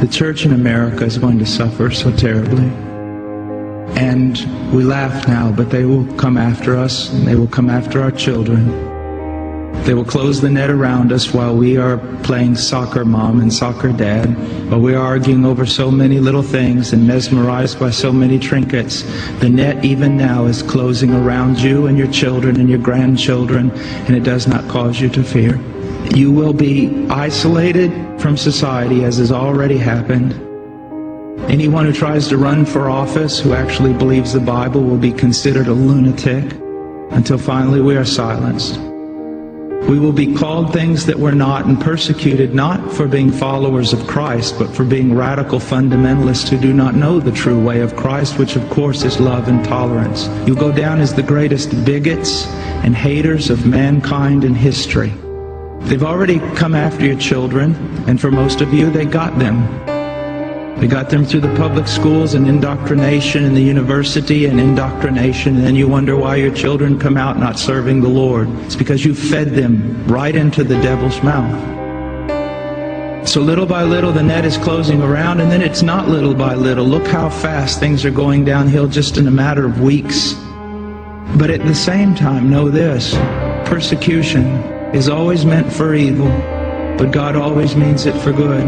The church in America is going to suffer so terribly. And we laugh now, but they will come after us, and they will come after our children. They will close the net around us while we are playing soccer mom and soccer dad, while we are arguing over so many little things and mesmerized by so many trinkets. The net even now is closing around you and your children and your grandchildren, and it does not cause you to fear. You will be isolated from society, as has already happened. Anyone who tries to run for office who actually believes the Bible will be considered a lunatic until finally we are silenced. We will be called things that we're not and persecuted not for being followers of Christ, but for being radical fundamentalists who do not know the true way of Christ, which of course is love and tolerance. You'll go down as the greatest bigots and haters of mankind in history. They've already come after your children, and for most of you, they got them. They got them through the public schools and indoctrination, and the university and indoctrination, and then you wonder why your children come out not serving the Lord. It's because you fed them right into the devil's mouth. So little by little, the net is closing around, and then it's not little by little. Look how fast things are going downhill just in a matter of weeks. But at the same time, know this: persecution is always meant for evil, but God always means it for good.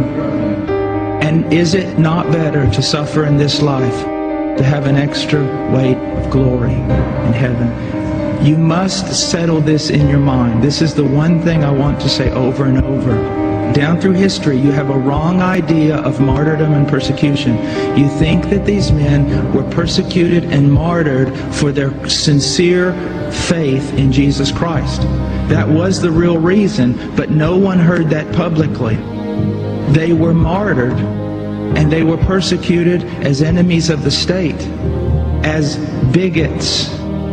And is it not better to suffer in this life, to have an extra weight of glory in heaven? You must settle this in your mind. This is the one thing I want to say over and over. Down through history, you have a wrong idea of martyrdom and persecution. You think that these men were persecuted and martyred for their sincere faith in Jesus Christ. That was the real reason, but no one heard that publicly. They were martyred, and they were persecuted as enemies of the state, as bigots,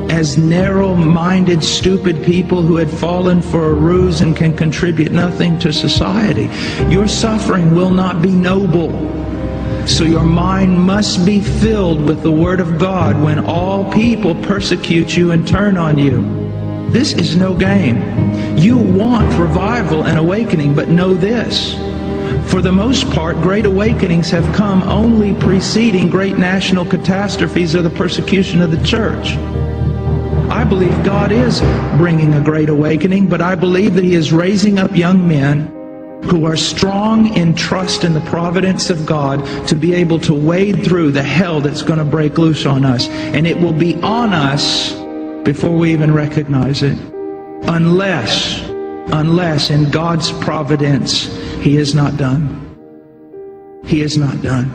as narrow-minded, stupid people who had fallen for a ruse and can contribute nothing to society. Your suffering will not be noble. So your mind must be filled with the Word of God when all people persecute you and turn on you. This is no game. You want revival and awakening, but know this: for the most part, great awakenings have come only preceding great national catastrophes or the persecution of the church. I believe God is bringing a great awakening, but I believe that He is raising up young men who are strong in trust in the providence of God to be able to wade through the hell that's going to break loose on us. And it will be on us before we even recognize it. Unless in God's providence, He is not done. He is not done.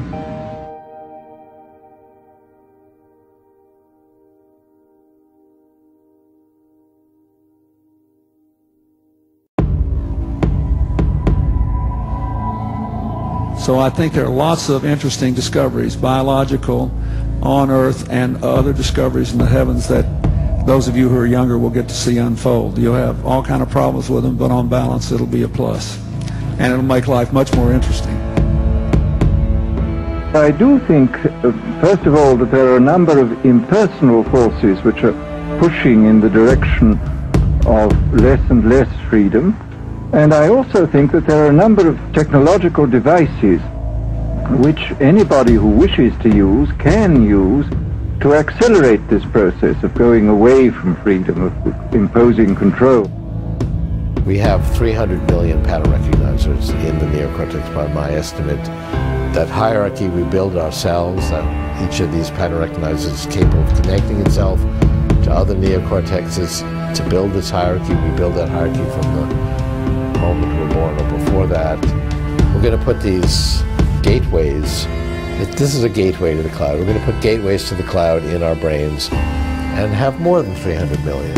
So I think there are lots of interesting discoveries, biological, on Earth, and other discoveries in the heavens that those of you who are younger will get to see unfold. You'll have all kind of problems with them, but on balance it'll be a plus. And it'll make life much more interesting. I do think, first of all, that there are a number of impersonal forces which are pushing in the direction of less and less freedom. And I also think that there are a number of technological devices which anybody who wishes to use can use to accelerate this process of going away from freedom, of imposing control. We have 300 million pattern recognizers in the neocortex by my estimate. That hierarchy we build ourselves, that each of these pattern recognizers is capable of connecting itself to other neocortexes. To build this hierarchy, we build that hierarchy from the moment we're born or before that. We're going to put these gateways, this is a gateway to the cloud. We're going to put gateways to the cloud in our brains and have more than 300 million.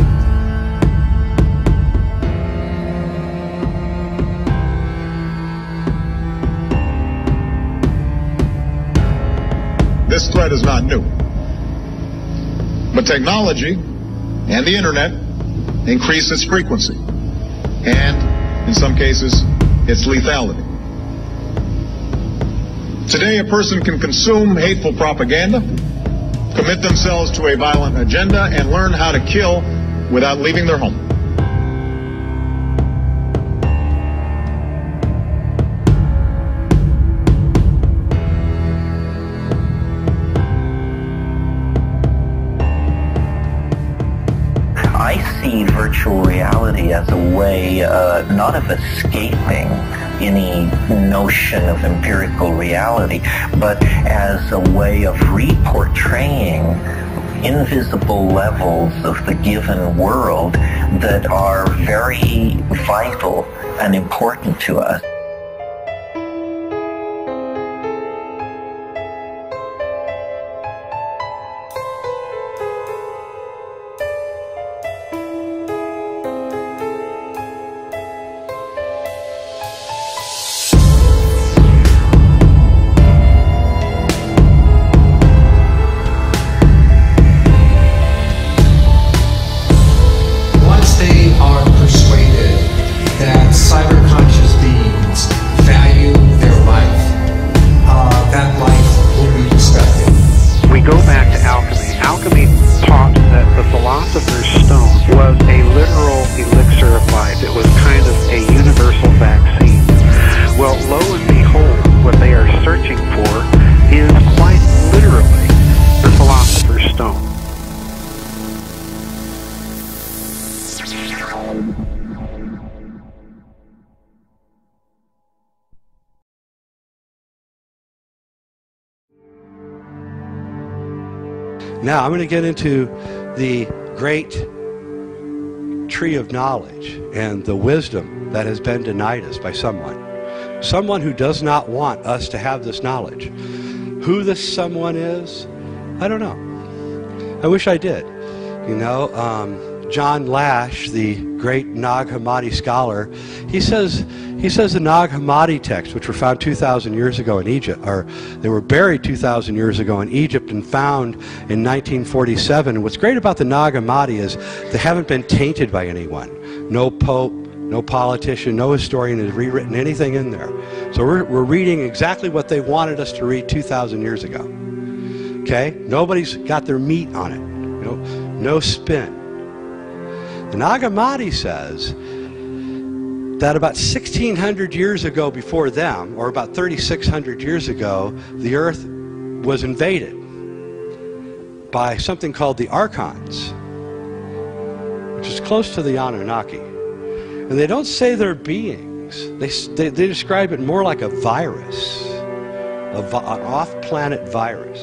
This threat is not new. But technology and the internet increase its frequency and, in some cases, its lethality. Today, a person can consume hateful propaganda, commit themselves to a violent agenda, and learn how to kill without leaving their home. as a way not of escaping any notion of empirical reality, but as a way of reportraying invisible levels of the given world that are very vital and important to us. Go back to alchemy. Alchemy taught that the philosopher's stone was a literal elixir of life. It was kind of a universal vaccine. Well, lo and behold, what they are searching for is quite literally the philosopher's stone. Now, I'm going to get into the great tree of knowledge and the wisdom that has been denied us by someone who does not want us to have this knowledge. Who this someone is, I don't know. I wish I did. You know, John Lash, the great Nag Hammadi scholar, he says the Nag Hammadi texts, which were found 2,000 years ago in Egypt, or they were buried 2,000 years ago in Egypt and found in 1947. And what's great about the Nag Hammadi is they haven't been tainted by anyone. No pope, no politician, no historian has rewritten anything in there. So we're reading exactly what they wanted us to read 2,000 years ago. Okay? Nobody's got their meat on it. You know, no spin. The Nag Hammadi says that about 1,600 years ago before them, or about 3,600 years ago, the earth was invaded by something called the Archons, which is close to the Anunnaki. And they don't say they're beings. They describe it more like a virus, an off-planet virus.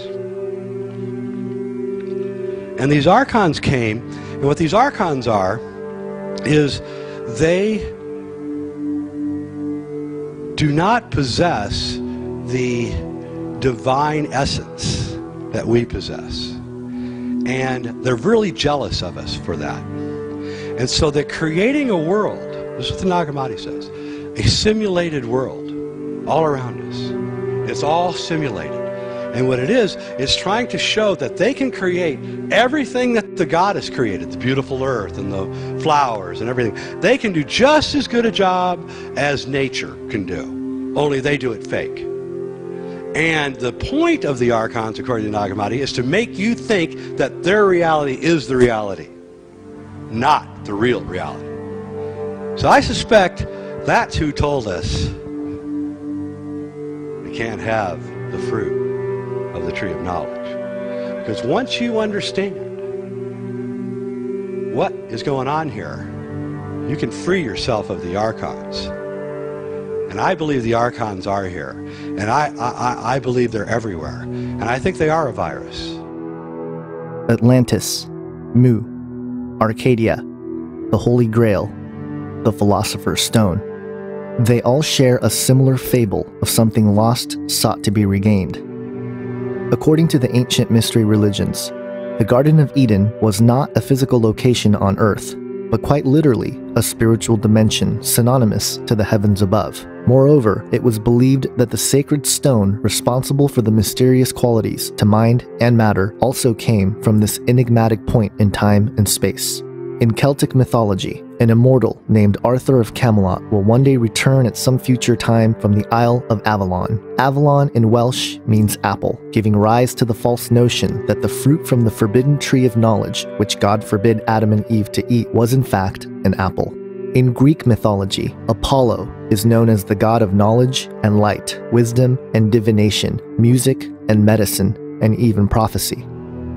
And these Archons came, and what these Archons are is they do not possess the divine essence that we possess. And they're really jealous of us for that. And so they're creating a world, this is what the Nag Hammadi says, a simulated world all around us. It's all simulated. And what it is, it's trying to show that they can create everything that the God has created, the beautiful earth and the flowers and everything. They can do just as good a job as nature can do, only they do it fake. And the point of the Archons, according to Nag Hammadi, is to make you think that their reality is the reality, not the real reality. So I suspect that's who told us we can't have the fruit of the tree of knowledge. Because once you understand what is going on here, you can free yourself of the Archons. And I believe the Archons are here. And I believe they're everywhere. And I think they are a virus. Atlantis, Mu, Arcadia, the Holy Grail, the Philosopher's Stone. They all share a similar fable of something lost sought to be regained. According to the ancient mystery religions, the Garden of Eden was not a physical location on Earth, but quite literally a spiritual dimension synonymous to the heavens above. Moreover, it was believed that the sacred stone responsible for the mysterious qualities to mind and matter also came from this enigmatic point in time and space. In Celtic mythology, an immortal named Arthur of Camelot will one day return at some future time from the Isle of Avalon. Avalon in Welsh means apple, giving rise to the false notion that the fruit from the forbidden tree of knowledge, which God forbid Adam and Eve to eat, was in fact an apple. In Greek mythology, Apollo is known as the god of knowledge and light, wisdom and divination, music and medicine, and even prophecy.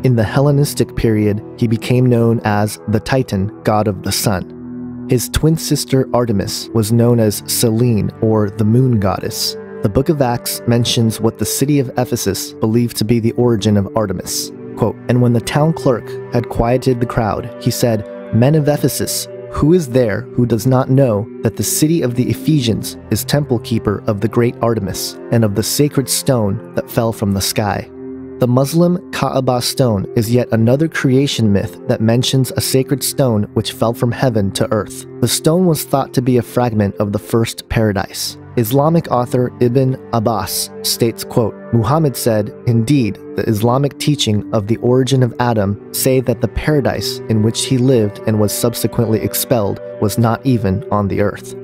In the Hellenistic period, he became known as the Titan, god of the sun. His twin sister Artemis was known as Selene, or the moon goddess. The book of Acts mentions what the city of Ephesus believed to be the origin of Artemis. Quote, "And when the town clerk had quieted the crowd, he said, 'Men of Ephesus, who is there who does not know that the city of the Ephesians is temple keeper of the great Artemis and of the sacred stone that fell from the sky?'" The Muslim Kaaba stone is yet another creation myth that mentions a sacred stone which fell from heaven to earth. The stone was thought to be a fragment of the first paradise. Islamic author Ibn Abbas states, quote, "Muhammad said, 'Indeed, the Islamic teaching of the origin of Adam say that the paradise in which he lived and was subsequently expelled was not even on the earth.'"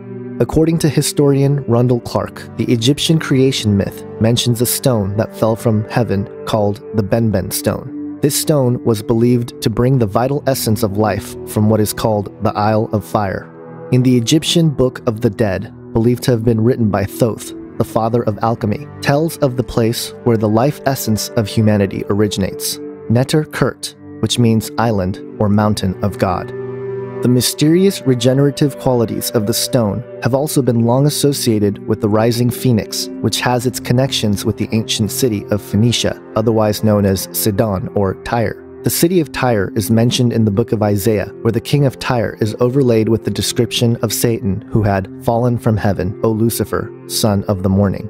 According to historian Rundle Clark, the Egyptian creation myth mentions a stone that fell from heaven called the Benben stone. This stone was believed to bring the vital essence of life from what is called the Isle of Fire. In the Egyptian Book of the Dead, believed to have been written by Thoth, the father of alchemy, tells of the place where the life essence of humanity originates, Neter Kurt, which means island or mountain of God. The mysterious regenerative qualities of the stone have also been long associated with the rising phoenix, which has its connections with the ancient city of Phoenicia, otherwise known as Sidon or Tyre. The city of Tyre is mentioned in the book of Isaiah, where the king of Tyre is overlaid with the description of Satan, who had fallen from heaven, O Lucifer, son of the morning.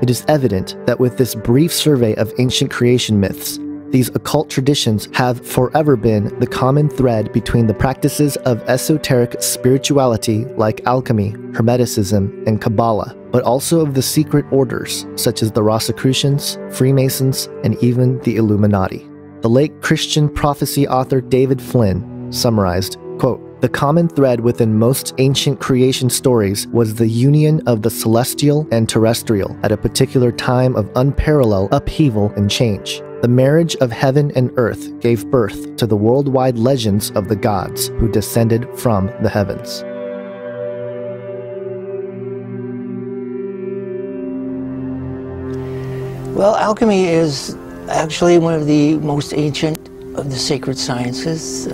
It is evident that with this brief survey of ancient creation myths, these occult traditions have forever been the common thread between the practices of esoteric spirituality like alchemy, Hermeticism, and Kabbalah, but also of the secret orders such as the Rosicrucians, Freemasons, and even the Illuminati. The late Christian prophecy author David Flynn summarized, quote, "The common thread within most ancient creation stories was the union of the celestial and terrestrial at a particular time of unparalleled upheaval and change. The marriage of heaven and earth gave birth to the worldwide legends of the gods who descended from the heavens." Well, alchemy is actually one of the most ancient of the sacred sciences.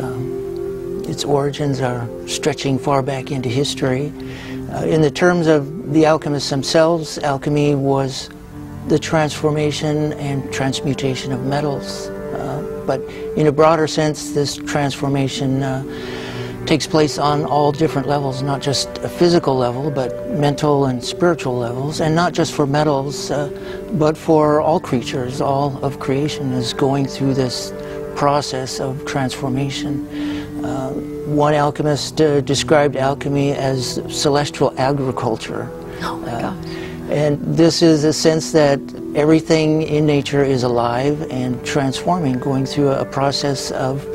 Its origins are stretching far back into history. In the terms of the alchemists themselves, alchemy was the transformation and transmutation of metals. But in a broader sense, this transformation takes place on all different levels, not just a physical level, but mental and spiritual levels, and not just for metals, but for all creatures. All of creation is going through this process of transformation. One alchemist described alchemy as celestial agriculture. Oh my God. And this is a sense that everything in nature is alive and transforming, going through a process of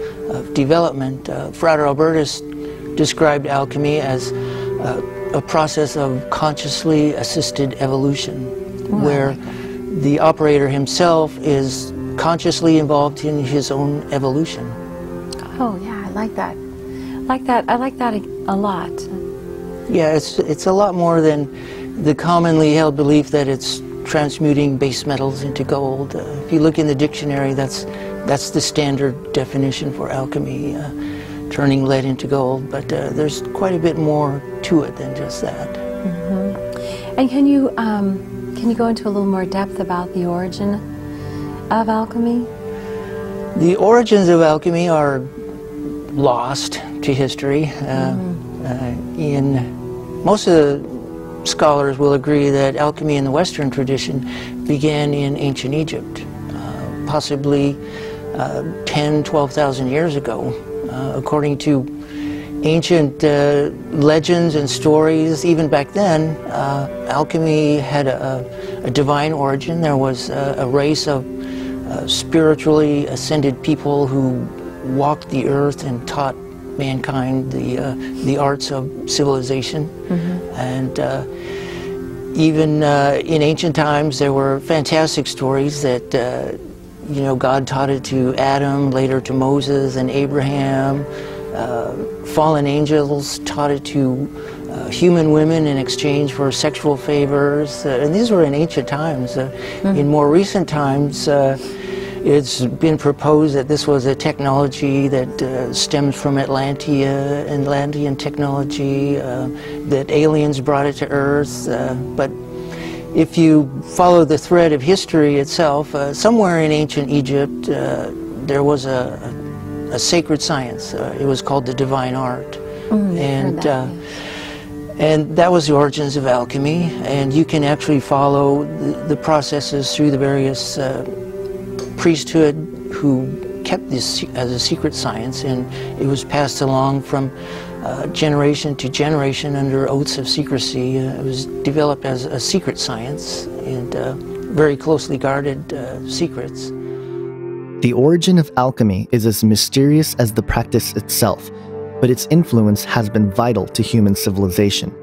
development. Frater Albertus described alchemy as a process of consciously assisted evolution, where the operator himself is consciously involved in his own evolution. Oh yeah, I like that. I like that a lot. Yeah, it's a lot more than the commonly held belief that it's transmuting base metals into gold. If you look in the dictionary, that's the standard definition for alchemy, turning lead into gold. But there's quite a bit more to it than just that. Mm-hmm. And can you go into a little more depth about the origin of alchemy? The origins of alchemy are lost to history. Most of the scholars will agree that alchemy in the Western tradition began in ancient Egypt, possibly 10, 12,000 years ago. According to ancient legends and stories, even back then, alchemy had a divine origin. There was a race of spiritually ascended people who walked the earth and taught mankind the arts of civilization. And even in ancient times, there were fantastic stories that God taught it to Adam, later to Moses and Abraham. Fallen angels taught it to human women in exchange for sexual favors. And these were in ancient times. In more recent times, It's been proposed that this was a technology that stems from Atlantean technology, that aliens brought it to Earth. But if you follow the thread of history itself, somewhere in ancient Egypt there was a sacred science. It was called the divine art. And that was the origins of alchemy, and you can actually follow the processes through the various priesthood who kept this as a secret science, and it was passed along from generation to generation under oaths of secrecy. It was developed as a secret science and very closely guarded secrets. The origin of alchemy is as mysterious as the practice itself, but its influence has been vital to human civilization.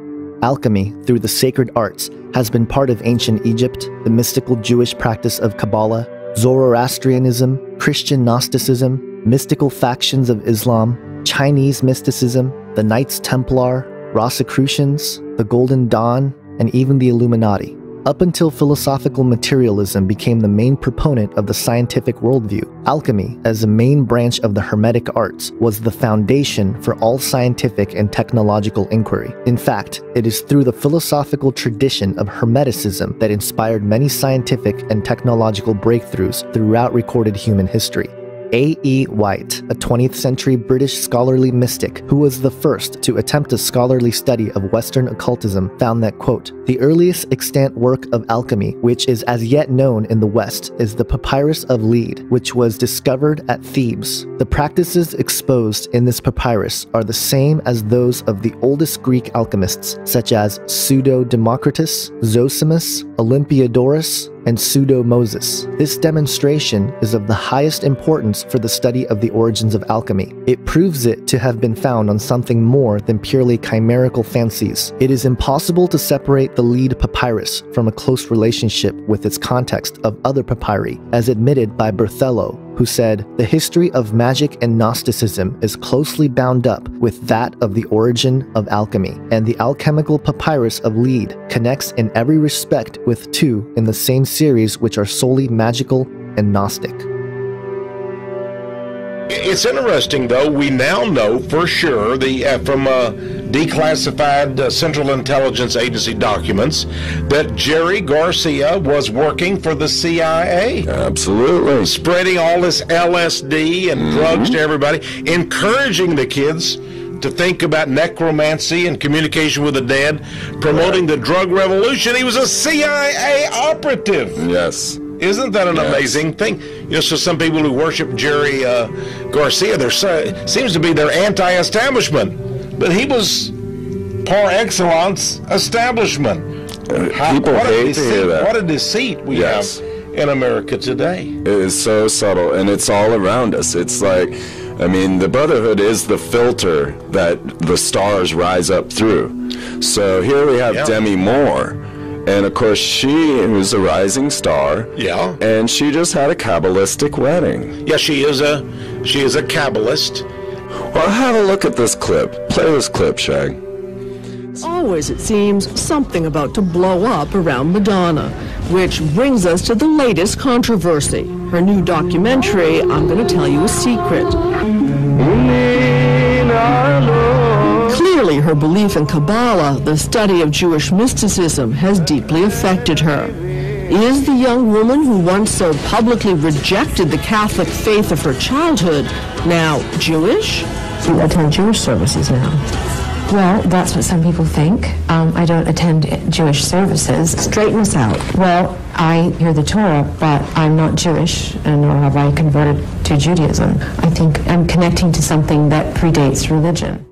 Alchemy, through the sacred arts, has been part of ancient Egypt, the mystical Jewish practice of Kabbalah, Zoroastrianism, Christian Gnosticism, mystical factions of Islam, Chinese mysticism, the Knights Templar, Rosicrucians, the Golden Dawn, and even the Illuminati. Up until philosophical materialism became the main proponent of the scientific worldview, alchemy, as a main branch of the Hermetic arts, was the foundation for all scientific and technological inquiry. In fact, it is through the philosophical tradition of Hermeticism that inspired many scientific and technological breakthroughs throughout recorded human history. A.E. White, a 20th century British scholarly mystic who was the first to attempt a scholarly study of Western occultism, found that, quote, "The earliest extant work of alchemy which is as yet known in the West is the Papyrus of Lede, which was discovered at Thebes. The practices exposed in this papyrus are the same as those of the oldest Greek alchemists, such as Pseudo-Democritus, Zosimus, Olympiodorus, and Pseudo-Moses. This demonstration is of the highest importance for the study of the origins of alchemy. It proves it to have been found on something more than purely chimerical fancies. It is impossible to separate the Lede papyrus from a close relationship with its context of other papyri, as admitted by Berthelot, who said, "The history of magic and Gnosticism is closely bound up with that of the origin of alchemy, and the alchemical papyrus of Lede connects in every respect with two in the same series which are solely magical and Gnostic." It's interesting, though, we now know for sure from declassified Central Intelligence Agency documents that Jerry Garcia was working for the CIA. Absolutely. Spreading all this LSD and drugs to everybody, encouraging the kids to think about necromancy and communication with the dead, promoting the drug revolution. He was a CIA operative. Yes. Isn't that an amazing thing? You know, so some people who worship Jerry Garcia, seems to be their anti-establishment, but he was par excellence establishment. People hate to hear that. What a deceit we have in America today. It is so subtle, and it's all around us. It's like, I mean, the Brotherhood is the filter that the stars rise up through. So here we have Demi Moore. And of course, she was a rising star. Yeah. And she just had a Kabbalistic wedding. Yeah, she is a Kabbalist. Well, have a look at this clip. Play this clip, Shag. Always, it seems, something about to blow up around Madonna, which brings us to the latest controversy. Her new documentary, I'm Going to Tell You a Secret. Clearly, her belief in Kabbalah, the study of Jewish mysticism, has deeply affected her. Is the young woman who once so publicly rejected the Catholic faith of her childhood now Jewish? You attend Jewish services now. Well, that's what some people think. I don't attend Jewish services. Straighten us out. Well, I hear the Torah, but I'm not Jewish, and nor have I converted to Judaism. I think I'm connecting to something that predates religion.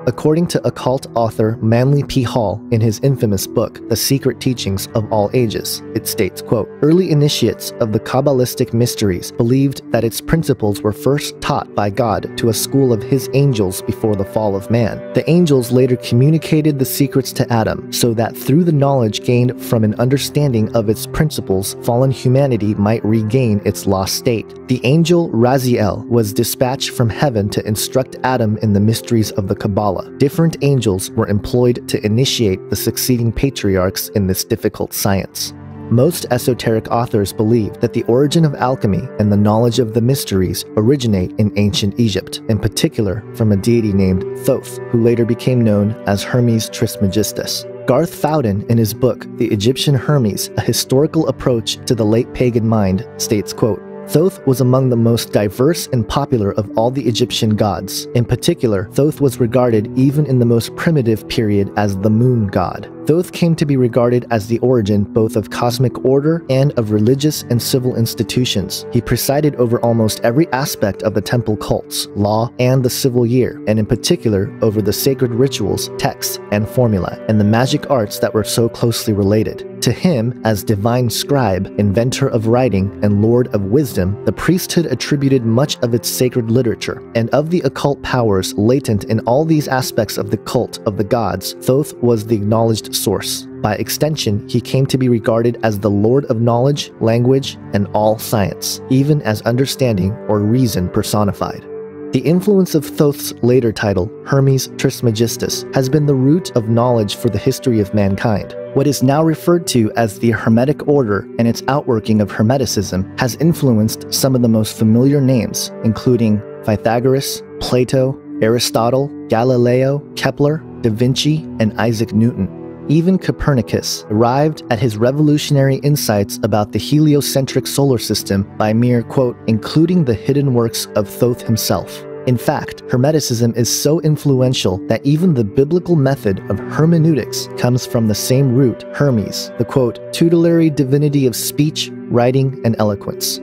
According to occult author Manly P. Hall in his infamous book, The Secret Teachings of All Ages, it states, quote, "Early initiates of the Kabbalistic mysteries believed that its principles were first taught by God to a school of his angels before the fall of man. The angels later communicated the secrets to Adam, so that through the knowledge gained from an understanding of its principles, fallen humanity might regain its lost state. The angel Raziel was dispatched from heaven to instruct Adam in the mysteries of the Kabbalah. Different angels were employed to initiate the succeeding patriarchs in this difficult science." Most esoteric authors believe that the origin of alchemy and the knowledge of the mysteries originate in ancient Egypt, in particular from a deity named Thoth, who later became known as Hermes Trismegistus. Garth Fowden, in his book, The Egyptian Hermes, A Historical Approach to the Late Pagan Mind, states, quote, Thoth was among the most diverse and popular of all the Egyptian gods. In particular, Thoth was regarded even in the most primitive period as the moon god. Thoth came to be regarded as the origin both of cosmic order and of religious and civil institutions. He presided over almost every aspect of the temple cults, law, and the civil year, and in particular over the sacred rituals, texts, and formulae, and the magic arts that were so closely related. To him, as divine scribe, inventor of writing, and lord of wisdom, the priesthood attributed much of its sacred literature, and of the occult powers latent in all these aspects of the cult of the gods, Thoth was the acknowledged source. By extension, he came to be regarded as the lord of knowledge, language, and all science, even as understanding or reason personified. The influence of Thoth's later title, Hermes Trismegistus, has been the root of knowledge for the history of mankind. What is now referred to as the Hermetic Order and its outworking of Hermeticism has influenced some of the most familiar names, including Pythagoras, Plato, Aristotle, Galileo, Kepler, Da Vinci, and Isaac Newton. Even Copernicus arrived at his revolutionary insights about the heliocentric solar system by mere, quote, including the hidden works of Thoth himself. In fact, Hermeticism is so influential that even the biblical method of hermeneutics comes from the same root, Hermes, the, quote, tutelary divinity of speech, writing, and eloquence.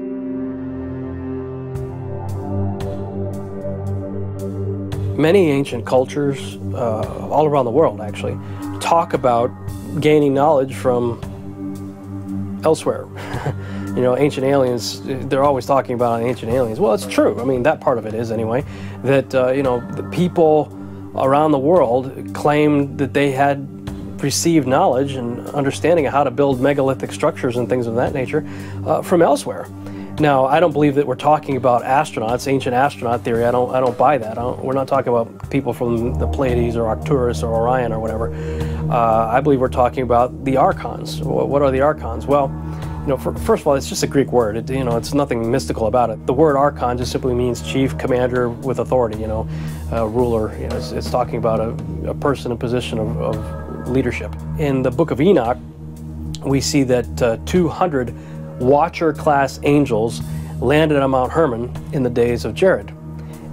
Many ancient cultures, all around the world actually, talk about gaining knowledge from elsewhere. You know, ancient aliens, they're always talking about ancient aliens. Well, it's true. I mean, that part of it is anyway, that, you know, the people around the world claimed that they had received knowledge and understanding of how to build megalithic structures and things of that nature from elsewhere. Now, I don't believe that we're talking about astronauts, ancient astronaut theory. I don't buy that. We're not talking about people from the Pleiades or Arcturus or Orion or whatever. I believe we're talking about the archons. What are the archons? Well, you know, first of all, it's just a Greek word. You know, it's nothing mystical about it. The word archon just simply means chief, commander with authority. You know, ruler. You know, it's talking about a person in position of leadership. In the Book of Enoch, we see that 200 Watcher-class angels landed on Mount Hermon in the days of Jared.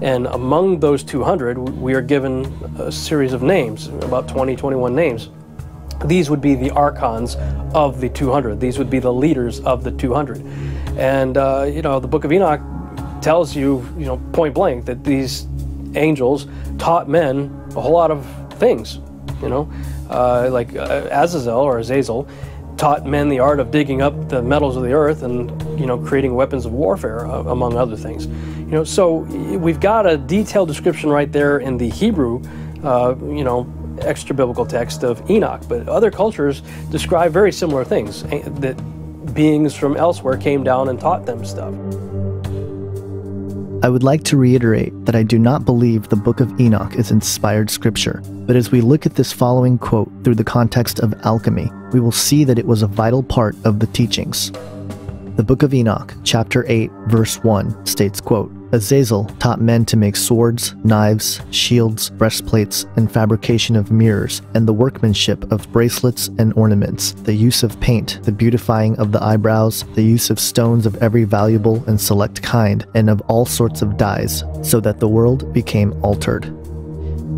And among those 200, we are given a series of names, about 20, 21 names. These would be the archons of the 200. These would be the leaders of the 200. And, you know, the Book of Enoch tells you, you know, point blank, that these angels taught men a whole lot of things, you know, like Azazel or Azazel taught men the art of digging up the metals of the earth and, you know, creating weapons of warfare, among other things. You know, so we've got a detailed description right there in the Hebrew, you know, extra-biblical text of Enoch. But other cultures describe very similar things, that beings from elsewhere came down and taught them stuff. I would like to reiterate that I do not believe the Book of Enoch is inspired scripture, but as we look at this following quote through the context of alchemy, we will see that it was a vital part of the teachings. The Book of Enoch, chapter 8, verse 1, states, quote, Azazel taught men to make swords, knives, shields, breastplates, and fabrication of mirrors, and the workmanship of bracelets and ornaments, the use of paint, the beautifying of the eyebrows, the use of stones of every valuable and select kind, and of all sorts of dyes, so that the world became altered.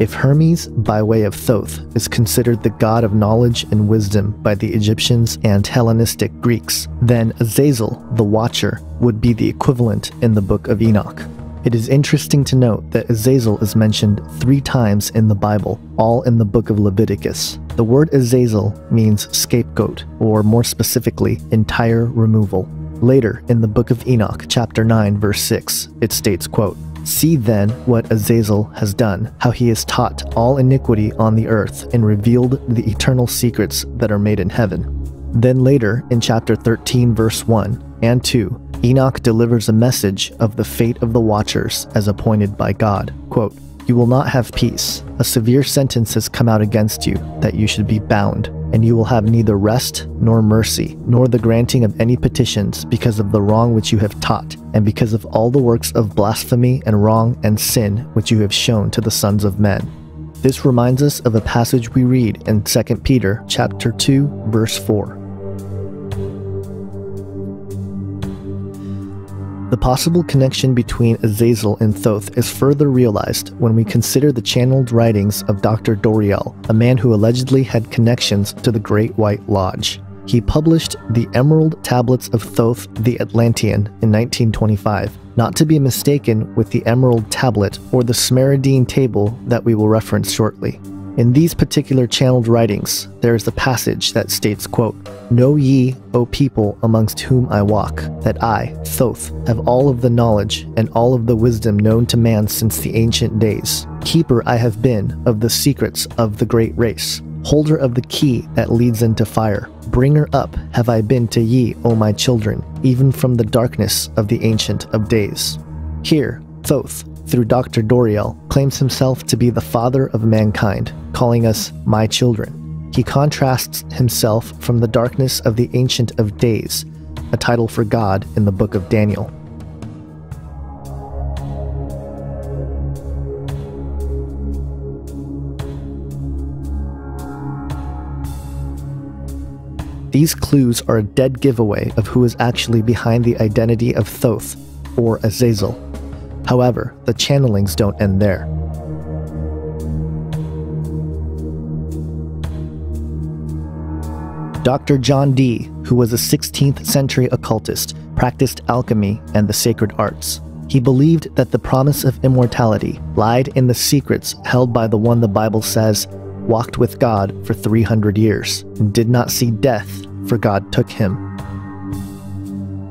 If Hermes, by way of Thoth, is considered the god of knowledge and wisdom by the Egyptians and Hellenistic Greeks, then Azazel, the Watcher, would be the equivalent in the Book of Enoch. It is interesting to note that Azazel is mentioned 3 times in the Bible, all in the Book of Leviticus. The word Azazel means scapegoat, or more specifically, entire removal. Later, in the Book of Enoch, chapter 9, verse 6, it states, quote, See then what Azazel has done, how he has taught all iniquity on the earth and revealed the eternal secrets that are made in heaven. Then later, in chapter 13, verse 1 and 2, Enoch delivers a message of the fate of the Watchers as appointed by God. Quote, You will not have peace. A severe sentence has come out against you, that you should be bound, and you will have neither rest nor mercy, nor the granting of any petitions, because of the wrong which you have taught, and because of all the works of blasphemy and wrong and sin which you have shown to the sons of men. This reminds us of a passage we read in 2 Peter chapter 2, verse 4. The possible connection between Azazel and Thoth is further realized when we consider the channeled writings of Dr. Doriel, a man who allegedly had connections to the Great White Lodge. He published the Emerald Tablets of Thoth the Atlantean in 1925, not to be mistaken with the Emerald Tablet or the Smeridine Table that we will reference shortly. In these particular channeled writings, there is a passage that states, quote, "Know ye, O people amongst whom I walk, that I, Thoth, have all of the knowledge and all of the wisdom known to man since the ancient days. Keeper I have been of the secrets of the great race. Holder of the key that leads into fire. Bringer up have I been to ye, O my children, even from the darkness of the Ancient of Days." Here, Thoth, through Dr. Doriel, claims himself to be the father of mankind, calling us my children. He contrasts himself from the darkness of the Ancient of Days, a title for God in the book of Daniel. These clues are a dead giveaway of who is actually behind the identity of Thoth, or Azazel. However, the channelings don't end there. Dr. John Dee, who was a 16th century occultist, practiced alchemy and the sacred arts. He believed that the promise of immortality lied in the secrets held by the one the Bible says walked with God for 300 years and did not see death, for God took him.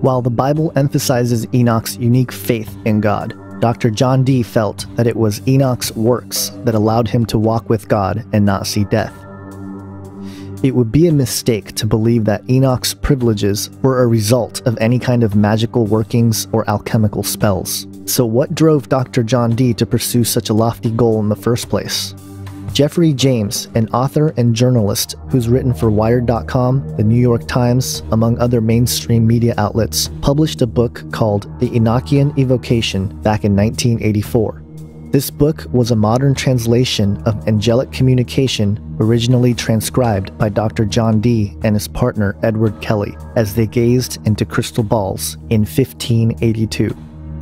While the Bible emphasizes Enoch's unique faith in God, Dr. John Dee felt that it was Enoch's works that allowed him to walk with God and not see death. It would be a mistake to believe that Enoch's privileges were a result of any kind of magical workings or alchemical spells. So what drove Dr. John Dee to pursue such a lofty goal in the first place? Jeffrey James, an author and journalist who's written for Wired.com, the New York Times, among other mainstream media outlets, published a book called The Enochian Evocation back in 1984. This book was a modern translation of angelic communication originally transcribed by Dr. John Dee and his partner Edward Kelly as they gazed into crystal balls in 1582.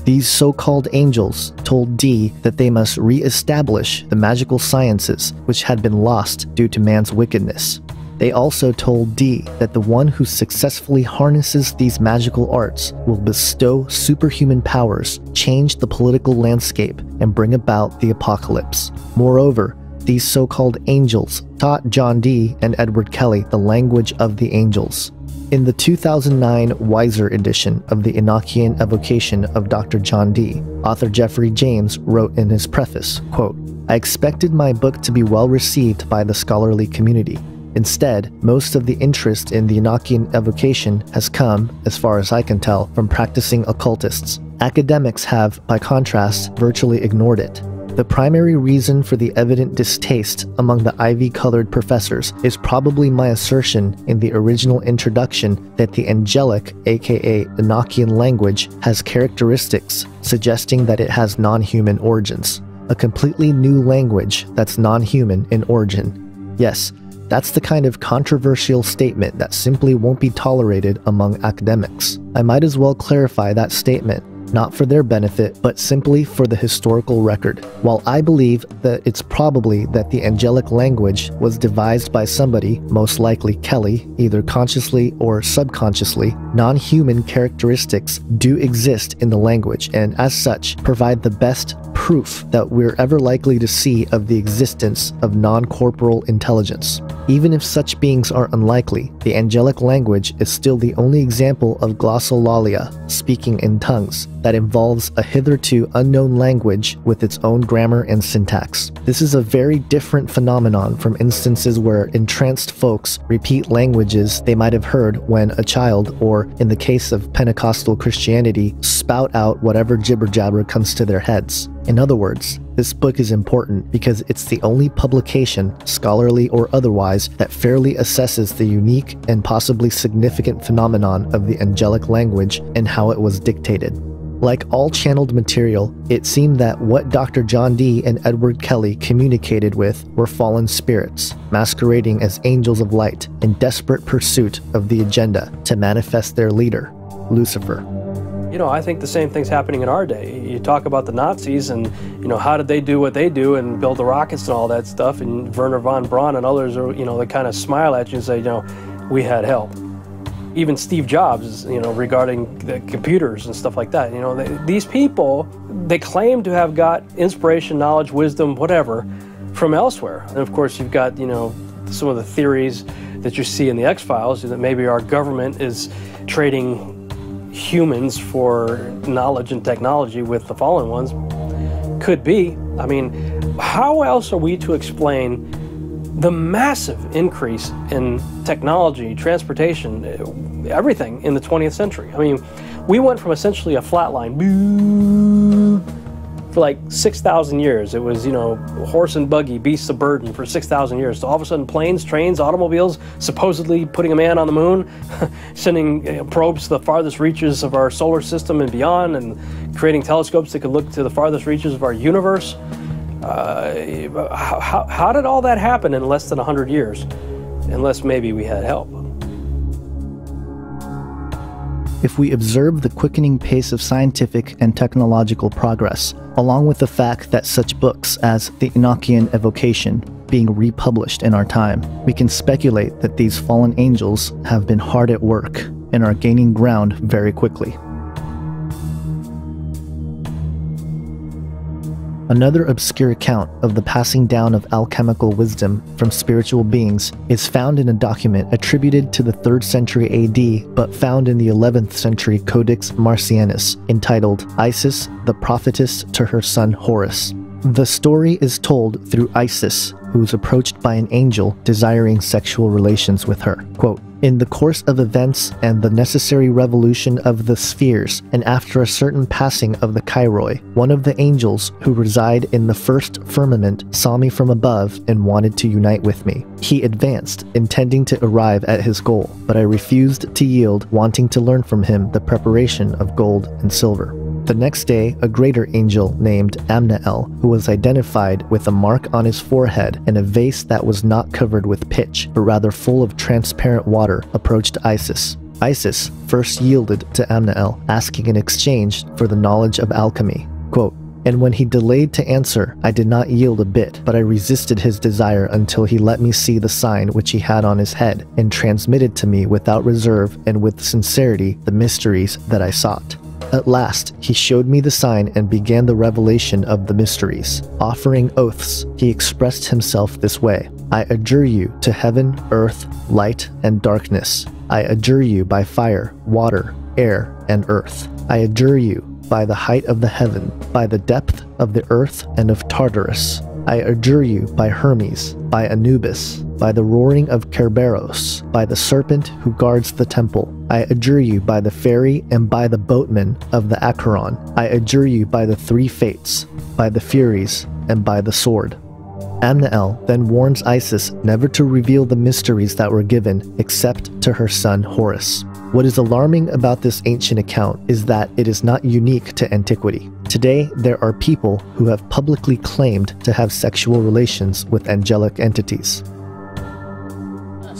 These so-called angels told Dee that they must re-establish the magical sciences which had been lost due to man's wickedness. They also told Dee that the one who successfully harnesses these magical arts will bestow superhuman powers, change the political landscape, and bring about the apocalypse. Moreover, these so-called angels taught John Dee and Edward Kelly the language of the angels. In the 2009 Weiser edition of the Enochian Evocation of Dr. John Dee, author Jeffrey James wrote in his preface, quote, "I expected my book to be well received by the scholarly community. Instead, most of the interest in the Enochian Evocation has come, as far as I can tell, from practicing occultists. Academics have, by contrast, virtually ignored it. The primary reason for the evident distaste among the ivy-colored professors is probably my assertion in the original introduction that the angelic, aka Enochian language, has characteristics suggesting that it has non-human origins. A completely new language that's non-human in origin. Yes, that's the kind of controversial statement that simply won't be tolerated among academics. I might as well clarify that statement, not for their benefit, but simply for the historical record. While I believe that it's probably that the angelic language was devised by somebody, most likely Kelly, either consciously or subconsciously, non-human characteristics do exist in the language and, as such, provide the best proof that we're ever likely to see of the existence of non-corporal intelligence. Even if such beings are unlikely, the angelic language is still the only example of glossolalia, speaking in tongues, that involves a hitherto unknown language with its own grammar and syntax. This is a very different phenomenon from instances where entranced folks repeat languages they might have heard when a child, or in the case of Pentecostal Christianity, spout out whatever jibber-jabber comes to their heads. In other words, this book is important because it's the only publication, scholarly or otherwise, that fairly assesses the unique and possibly significant phenomenon of the angelic language and how it was dictated. Like all channeled material, it seemed that what Dr. John Dee and Edward Kelly communicated with were fallen spirits, masquerading as angels of light in desperate pursuit of the agenda to manifest their leader, Lucifer. You know, I think the same thing's happening in our day. You talk about the Nazis and, you know, how did they do what they do and build the rockets and all that stuff, and Werner von Braun and others are, you know, they kind of smile at you and say, you know, we had help. Even Steve Jobs, you know, regarding the computers and stuff like that. You know, these people, they claim to have got inspiration, knowledge, wisdom, whatever, from elsewhere. And of course, you've got, you know, some of the theories that you see in the X-Files, that maybe our government is trading humans for knowledge and technology with the fallen ones. Could be. I mean, how else are we to explain the massive increase in technology, transportation, everything in the 20th century? I mean, we went from essentially a flat line for like 6,000 years. It was, you know, horse and buggy, beasts of burden for 6,000 years. So all of a sudden, planes, trains, automobiles, supposedly putting a man on the moon, sending probes to the farthest reaches of our solar system and beyond, and creating telescopes that could look to the farthest reaches of our universe. How did all that happen in less than 100 years? Unless maybe we had help. If we observe the quickening pace of scientific and technological progress, along with the fact that such books as The Enochian Evocation being republished in our time, we can speculate that these fallen angels have been hard at work and are gaining ground very quickly. Another obscure account of the passing down of alchemical wisdom from spiritual beings is found in a document attributed to the 3rd century AD but found in the 11th century Codex Marcianus, entitled Isis, the Prophetess to her son Horus. The story is told through Isis, who is approached by an angel desiring sexual relations with her. Quote, "In the course of events and the necessary revolution of the spheres, and after a certain passing of the Chiroi, one of the angels who reside in the first firmament saw me from above and wanted to unite with me. He advanced, intending to arrive at his goal, but I refused to yield, wanting to learn from him the preparation of gold and silver. The next day, a greater angel named Amnael, who was identified with a mark on his forehead and a vase that was not covered with pitch, but rather full of transparent water, approached Isis. Isis first yielded to Amnael, asking in exchange for the knowledge of alchemy. Quote, "And when he delayed to answer, I did not yield a bit, but I resisted his desire until he let me see the sign which he had on his head, and transmitted to me without reserve and with sincerity the mysteries that I sought. At last, he showed me the sign and began the revelation of the mysteries. Offering oaths, he expressed himself this way. I adjure you to heaven, earth, light, and darkness. I adjure you by fire, water, air, and earth. I adjure you by the height of the heaven, by the depth of the earth and of Tartarus. I adjure you by Hermes, by Anubis, by the roaring of Kerberos, by the serpent who guards the temple. I adjure you by the ferry and by the boatman of the Acheron. I adjure you by the 3 fates, by the Furies, and by the sword." Amnael then warns Isis never to reveal the mysteries that were given except to her son Horus. What is alarming about this ancient account is that it is not unique to antiquity. Today, there are people who have publicly claimed to have sexual relations with angelic entities.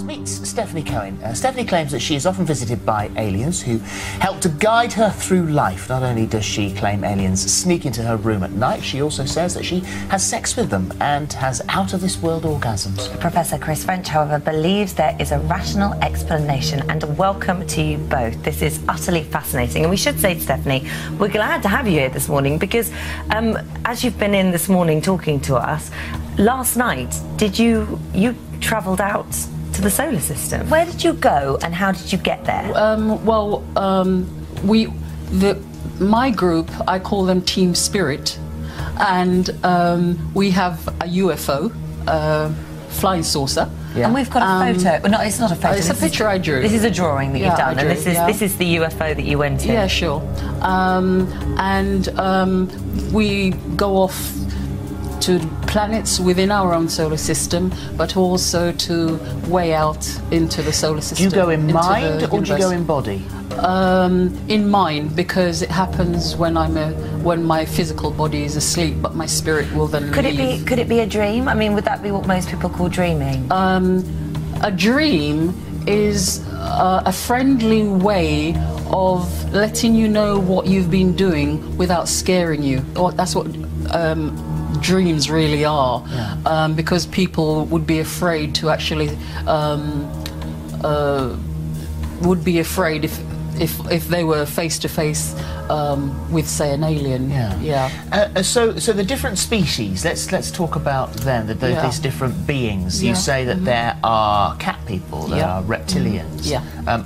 Meets Stephanie Cohen. Stephanie claims that she is often visited by aliens who help to guide her through life. Not only does she claim aliens sneak into her room at night, she also says that she has sex with them and has out-of-this-world orgasms. Professor Chris French, however, believes there is a rational explanation, and welcome to you both. This is utterly fascinating. And we should say to Stephanie, we're glad to have you here this morning because as you've been in this morning talking to us, last night, you travelled out to the solar system. Where did you go and how did you get there? My group, I call them Team Spirit, and we have a UFO, flying saucer, Yeah. And we've got a photo. No, it's not a photo. It's a picture I drew. This is a drawing that you've done, and this is the UFO that you went in. Yeah, sure. We go off to planets within our own solar system, but also to way out into the solar system. Do you go in mind or do you go in body? In mind, because it happens when when my physical body is asleep, but my spirit will then leave. Could it be a dream? I mean, would that be what most people call dreaming? A dream is a friendly way of letting you know what you've been doing without scaring you. That's what dreams really are, because people would be afraid to actually would be afraid if they were face to face with, say, an alien. So the different species. Let's talk about them. These different beings. You say that there are cat people. There are reptilians.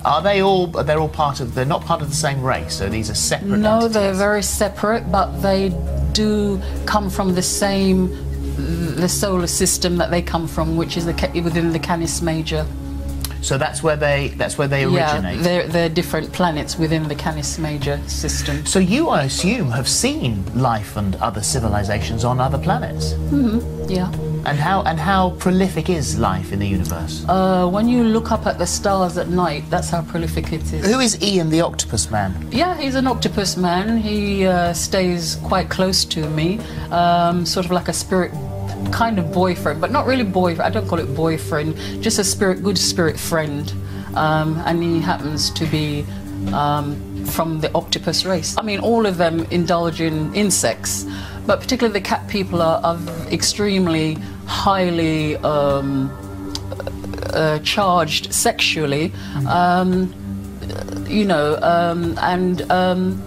Are they all? They're all part of. They're not part of the same race. So these are separate. No, entities. they're very separate, but they do come from the solar system that they come from, which is within the Canis Major. So that's where they originate. Yeah, they're different planets within the Canis Major system. So you, I assume, have seen life and other civilizations on other planets. Yeah. And how prolific is life in the universe? When you look up at the stars at night, that's how prolific it is. Who is Ian the Octopus Man? Yeah, he's an octopus man. He stays quite close to me, sort of like a spirit kind of boyfriend, but not really boyfriend. I don't call it boyfriend, just a good spirit friend. And he happens to be from the octopus race. I mean, all of them indulge in insects, but particularly the cat people are extremely highly charged sexually. You know, and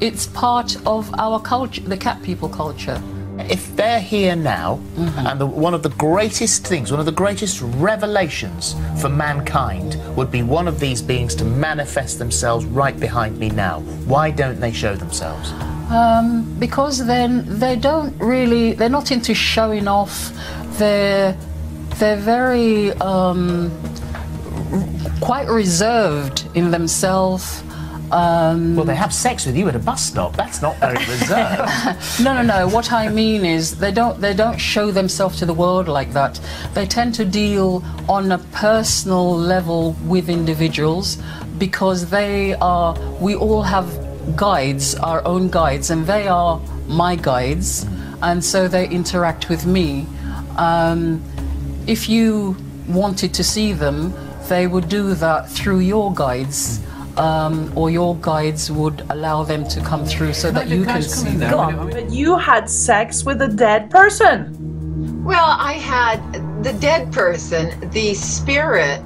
it's part of our culture, the cat people culture. If they're here now, and one of the greatest things, one of the greatest revelations for mankind would be one of these beings to manifest themselves right behind me now, why don't they show themselves? Because then they're not into showing off. They're very quite reserved in themselves. Well, they have sex with you at a bus stop. That's not very reserved. No. What I mean is they don't show themselves to the world like that. They tend to deal on a personal level with individuals, because we all have guides, our own guides, and they are my guides, and so they interact with me. If you wanted to see them, they would do that through your guides. Or your guides would allow them to come through so that you can see them. Go on. But you had sex with a dead person. Well, I had the dead person, the spirit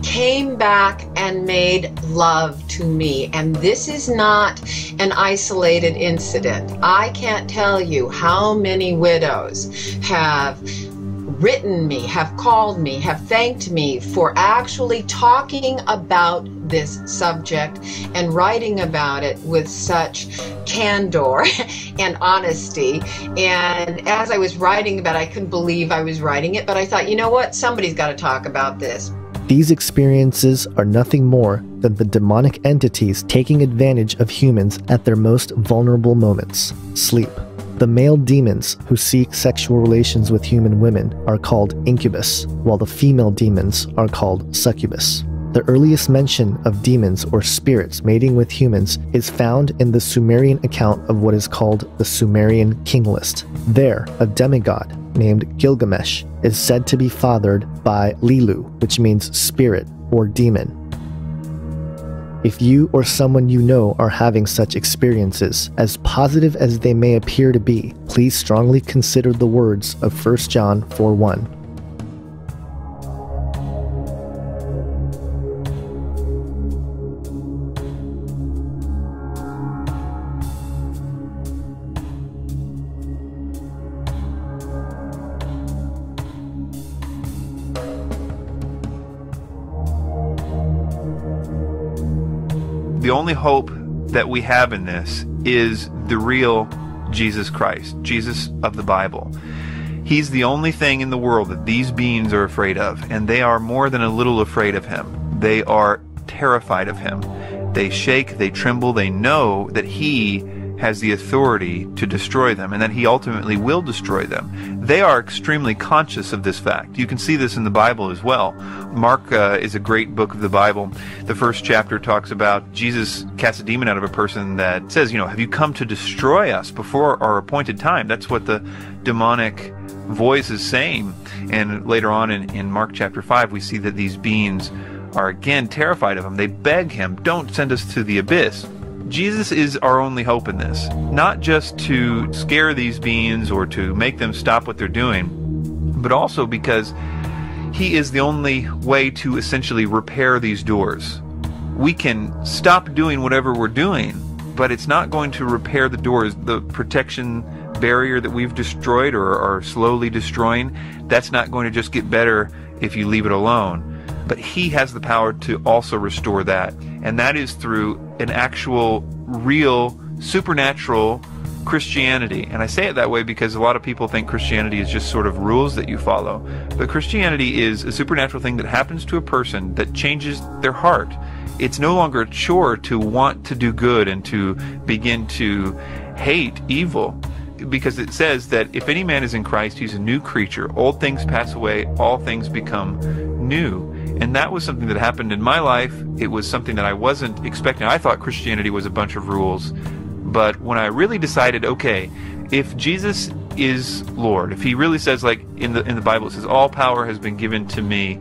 came back and made love to me. And this is not an isolated incident. I can't tell you how many widows have written me, have called me, have thanked me for actually talking about this subject and writing about it with such candor and honesty. And as I was writing about it, I couldn't believe I was writing it, but I thought, you know what, somebody's got to talk about this. These experiences are nothing more than the demonic entities taking advantage of humans at their most vulnerable moments, sleep. The male demons who seek sexual relations with human women are called incubus, while the female demons are called succubus. The earliest mention of demons or spirits mating with humans is found in the Sumerian account of what is called the Sumerian King List. There, a demigod named Gilgamesh is said to be fathered by Lilu, which means spirit or demon. If you or someone you know are having such experiences, as positive as they may appear to be, please strongly consider the words of 1 John 4:1. The only hope that we have in this is the real Jesus Christ, Jesus of the Bible. He's the only thing in the world that these beings are afraid of, and they are more than a little afraid of him. They are terrified of him. They shake, they tremble, they know that he has the authority to destroy them, and that he ultimately will destroy them. They are extremely conscious of this fact. You can see this in the Bible as well. Mark is a great book of the Bible. The first chapter talks about Jesus casts a demon out of a person that says, have you come to destroy us before our appointed time? That's what the demonic voice is saying. And later on in Mark chapter 5, we see that these beings are again terrified of him. They beg him, don't send us to the abyss. Jesus is our only hope in this, not just to scare these beings or to make them stop what they're doing, but also because he is the only way to essentially repair these doors. We can stop doing whatever we're doing, but it's not going to repair the doors. The protection barrier that we've destroyed or are slowly destroying, that's not going to just get better if you leave it alone. But he has the power to also restore that, and that is through an actual, real, supernatural Christianity. And I say it that way because a lot of people think Christianity is just sort of rules that you follow. But Christianity is a supernatural thing that happens to a person that changes their heart. It's no longer a chore to want to do good and to begin to hate evil, because it says that if any man is in Christ, he's a new creature. Old things pass away, all things become new. And that was something that happened in my life. It was something that I wasn't expecting. I thought Christianity was a bunch of rules. But when I really decided, okay, if Jesus is Lord, if he really says, like in the Bible, it says, all power has been given to me,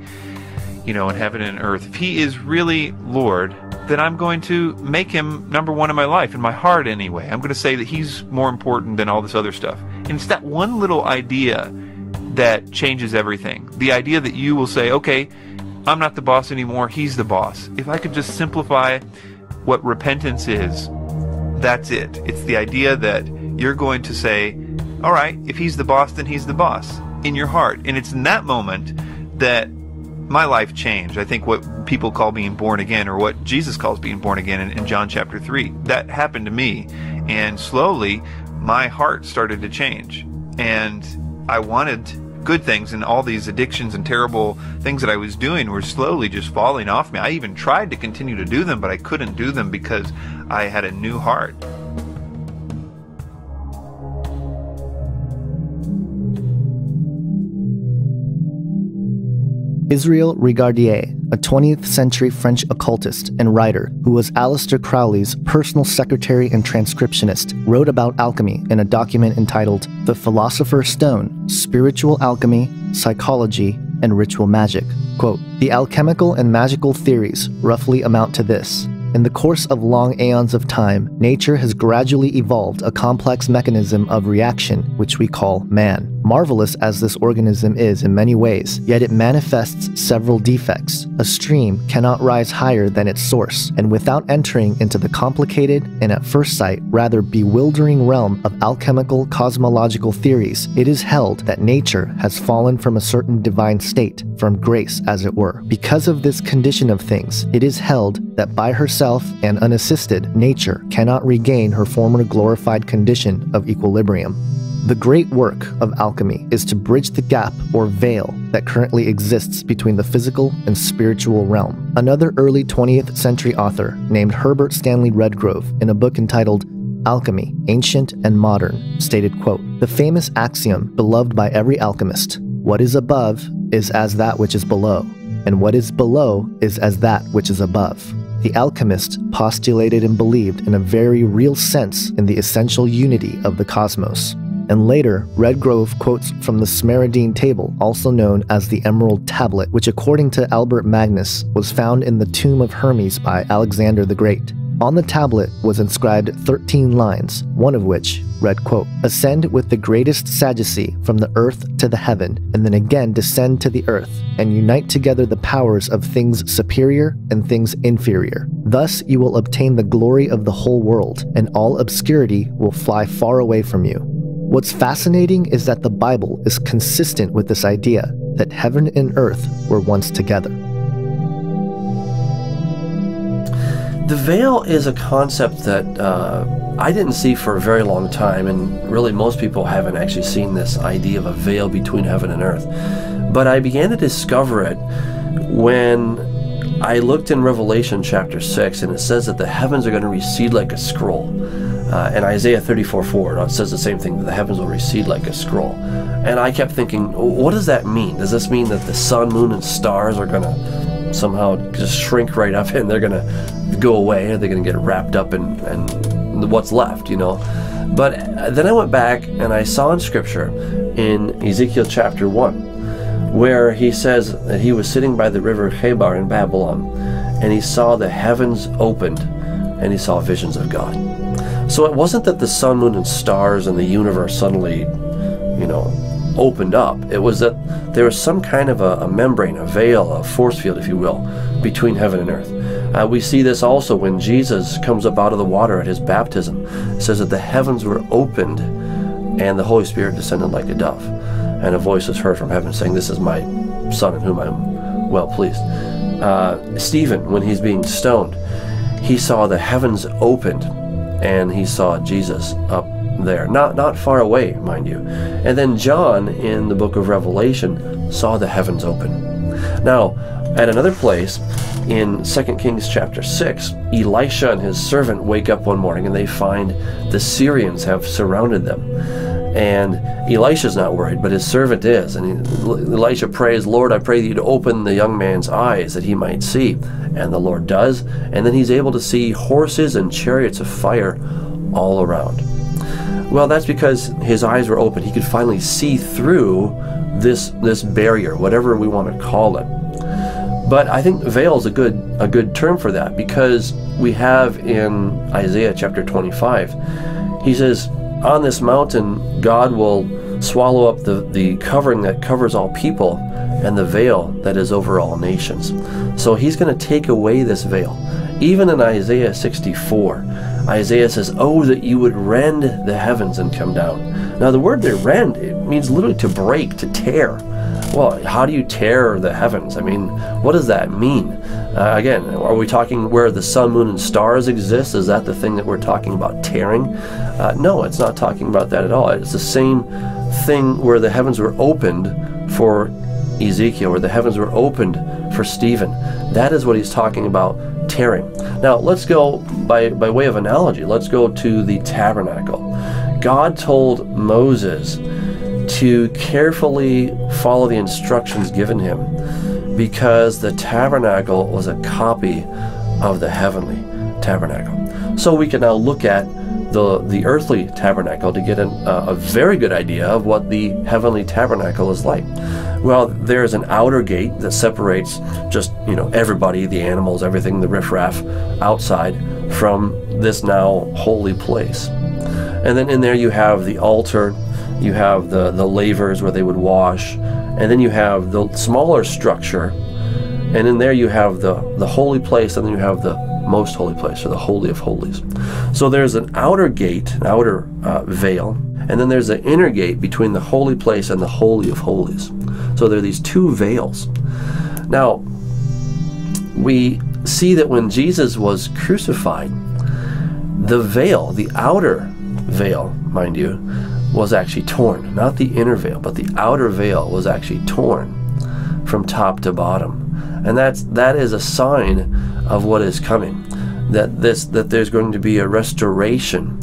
in heaven and earth. If he is really Lord, then I'm going to make him number one in my life, in my heart anyway. I'm going to say that he's more important than all this other stuff. And it's that one little idea that changes everything. The idea that you will say, okay, I'm not the boss anymore, he's the boss. If I could just simplify what repentance is, that's it. It's the idea that you're going to say, all right, if he's the boss, then he's the boss in your heart. And it's in that moment that my life changed. I think what people call being born again, or what Jesus calls being born again in John chapter 3, that happened to me. And slowly, my heart started to change. And I wanted good things, and all these addictions and terrible things that I was doing were slowly just falling off me. I even tried to continue to do them, but I couldn't do them because I had a new heart. Israel Regardie, a 20th century French occultist and writer who was Aleister Crowley's personal secretary and transcriptionist, wrote about alchemy in a document entitled The Philosopher's Stone, Spiritual Alchemy, Psychology, and Ritual Magic. Quote, "The alchemical and magical theories roughly amount to this. In the course of long aeons of time, nature has gradually evolved a complex mechanism of reaction, which we call man. Marvelous as this organism is in many ways, yet it manifests several defects. A stream cannot rise higher than its source, and without entering into the complicated and at first sight rather bewildering realm of alchemical cosmological theories, it is held that nature has fallen from a certain divine state, from grace as it were. Because of this condition of things, it is held that by herself and unassisted, nature cannot regain her former glorified condition of equilibrium. The great work of alchemy is to bridge the gap or veil that currently exists between the physical and spiritual realm." Another early 20th century author named Herbert Stanley Redgrove, in a book entitled Alchemy, Ancient and Modern, stated, quote, "The famous axiom beloved by every alchemist, what is above is as that which is below, and what is below is as that which is above." The alchemist postulated and believed in a very real sense in the essential unity of the cosmos. And later, Redgrove quotes from the Smaradine Table, also known as the Emerald Tablet, which according to Albert Magnus was found in the tomb of Hermes by Alexander the Great. On the tablet was inscribed 13 lines, one of which read, quote, "Ascend with the greatest sagacity from the earth to the heaven, and then again descend to the earth, and unite together the powers of things superior and things inferior. Thus you will obtain the glory of the whole world, and all obscurity will fly far away from you." What's fascinating is that the Bible is consistent with this idea that heaven and earth were once together. The veil is a concept that I didn't see for a very long time, and really most people haven't actually seen this idea of a veil between heaven and earth. But I began to discover it when I looked in Revelation chapter 6, and it says that the heavens are going to recede like a scroll. And Isaiah 34:4, it says the same thing, that the heavens will recede like a scroll. And I kept thinking, what does that mean? Does this mean that the sun, moon, and stars are going to somehow just shrink right up and they're going to go away? Are they going to get wrapped up in what's left, you know? But then I went back and I saw in Scripture, in Ezekiel chapter 1, where he says that he was sitting by the river Chebar in Babylon, and he saw the heavens opened, and he saw visions of God. So it wasn't that the sun, moon, and stars and the universe suddenly, you know, opened up. It was that there was some kind of a membrane, a veil, a force field, if you will, between heaven and earth. We see this also when Jesus comes up out of the water at his baptism. It says that the heavens were opened and the Holy Spirit descended like a dove. And a voice was heard from heaven saying, "This is my Son in whom I am well pleased." Stephen, when he's being stoned, he saw the heavens opened and he saw Jesus up there, not far away, mind you. And then John, in the book of Revelation, saw the heavens open. Now, at another place, in 2 Kings chapter 6, Elisha and his servant wake up one morning and they find the Syrians have surrounded them. And Elisha's not worried, but his servant is. And Elisha prays, "Lord, I pray that you'd open the young man's eyes that he might see." And the Lord does. And then he's able to see horses and chariots of fire all around. Well, that's because his eyes were open. He could finally see through this barrier, whatever we want to call it. But I think veil is a good term for that, because we have in Isaiah chapter 25, he says, "On this mountain God will swallow up the covering that covers all people and the veil that is over all nations." So he's going to take away this veil. Even in Isaiah 64, Isaiah says, "Oh, that you would rend the heavens and come down." Now the word there, rend, it means literally to break, to tear. Well, how do you tear the heavens? I mean, what does that mean? Again, are we talking where the sun, moon, and stars exist? Is that the thing that we're talking about tearing? No, it's not talking about that at all. It's the same thing where the heavens were opened for Ezekiel, where the heavens were opened for Stephen. That is what he's talking about, tearing. Now, let's go, by way of analogy, let's go to the tabernacle. God told Moses to carefully follow the instructions given him, because the tabernacle was a copy of the heavenly tabernacle. So we can now look at the earthly tabernacle to get a very good idea of what the heavenly tabernacle is like. Well, there's an outer gate that separates just, you know, everybody, the animals, everything, the riffraff outside from this now holy place. And then in there you have the altar, you have the lavers where they would wash, and then you have the smaller structure, and in there you have the holy place, and then you have the most holy place, or the Holy of Holies. So there's an outer gate, an outer veil, and then there's an inner gate between the holy place and the Holy of Holies. So there are these two veils. Now, we see that when Jesus was crucified, the veil, the outer veil, mind you, was actually torn. Not the inner veil, but the outer veil was actually torn from top to bottom. And that is a sign of what is coming. That there's going to be a restoration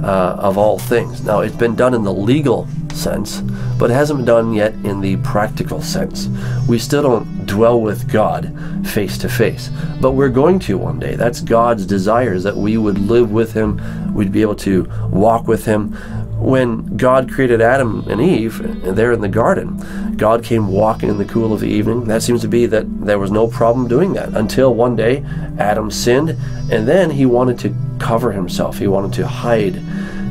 of all things. Now, it's been done in the legal sense, but it hasn't been done yet in the practical sense. We still don't dwell with God face to face, but we're going to one day. That's God's desire, is that we would live with him, we'd be able to walk with him. When God created Adam and Eve there in the garden, God came walking in the cool of the evening. That seems to be that there was no problem doing that until one day Adam sinned, and then he wanted to cover himself. He wanted to hide,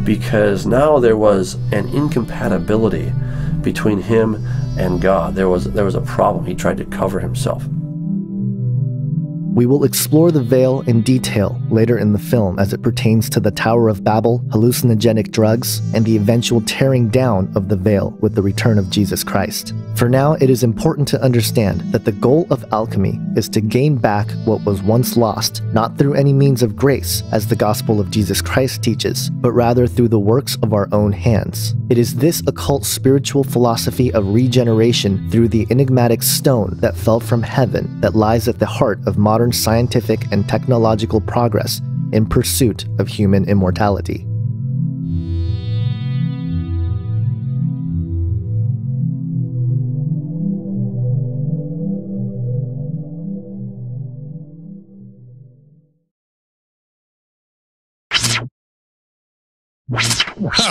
because now there was an incompatibility between him and God. There was a problem. He tried to cover himself. We will explore the veil in detail later in the film as it pertains to the Tower of Babel, hallucinogenic drugs, and the eventual tearing down of the veil with the return of Jesus Christ. For now, it is important to understand that the goal of alchemy is to gain back what was once lost, not through any means of grace, as the gospel of Jesus Christ teaches, but rather through the works of our own hands. It is this occult spiritual philosophy of regeneration through the enigmatic stone that fell from heaven that lies at the heart of modern scientific and technological progress in pursuit of human immortality.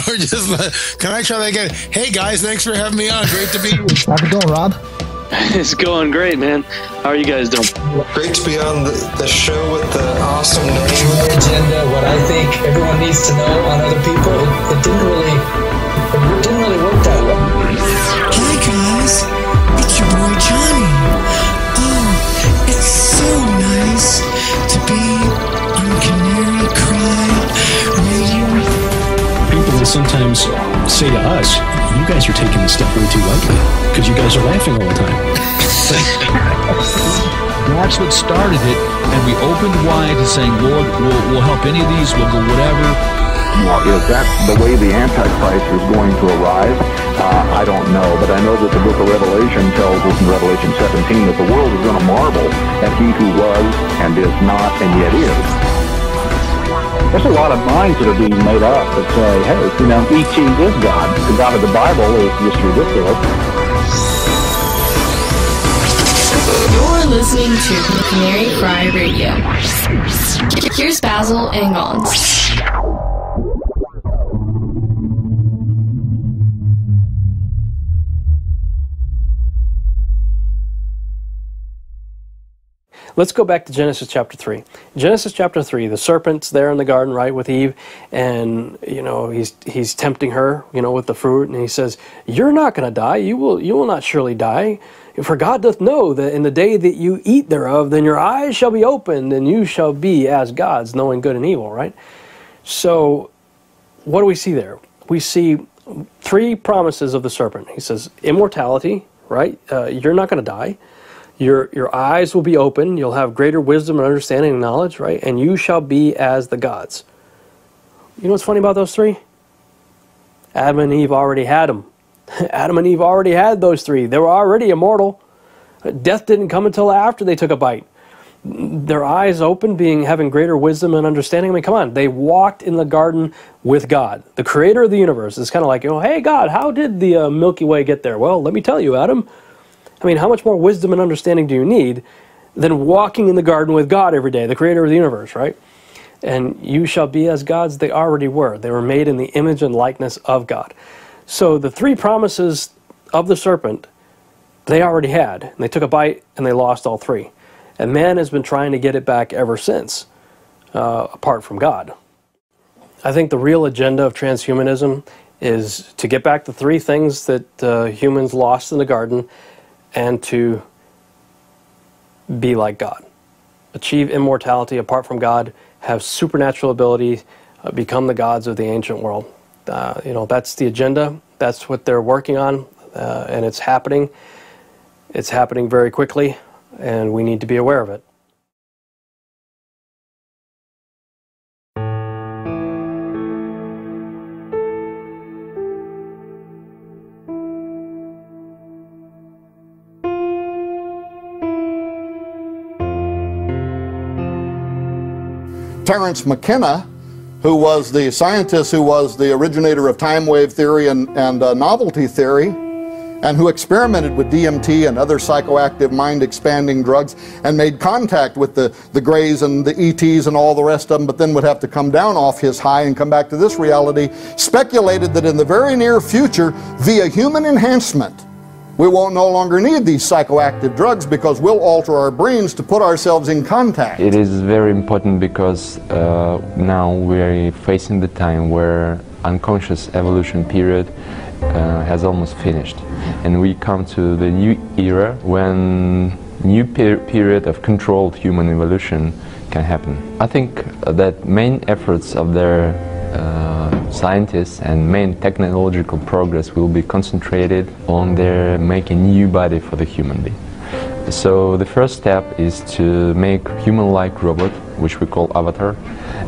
We're just, can I try that again? Hey guys, thanks for having me on. Great to be here. How's it going, Rob? It's going great, man. How are you guys doing? Great to be on the show with the awesome name. Agenda, what I think everyone needs to know on other people. It didn't really work that way. Hi guys, it's your boy Johnny. Oh, it's so nice to be on Canary Cry Radio. People will sometimes say to us, you guys are taking this stuff way too lightly, because you guys are laughing all the time. That's what started it, and we opened wide to saying, Lord, we'll help any of these, we'll go whatever. Well, is that the way the Antichrist is going to arrive? I don't know, but I know that the book of Revelation tells us in Revelation 17 that the world is going to marvel at he who was and is not and yet is. There's a lot of minds that are being made up that say, hey, you know, E.T. is God. The God of the Bible is just ridiculous. You're listening to Canary Cry Radio. Here's Basil and Gons. Let's go back to Genesis chapter 3. Genesis chapter 3, the serpent's there in the garden, right, with Eve, and, you know, he's tempting her, you know, with the fruit, and he says, you're not going to die, you will not surely die, for God doth know that in the day that you eat thereof, then your eyes shall be opened, and you shall be as gods, knowing good and evil, right? So, what do we see there? We see three promises of the serpent. He says, immortality, right, you're not going to die. Your eyes will be open, you'll have greater wisdom and understanding and knowledge, right? And you shall be as the gods. You know what's funny about those three? Adam and Eve already had them. Adam and Eve already had those three. They were already immortal. Death didn't come until after they took a bite. Their eyes open, having greater wisdom and understanding. I mean, come on. They walked in the garden with God, the creator of the universe. It's kind of like, you know, hey, God, how did the Milky Way get there? Well, let me tell you, Adam. I mean, how much more wisdom and understanding do you need than walking in the garden with God every day, the creator of the universe, right? And you shall be as gods. They already were. They were made in the image and likeness of God. So the three promises of the serpent, they already had. And they took a bite and they lost all three. And man has been trying to get it back ever since, apart from God. I think the real agenda of transhumanism is to get back the three things that humans lost in the garden and to be like God. Achieve immortality apart from God, have supernatural ability, become the gods of the ancient world. You know, that's the agenda. That's what they're working on, and it's happening. It's happening very quickly, and we need to be aware of it. Terence McKenna, who was the scientist who was the originator of time wave theory and novelty theory, and who experimented with DMT and other psychoactive mind-expanding drugs and made contact with the Greys and the ETs and all the rest of them, but then would have to come down off his high and come back to this reality, speculated that in the very near future, via human enhancement, we won't no longer need these psychoactive drugs because we'll alter our brains to put ourselves in contact. It is very important because now we're facing the time where unconscious evolution period has almost finished. And we come to the new era when new period of controlled human evolution can happen. I think that main efforts of their scientists and main technological progress will be concentrated on their making new body for the human being. So the first step is to make human-like robot, which we call avatar,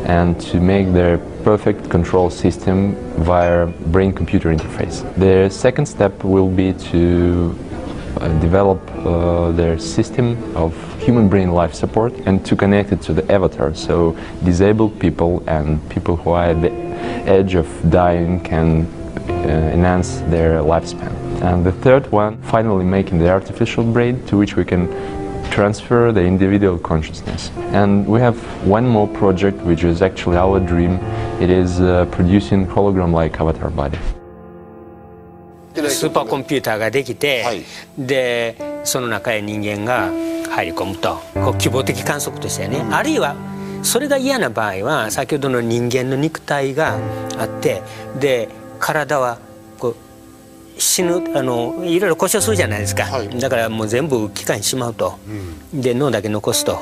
and to make their perfect control system via brain-computer interface. The second step will be to develop their system of human brain life support and to connect it to the avatar, so disabled people and people who are at the edge of dying can enhance their lifespan. And the third one, finally making the artificial brain to which we can transfer the individual consciousness. And we have one more project, which is actually our dream. It is producing hologram-like avatar body. スーパーコンピューターができて、でその中へ人間が入り込むと、こう希望的観測としてね、あるいはそれが嫌な場合は先ほどの人間の肉体があって、で体はこう死ぬいろいろ故障するじゃないですか、だからもう全部機械にしまうと、で脳だけ残すと、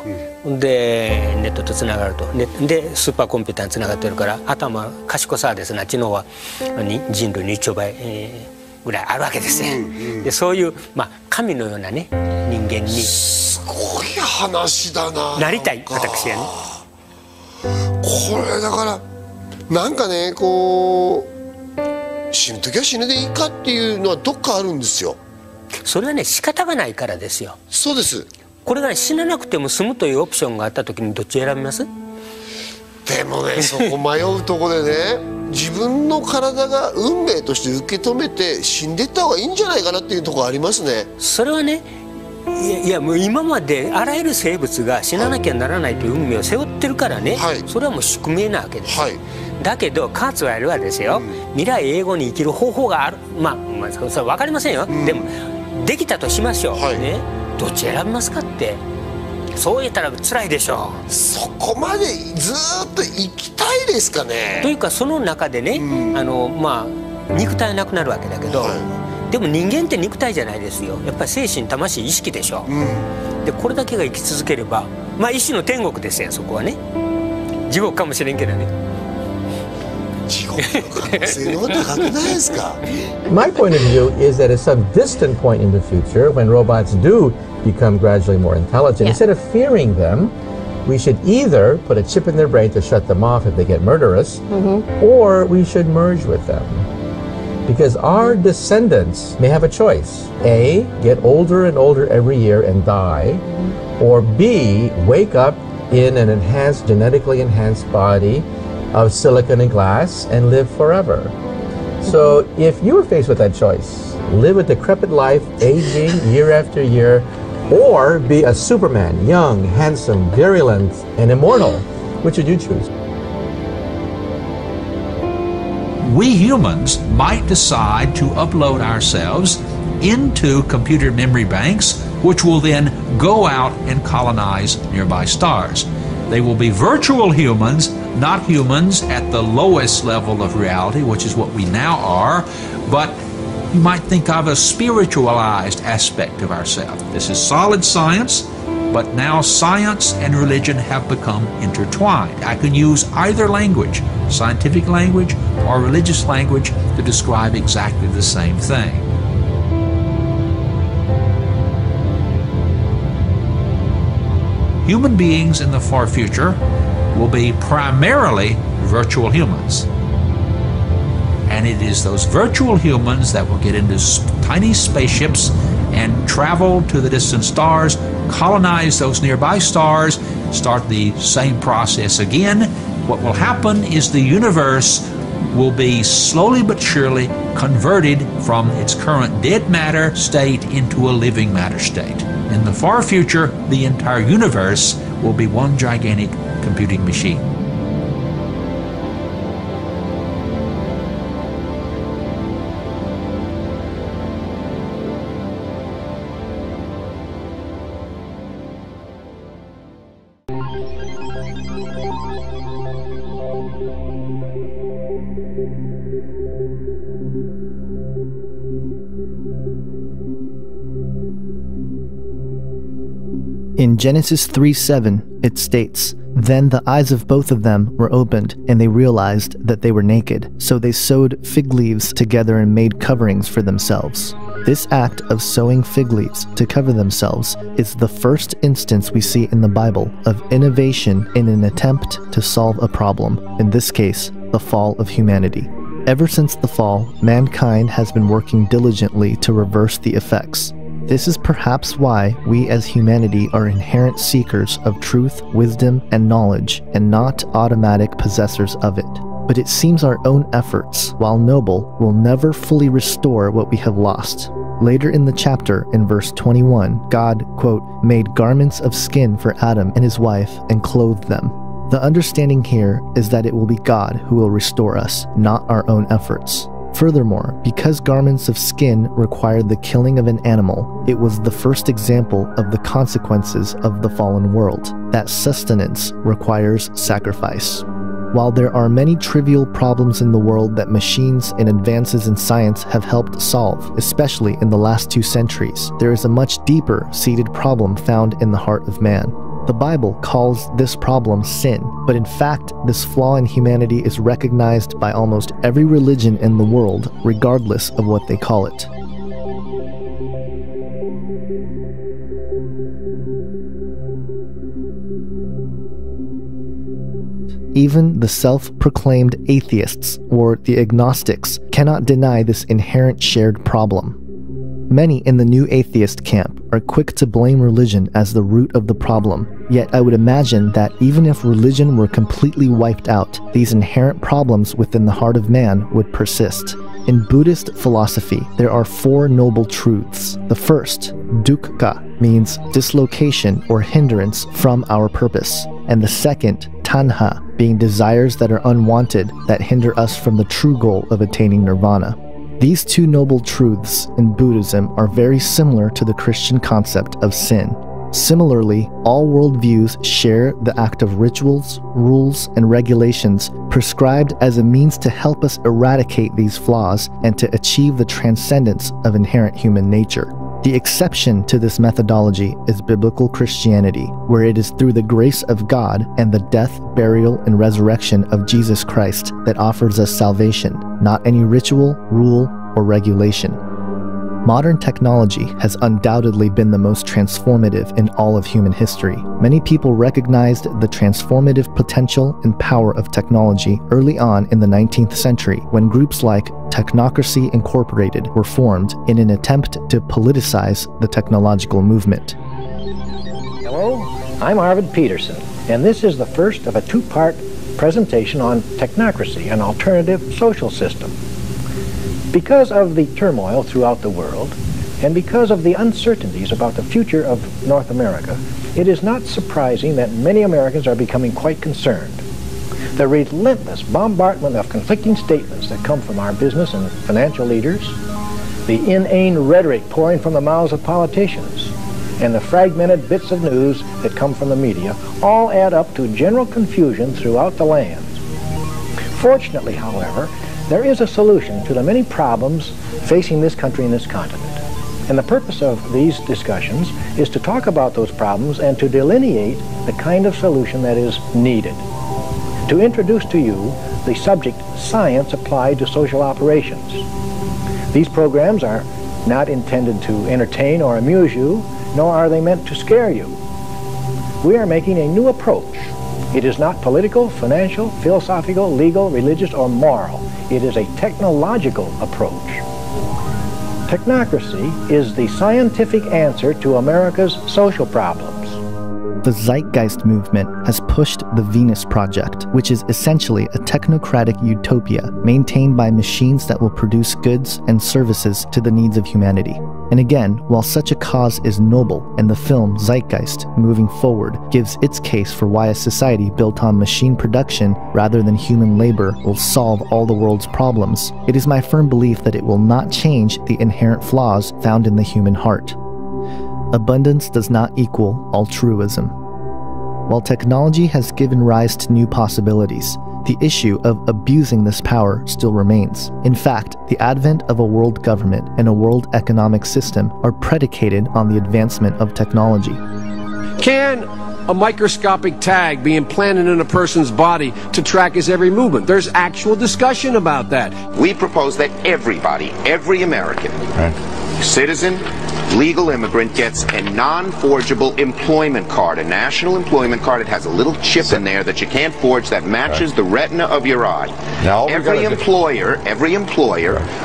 でネットとつながると、でスーパーコンピューターにつながってるから頭賢さはですね、知能は人類の1兆倍、ぐらいあるわけですね。でそういう神のようなね人間にすごい話だなりたい私はね。これだからなんかねこう死ぬ時は死ぬでいいかっていうのはどっかあるんですよ。それはね仕方がないからですよ。そうです。これが、ね、死ななくても済むというオプションがあった時にどっち選びます？でもねそこ迷うとこでね自分の体が運命として受け止めて死んでいった方がいいんじゃないかなっていうところありますね。それはねいやもう今まであらゆる生物が死ななきゃならないという運命を背負ってるからね、それはもう宿命なわけです、だけどカーツワイルはですよ、未来永劫に生きる方法がある、それは分かりませんよ、でもできたとしましょう、ね、どっち選びますかって。そう言ったら辛いでしょう。そこまでずっと生きたいですかね。というかその中でね、肉体はなくなるわけだけど、でも人間って肉体じゃないですよ。やっぱり精神魂意識でしょ。でこれだけが生き続ければ一種の天国ですよ。そこはね地獄かもしれんけどね。地獄の可能性の方が高くないですか。My point of view is that at some distant point in the future, when robots do become gradually more intelligent, instead of fearing them, we should either put a chip in their brain to shut them off if they get murderous, or we should merge with them. Because our descendants may have a choice. A, get older and older every year and die, or B, wake up in an enhanced, genetically enhanced body of silicon and glass and live forever. So if you were faced with that choice, live a decrepit life, aging year after year, or be a Superman, young, handsome, virulent, and immortal, which would you choose? We humans might decide to upload ourselves into computer memory banks, which will then go out and colonize nearby stars. They will be virtual humans, not humans at the lowest level of reality, which is what we now are, but you might think of a spiritualized aspect of ourselves. This is solid science, but now science and religion have become intertwined. I can use either language, scientific language or religious language, to describe exactly the same thing. Human beings in the far future will be primarily virtual humans. And it is those virtual humans that will get into tiny spaceships and travel to the distant stars, colonize those nearby stars, start the same process again. What will happen is the universe will be slowly but surely converted from its current dead matter state into a living matter state. In the far future, the entire universe will be one gigantic computing machine. In Genesis 3:7, it states, "Then the eyes of both of them were opened, and they realized that they were naked. So they sewed fig leaves together and made coverings for themselves." This act of sewing fig leaves to cover themselves is the first instance we see in the Bible of innovation in an attempt to solve a problem, in this case, the fall of humanity. Ever since the fall, mankind has been working diligently to reverse the effects. This is perhaps why we as humanity are inherent seekers of truth, wisdom, and knowledge, and not automatic possessors of it. But it seems our own efforts, while noble, will never fully restore what we have lost. Later in the chapter, in verse 21, God, quote, "made garments of skin for Adam and his wife and clothed them." The understanding here is that it will be God who will restore us, not our own efforts. Furthermore, because garments of skin required the killing of an animal, it was the first example of the consequences of the fallen world, that sustenance requires sacrifice. While there are many trivial problems in the world that machines and advances in science have helped solve, especially in the last 2 centuries, there is a much deeper seated problem found in the heart of man. The Bible calls this problem sin, but in fact, this flaw in humanity is recognized by almost every religion in the world, regardless of what they call it. Even the self-proclaimed atheists, or the agnostics, cannot deny this inherent shared problem. Many in the new atheist camp are quick to blame religion as the root of the problem, yet I would imagine that even if religion were completely wiped out, these inherent problems within the heart of man would persist. In Buddhist philosophy, there are 4 noble truths. The first, dukkha, means dislocation or hindrance from our purpose, and the second, tanha, being desires that are unwanted that hinder us from the true goal of attaining nirvana. These 2 noble truths in Buddhism are very similar to the Christian concept of sin. Similarly, all worldviews share the act of rituals, rules, and regulations prescribed as a means to help us eradicate these flaws and to achieve the transcendence of inherent human nature. The exception to this methodology is biblical Christianity, where it is through the grace of God and the death, burial, and resurrection of Jesus Christ that offers us salvation, not any ritual, rule, or regulation. Modern technology has undoubtedly been the most transformative in all of human history. Many people recognized the transformative potential and power of technology early on in the 19th century when groups like Technocracy Incorporated were formed in an attempt to politicize the technological movement. Hello, I'm Arvid Peterson, and this is the first of a 2-part presentation on technocracy, an alternative social system. Because of the turmoil throughout the world, and because of the uncertainties about the future of North America, it is not surprising that many Americans are becoming quite concerned. The relentless bombardment of conflicting statements that come from our business and financial leaders, the inane rhetoric pouring from the mouths of politicians, and the fragmented bits of news that come from the media all add up to general confusion throughout the land. Fortunately, however, there is a solution to the many problems facing this country and this continent. And the purpose of these discussions is to talk about those problems and to delineate the kind of solution that is needed. To introduce to you the subject, science applied to social operations. These programs are not intended to entertain or amuse you, nor are they meant to scare you. We are making a new approach. It is not political, financial, philosophical, legal, religious, or moral. It is a technological approach. Technocracy is the scientific answer to America's social problems. The Zeitgeist movement has pushed the Venus Project, which is essentially a technocratic utopia maintained by machines that will produce goods and services to the needs of humanity. And again, while such a cause is noble, and the film Zeitgeist, moving forward, gives its case for why a society built on machine production rather than human labor will solve all the world's problems, it is my firm belief that it will not change the inherent flaws found in the human heart. Abundance does not equal altruism. While technology has given rise to new possibilities, the issue of abusing this power still remains. In fact, the advent of a world government and a world economic system are predicated on the advancement of technology. Can a microscopic tag be implanted in a person's body to track his every movement? There's actual discussion about that. We propose that everybody, every American, citizen, legal immigrant, gets a non-forgeable employment card, a national employment card. It has a little chip in there that you can't forge that matches the retina of your eye. Now, every employer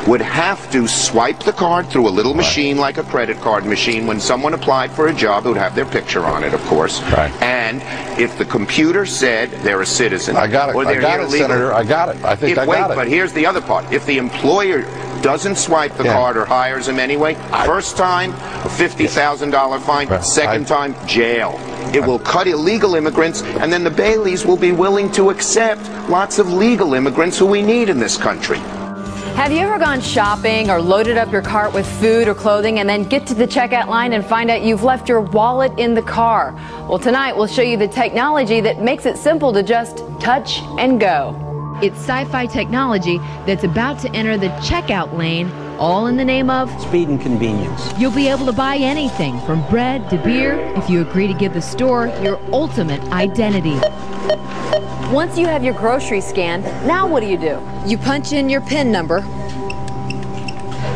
would have to swipe the card through a little machine like a credit card machine. When someone applied for a job, it would have their picture on it, of course. And if the computer said they're a citizen, I got it. or they're I got it, illegal, Senator. I got it. I think I got it. But here's the other part. If the employer doesn't swipe the card or hires him anyway, first time, a $50,000 fine, second time, jail. It will cut illegal immigrants, and then the Baileys will be willing to accept lots of legal immigrants who we need in this country. Have you ever gone shopping or loaded up your cart with food or clothing and then get to the checkout line and find out you've left your wallet in the car? Well, tonight we'll show you the technology that makes it simple to just touch and go. It's sci-fi technology that's about to enter the checkout lane, all in the name of speed and convenience. You'll be able to buy anything from bread to beer if you agree to give the store your ultimate identity. Once you have your groceries scanned, now what do? You punch in your PIN number,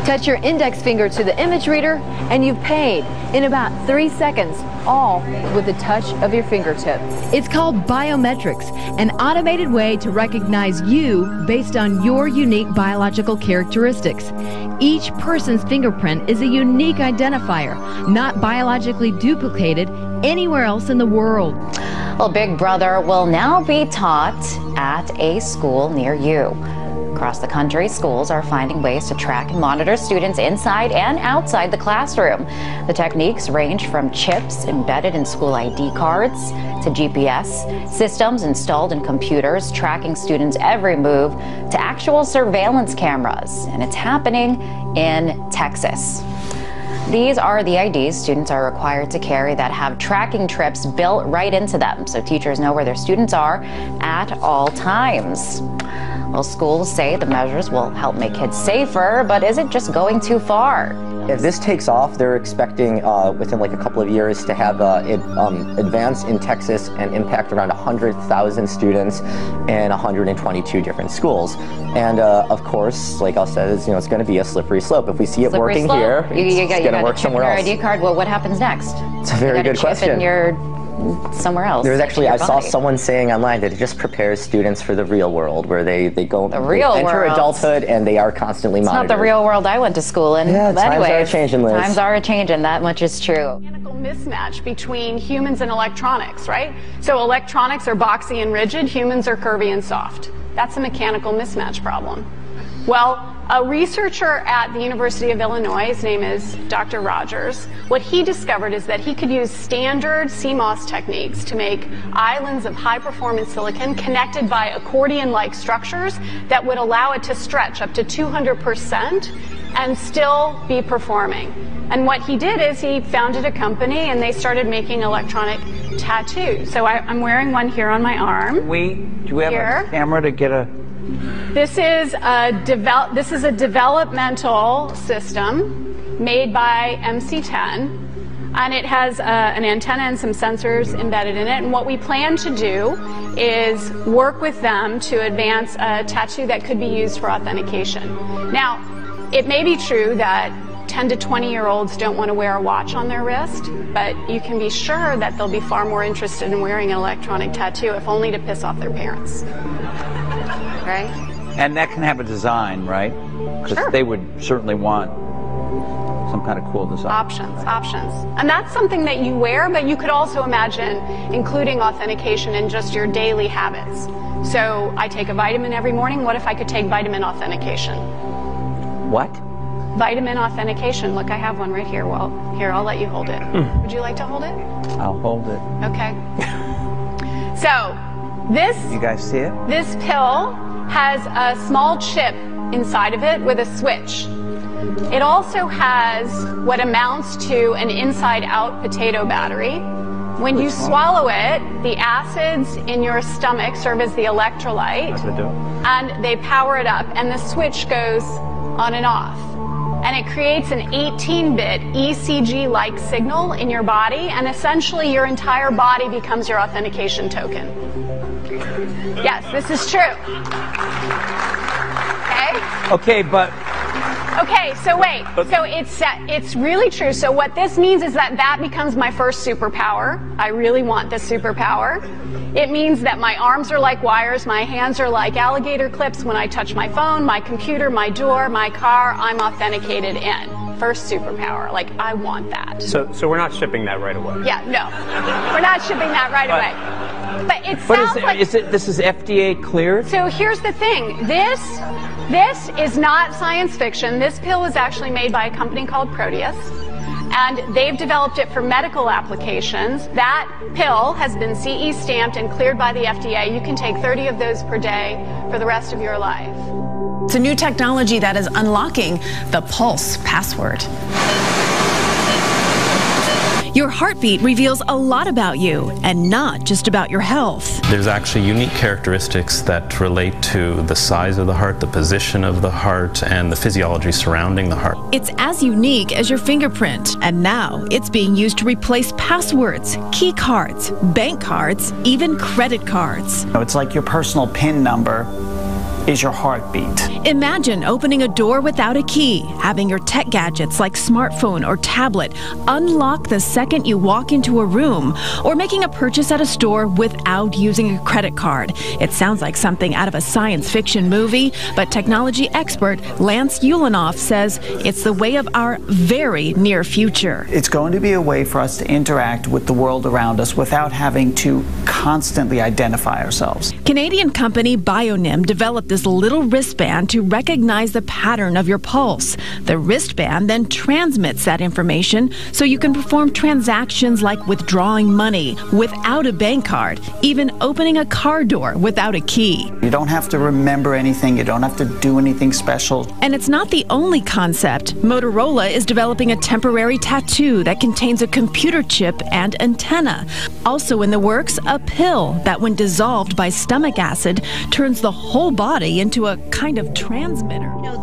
touch your index finger to the image reader, and you've paid in about 3 seconds, all with the touch of your fingertip. It's called biometrics, an automated way to recognize you based on your unique biological characteristics. Each person's fingerprint is a unique identifier, not biologically duplicated anywhere else in the world. Well, Big Brother will now be taught at a school near you. Across the country, schools are finding ways to track and monitor students inside and outside the classroom. The techniques range from chips embedded in school ID cards to GPS systems installed in computers tracking students' every move to actual surveillance cameras. And it's happening in Texas. These are the IDs students are required to carry that have tracking trips built right into them, so teachers know where their students are at all times. Well, schools say the measures will help make kids safer, but is it just going too far? If this takes off, they're expecting within like a couple of years to have it advance in Texas and impact around 100,000 students in 122 different schools. And of course, like I said, it's going to be a slippery slope. If we see it working here, it's going to work somewhere else. ID card. Well, what happens next? It's a very good question. Somewhere else. There's actually, I saw someone saying online that it just prepares students for the real world, where they enter adulthood and they are constantly monitored. It's not the real world I went to school in. Yeah, but times anyways, are changing, Liz. Times are changing, that much is true. Mismatch between humans and electronics, right? So electronics are boxy and rigid, humans are curvy and soft. That's a mechanical mismatch problem. Well, a researcher at the University of Illinois, his name is Dr. Rogers, what he discovered is that he could use standard CMOS techniques to make islands of high-performance silicon connected by accordion-like structures that would allow it to stretch up to 200% and still be performing. And what he did is he founded a company and they started making electronic tattoos. So I'm wearing one here on my arm. Do we have a camera to get a... This is a developmental system made by MC10, and it has an antenna and some sensors embedded in it. And what we plan to do is work with them to advance a tattoo that could be used for authentication. Now, it may be true that 10 to 20-year-olds don't want to wear a watch on their wrist, but you can be sure that they'll be far more interested in wearing an electronic tattoo, if only to piss off their parents. Right? And that can have a design, right? Because they would certainly want some kind of cool design. Options. And that's something that you wear, but you could also imagine including authentication in just your daily habits. So I take a vitamin every morning. What if I could take vitamin authentication? What? Vitamin authentication. Look, I have one right here. Well, here, I'll let you hold it. Would you like to hold it? I'll hold it. Okay. So, this... You guys see it? This pill has a small chip inside of it with a switch. It also has what amounts to an inside-out potato battery. When you swallow it, the acids in your stomach serve as the electrolyte, and they power it up, and the switch goes on and off. and it creates an 18-bit ECG-like signal in your body, and essentially your entire body becomes your authentication token. Yes, this is true. Okay? Okay, but... Okay, so wait. So it's really true. So what this means is that becomes my first superpower. I really want this superpower. It means that my arms are like wires, my hands are like alligator clips. When I touch my phone, my computer, my door, my car, I'm authenticated in. First superpower. Like, I want that. So we're not shipping that right away. Yeah, no. We're not shipping that right away. But it sounds like... This is FDA cleared? So here's the thing. This is not science fiction. This pill was actually made by a company called Proteus, and they've developed it for medical applications. That pill has been CE stamped and cleared by the FDA. You can take 30 of those per day for the rest of your life. It's a new technology that is unlocking the Pulse password. Your heartbeat reveals a lot about you, and not just about your health. There's actually unique characteristics that relate to the size of the heart, the position of the heart, and the physiology surrounding the heart. It's as unique as your fingerprint, and now it's being used to replace passwords, key cards, bank cards, even credit cards. It's like your personal PIN number is your heartbeat. Imagine opening a door without a key, having your tech gadgets like smartphone or tablet unlock the second you walk into a room, or making a purchase at a store without using a credit card. It sounds like something out of a science fiction movie, but technology expert Lance Ulanoff says it's the way of our very near future. It's going to be a way for us to interact with the world around us without having to constantly identify ourselves. Canadian company Bionym developed this little wristband to recognize the pattern of your pulse. The wristband then transmits that information so you can perform transactions like withdrawing money without a bank card, even opening a car door without a key. You don't have to remember anything. You don't have to do anything special. And it's not the only concept. Motorola is developing a temporary tattoo that contains a computer chip and antenna. Also in the works, a pill that, when dissolved by stomach acid, turns the whole body into a kind of transmitter. You know,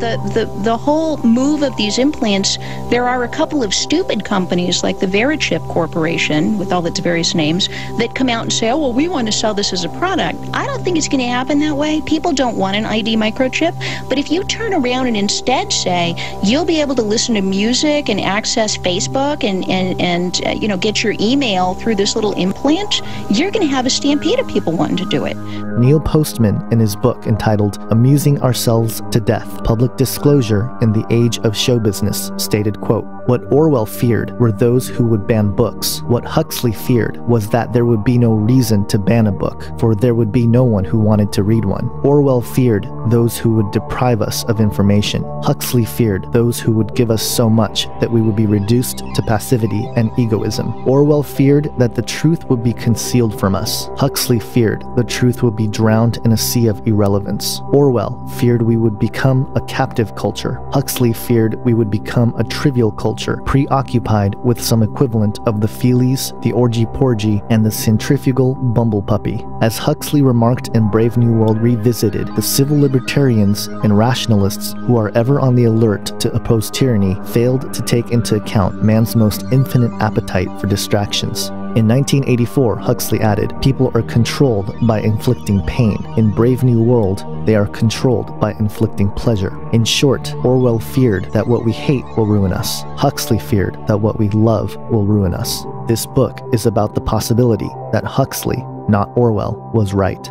the whole move of these implants, there are a couple of stupid companies like the Verichip Corporation, with all its various names, that come out and say, oh, well, we want to sell this as a product. I don't think it's going to happen that way. People don't want an ID microchip. But if you turn around and instead say, you'll be able to listen to music and access Facebook and you know, get your email through this little implant, you're going to have a stampede of people wanting to do it. Neil Postman, in his book entitled Amusing Ourselves to Death, Public Disclosure in the Age of Show Business, stated, quote, "What Orwell feared were those who would ban books. What Huxley feared was that there would be no reason to ban a book, for there would be no one who wanted to read one. Orwell feared those who would deprive us of information. Huxley feared those who would give us so much that we would be reduced to passivity and egoism. Orwell feared that the truth would be concealed from us. Huxley feared the truth would be drowned in a sea of irrelevance. Orwell feared we would become a captive culture. Huxley feared we would become a trivial culture, preoccupied with some equivalent of the Feelies, the Orgy-Porgy, and the centrifugal bumble puppy. As Huxley remarked in Brave New World Revisited, the civil libertarians and rationalists who are ever on the alert to oppose tyranny failed to take into account man's most infinite appetite for distractions. In 1984, Huxley added, people are controlled by inflicting pain. In Brave New World, they are controlled by inflicting pleasure. In short, Orwell feared that what we hate will ruin us. Huxley feared that what we love will ruin us. This book is about the possibility that Huxley, not Orwell, was right.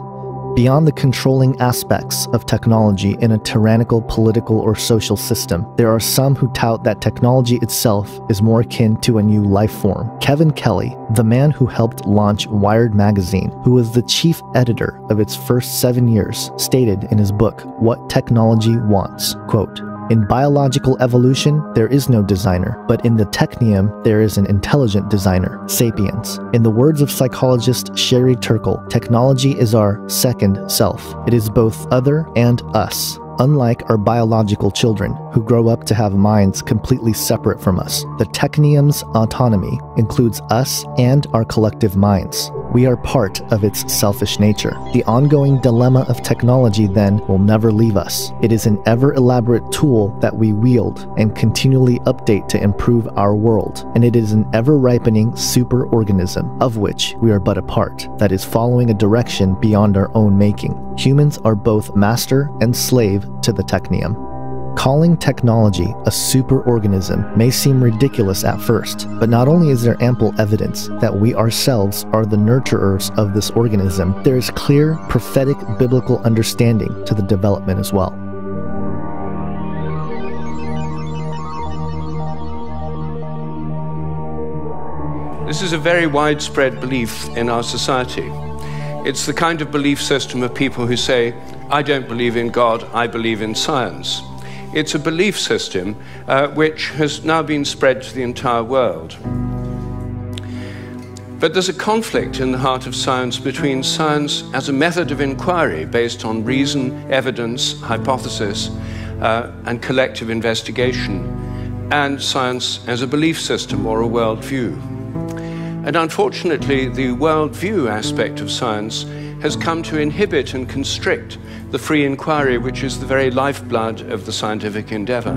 Beyond the controlling aspects of technology in a tyrannical political or social system, there are some who tout that technology itself is more akin to a new life form. Kevin Kelly, the man who helped launch Wired magazine, who was the chief editor of its first 7 years, stated in his book, What Technology Wants, quote, "In biological evolution, there is no designer, but in the technium, there is an intelligent designer, sapiens. In the words of psychologist Sherry Turkle, technology is our second self. It is both other and us. Unlike our biological children, who grow up to have minds completely separate from us, the technium's autonomy includes us and our collective minds. We are part of its selfish nature. The ongoing dilemma of technology, then, will never leave us. It is an ever-elaborate tool that we wield and continually update to improve our world, and it is an ever-ripening superorganism, of which we are but a part, that is following a direction beyond our own making. Humans are both master and slave to the technium. Calling technology a superorganism may seem ridiculous at first, but not only is there ample evidence that we ourselves are the nurturers of this organism, there is clear prophetic biblical understanding to the development as well. This is a very widespread belief in our society. It's the kind of belief system of people who say, I don't believe in God, I believe in science. It's a belief system which has now been spread to the entire world. But there's a conflict in the heart of science between science as a method of inquiry based on reason, evidence, hypothesis, and collective investigation, and science as a belief system or a worldview. And unfortunately, the worldview aspect of science has come to inhibit and constrict the free inquiry, which is the very lifeblood of the scientific endeavor.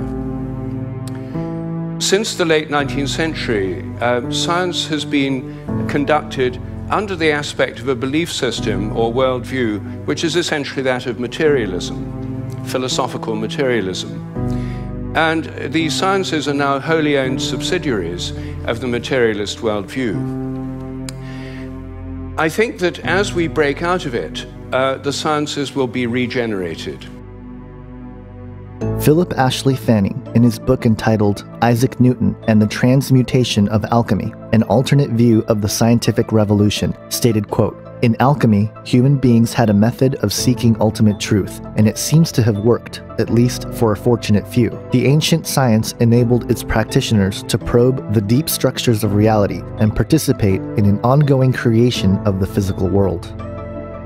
Since the late 19th century, science has been conducted under the aspect of a belief system or worldview, which is essentially that of materialism, philosophical materialism. And the sciences are now wholly owned subsidiaries of the materialist worldview. I think that as we break out of it, the sciences will be regenerated. Philip Ashley Fanning, in his book entitled Isaac Newton and the Transmutation of Alchemy, an alternate view of the scientific revolution, stated, quote, "In alchemy, human beings had a method of seeking ultimate truth, and it seems to have worked, at least for a fortunate few. The ancient science enabled its practitioners to probe the deep structures of reality and participate in an ongoing creation of the physical world."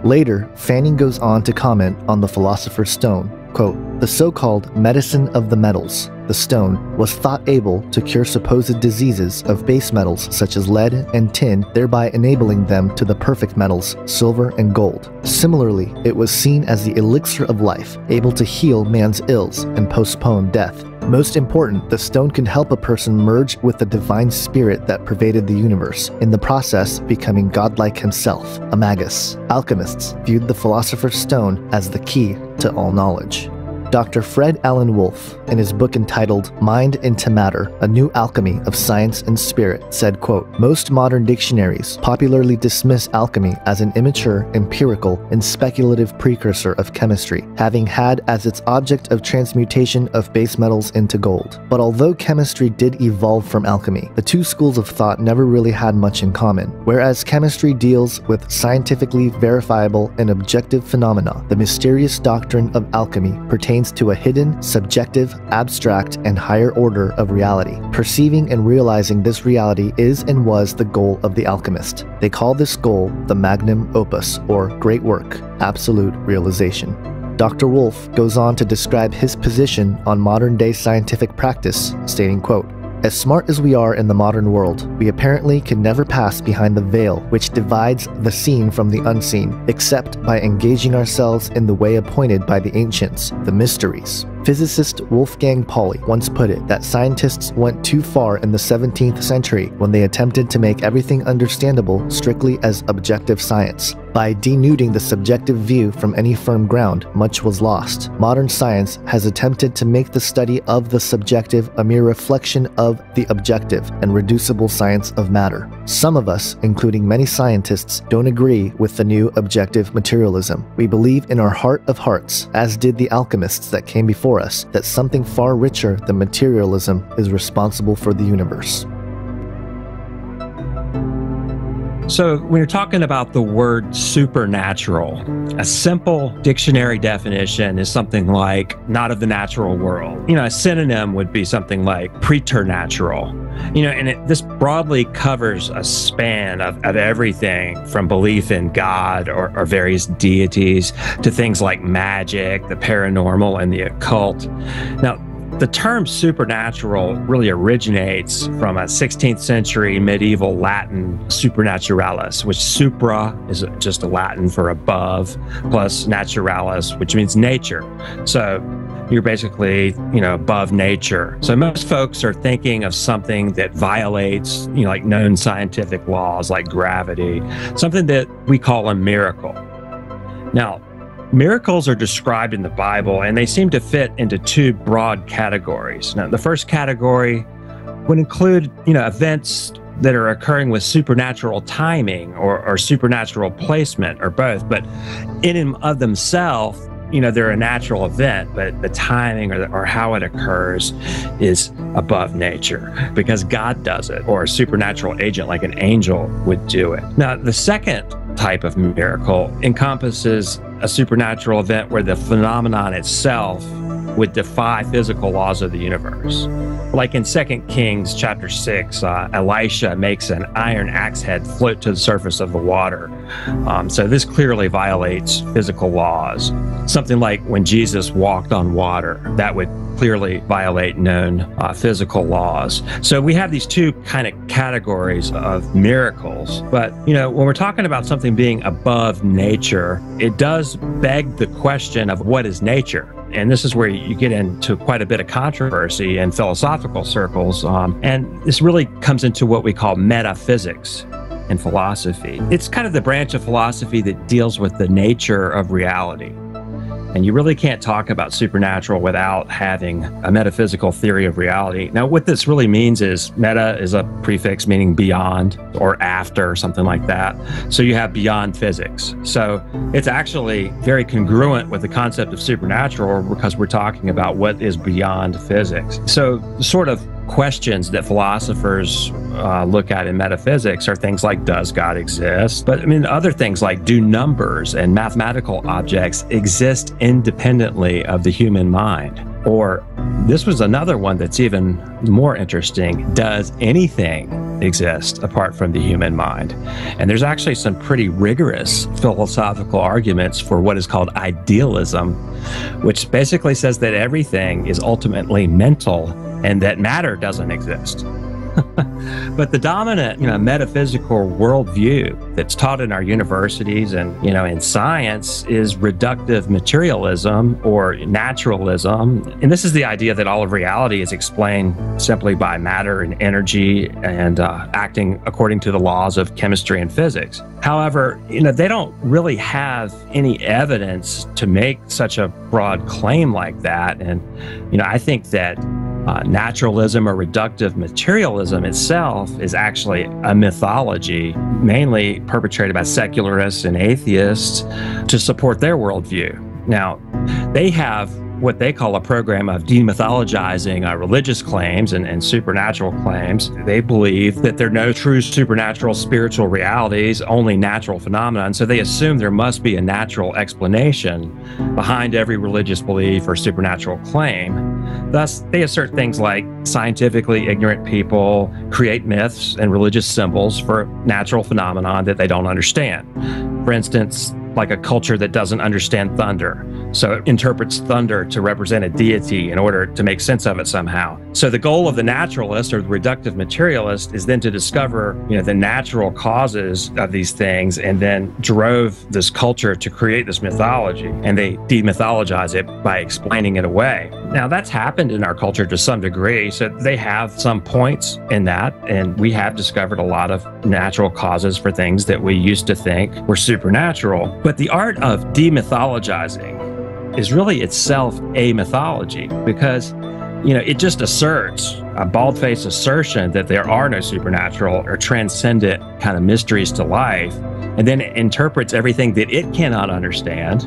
Later, Fanning goes on to comment on the Philosopher's Stone, quote, "The so-called medicine of the metals, the stone, was thought able to cure supposed diseases of base metals such as lead and tin, thereby enabling them to the perfect metals, silver and gold. Similarly, it was seen as the elixir of life, able to heal man's ills and postpone death. Most important, the stone can help a person merge with the divine spirit that pervaded the universe, in the process becoming godlike himself, a magus. Alchemists viewed the Philosopher's Stone as the key to all knowledge." Dr. Fred Alan Wolfe, in his book entitled Mind into Matter, A New Alchemy of Science and Spirit, said, quote, "Most modern dictionaries popularly dismiss alchemy as an immature, empirical, and speculative precursor of chemistry, having had as its object of transmutation of base metals into gold. But although chemistry did evolve from alchemy, the two schools of thought never really had much in common. Whereas chemistry deals with scientifically verifiable and objective phenomena, the mysterious doctrine of alchemy pertains to a hidden, subjective, abstract, and higher order of reality. Perceiving and realizing this reality is and was the goal of the alchemist. They call this goal the magnum opus, or great work, absolute realization." Dr. Wolfe goes on to describe his position on modern-day scientific practice, stating, quote, "As smart as we are in the modern world, we apparently can never pass behind the veil which divides the seen from the unseen, except by engaging ourselves in the way appointed by the ancients, the mysteries." Physicist Wolfgang Pauli once put it that scientists went too far in the 17th century when they attempted to make everything understandable strictly as objective science. By denuding the subjective view from any firm ground, much was lost. Modern science has attempted to make the study of the subjective a mere reflection of the objective and reducible science of matter. Some of us, including many scientists, don't agree with the new objective materialism. We believe in our heart of hearts, as did the alchemists that came before us, that something far richer than materialism is responsible for the universe. So when you're talking about the word supernatural, a simple dictionary definition is something like not of the natural world. You know, a synonym would be something like preternatural. You know, and this broadly covers a span of everything from belief in God or various deities to things like magic, the paranormal, and the occult. Now, The term supernatural really originates from a 16th century medieval Latin supernaturalis, which supra is just a Latin for above, plus naturalis, which means nature. So you're basically, above nature. So most folks are thinking of something that violates, like known scientific laws like gravity, something that we call a miracle. Now, miracles are described in the Bible, and they seem to fit into two broad categories. Now, the first category would include, events that are occurring with supernatural timing or supernatural placement or both. But in and of themselves, they're a natural event, but the timing or how it occurs is above nature because God does it, or a supernatural agent like an angel would do it. Now, the second type of miracle encompasses a supernatural event where the phenomenon itself would defy physical laws of the universe. Like in 2 Kings chapter 6, Elisha makes an iron axe head float to the surface of the water. So this clearly violates physical laws. Something like when Jesus walked on water, that would clearly violate known physical laws. So we have these two kind of categories of miracles. But, when we're talking about something being above nature, it does beg the question of what is nature? And this is where you get into quite a bit of controversy in philosophical circles. And this really comes into what we call metaphysics in philosophy. It's kind of the branch of philosophy that deals with the nature of reality. And you really can't talk about supernatural without having a metaphysical theory of reality. Now, what this really means is meta is a prefix meaning beyond or after, something like that. So you have beyond physics. So it's actually very congruent with the concept of supernatural because we're talking about what is beyond physics. So the sort of questions that philosophers look at in metaphysics are things like, does God exist? But other things like, do numbers and mathematical objects exist independently of the human mind? Or this was another one that's even more interesting. Does anything exist apart from the human mind? And there's actually some pretty rigorous philosophical arguments for what is called idealism, which basically says that everything is ultimately mental and that matter doesn't exist. But the dominant, metaphysical worldview that's taught in our universities and, in science is reductive materialism or naturalism. And this is the idea that all of reality is explained simply by matter and energy and acting according to the laws of chemistry and physics. However, they don't really have any evidence to make such a broad claim like that. And, I think that naturalism or reductive materialism itself is actually a mythology, mainly perpetrated by secularists and atheists to support their worldview. Now, they have what they call a program of demythologizing religious claims and supernatural claims. They believe that there are no true supernatural spiritual realities, only natural phenomena. And so they assume there must be a natural explanation behind every religious belief or supernatural claim. Thus, they assert things like scientifically ignorant people create myths and religious symbols for natural phenomena that they don't understand. For instance, like a culture that doesn't understand thunder. So it interprets thunder to represent a deity in order to make sense of it somehow. So the goal of the naturalist or the reductive materialist is then to discover, the natural causes of these things and then drove this culture to create this mythology. And they demythologize it by explaining it away. Now that's happened in our culture to some degree. So they have some points in that. And we have discovered a lot of natural causes for things that we used to think were supernatural. But the art of demythologizing is really itself a mythology because, it just asserts a bald-faced assertion that there are no supernatural or transcendent kind of mysteries to life, and then it interprets everything that it cannot understand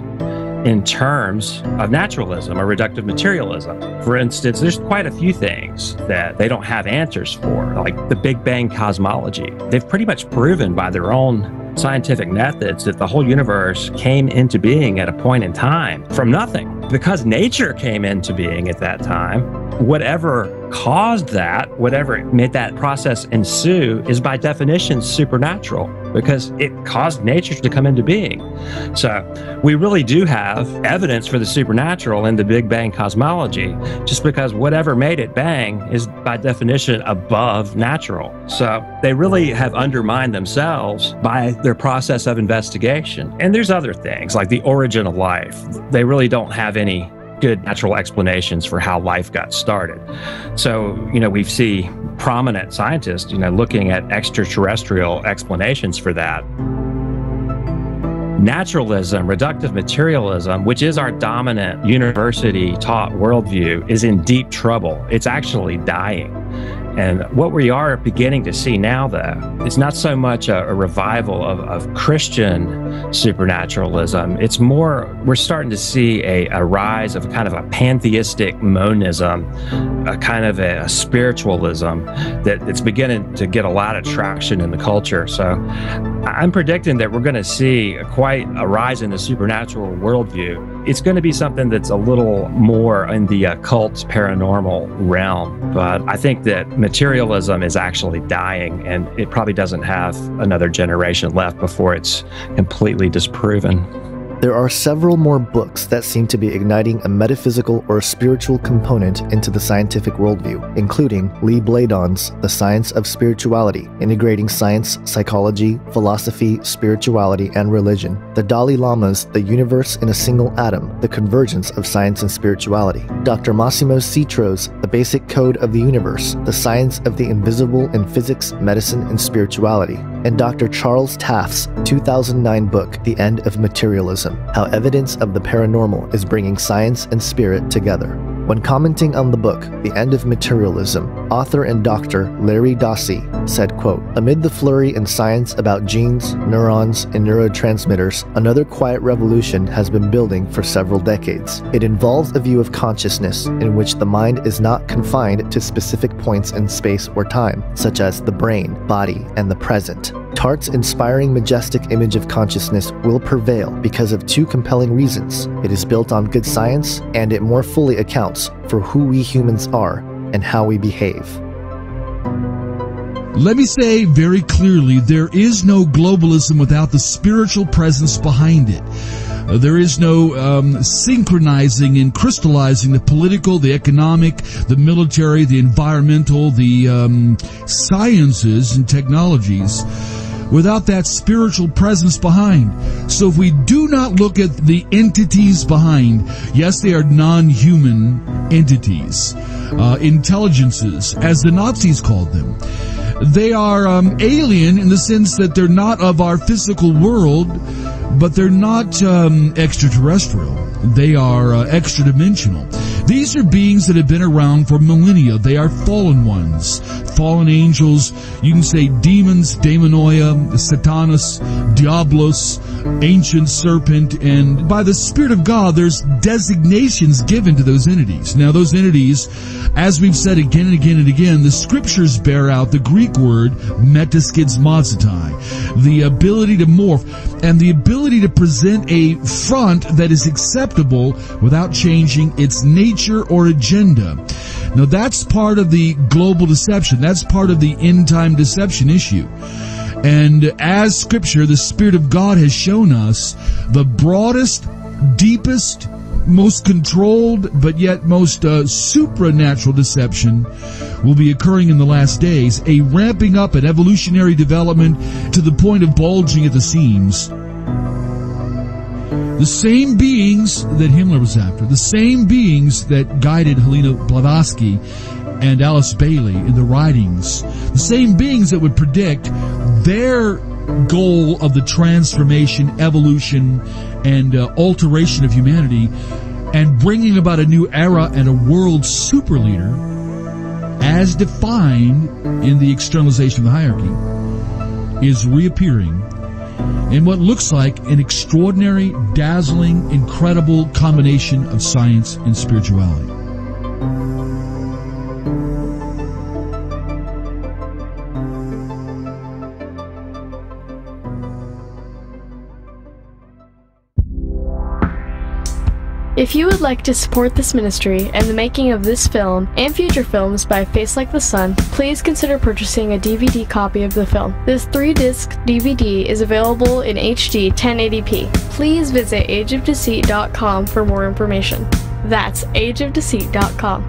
in terms of naturalism or reductive materialism. For instance, there's quite a few things that they don't have answers for, like the Big Bang cosmology. They've pretty much proven by their own scientific methods that the whole universe came into being at a point in time from nothing. Because nature came into being at that time, whatever caused that, whatever made that process ensue is by definition supernatural. because it caused nature to come into being. So we really do have evidence for the supernatural in the Big Bang cosmology, just because whatever made it bang is by definition above natural. So they really have undermined themselves by their process of investigation. And there's other things like the origin of life. They really don't have any good natural explanations for how life got started. So, we see prominent scientists, looking at extraterrestrial explanations for that. Naturalism, reductive materialism, which is our dominant university-taught worldview, is in deep trouble. It's actually dying. And what we are beginning to see now, though, is not so much a revival of Christian supernaturalism. It's more, we're starting to see a rise of kind of a pantheistic monism, a kind of a spiritualism that's beginning to get a lot of traction in the culture. So I'm predicting that we're going to see quite a rise in the supernatural worldview. It's going to be something that's a little more in the occult paranormal realm. But I think that materialism is actually dying, and it probably doesn't have another generation left before it's completely disproven. There are several more books that seem to be igniting a metaphysical or spiritual component into the scientific worldview, including Lee Bladon's The Science of Spirituality, integrating science, psychology, philosophy, spirituality, and religion. The Dalai Lama's The Universe in a Single Atom, The Convergence of Science and Spirituality. Dr. Massimo Citro's The Basic Code of the Universe, The Science of the Invisible in Physics, Medicine, and Spirituality. And Dr. Charles Taft's 2009 book, The End of Materialism, How Evidence of the Paranormal is Bringing Science and Spirit Together. When commenting on the book, The End of Materialism, author and Dr. Larry Dossey said, quote, "Amid the flurry in science about genes, neurons, and neurotransmitters, another quiet revolution has been building for several decades. It involves a view of consciousness in which the mind is not confined to specific points in space or time, such as the brain, body, and the present. Tart's inspiring majestic image of consciousness will prevail because of two compelling reasons. It is built on good science, and it more fully accounts for who we humans are and how we behave." Let me say very clearly, there is no globalism without the spiritual presence behind it. There is no synchronizing and crystallizing the political, the economic, the military, the environmental, the sciences and technologies without that spiritual presence behind. So if we do not look at the entities behind, yes, they are non-human entities, intelligences, as the Nazis called them. They are alien in the sense that they're not of our physical world, but they're not extraterrestrial. They are extra-dimensional. These are beings that have been around for millennia. They are fallen ones, fallen angels. You can say demons, daemonoia, Satanas, Diablos, ancient serpent, and by the Spirit of God, there's designations given to those entities. Now, those entities, as we've said again and again and again, the Scriptures bear out the Greek word metaskidzmazatai, the ability to morph, and the ability to present a front that is acceptable without changing its nature or agenda. Now, that's part of the global deception. That's part of the end-time deception issue. And as Scripture, the Spirit of God has shown us, the broadest, deepest, most controlled, but yet most supernatural deception will be occurring in the last days, a ramping up an evolutionary development to the point of bulging at the seams. The same beings that Himmler was after, the same beings that guided Helena Blavatsky and Alice Bailey in the writings, the same beings that would predict their goal of the transformation, evolution, and alteration of humanity, and bringing about a new era and a world super leader, as defined in the externalization of the hierarchy, is reappearing in what looks like an extraordinary, dazzling, incredible combination of science and spirituality. If you would like to support this ministry and the making of this film and future films by Face Like the Sun, please consider purchasing a DVD copy of the film. This 3-disc DVD is available in HD 1080p. Please visit ageofdeceit.com for more information. That's ageofdeceit.com.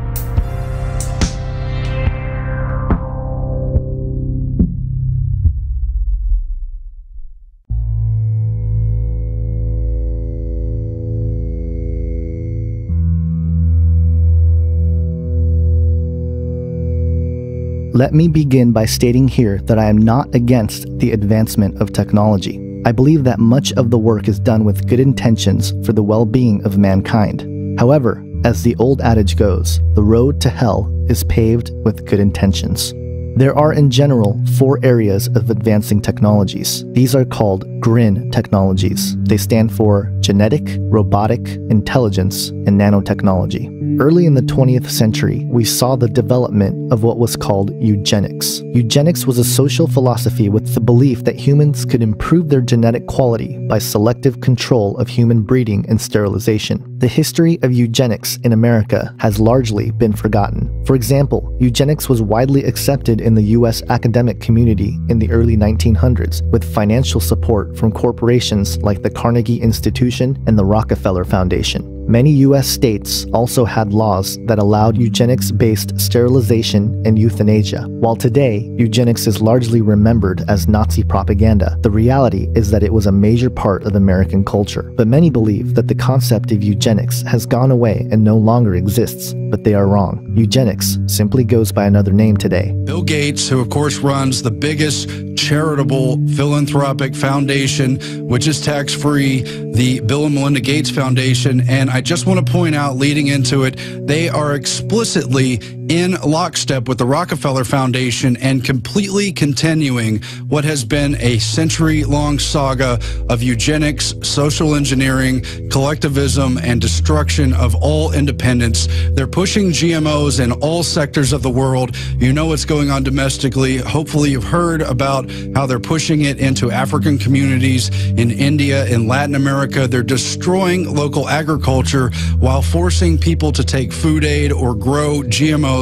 Let me begin by stating here that I am not against the advancement of technology. I believe that much of the work is done with good intentions for the well-being of mankind. However, as the old adage goes, the road to hell is paved with good intentions. There are in general 4 areas of advancing technologies. These are called GRIN technologies. They stand for genetic, robotic, intelligence, and nanotechnology. Early in the 20th century, we saw the development of what was called eugenics. Eugenics was a social philosophy with the belief that humans could improve their genetic quality by selective control of human breeding and sterilization. The history of eugenics in America has largely been forgotten. For example, eugenics was widely accepted in the US academic community in the early 1900s with financial support from corporations like the Carnegie Institution and the Rockefeller Foundation. Many US states also had laws that allowed eugenics-based sterilization and euthanasia. While today, eugenics is largely remembered as Nazi propaganda, the reality is that it was a major part of American culture. But many believe that the concept of eugenics has gone away and no longer exists, but they are wrong. Eugenics simply goes by another name today. Bill Gates, who of course runs the biggest charitable philanthropic foundation, which is tax-free, the Bill and Melinda Gates Foundation, and I just want to point out leading into it, they are explicitly in lockstep with the Rockefeller Foundation and completely continuing what has been a century-long saga of eugenics, social engineering, collectivism, and destruction of all independence. They're pushing GMOs in all sectors of the world. You know what's going on domestically. Hopefully you've heard about how they're pushing it into African communities in India, in Latin America. They're destroying local agriculture while forcing people to take food aid or grow GMOs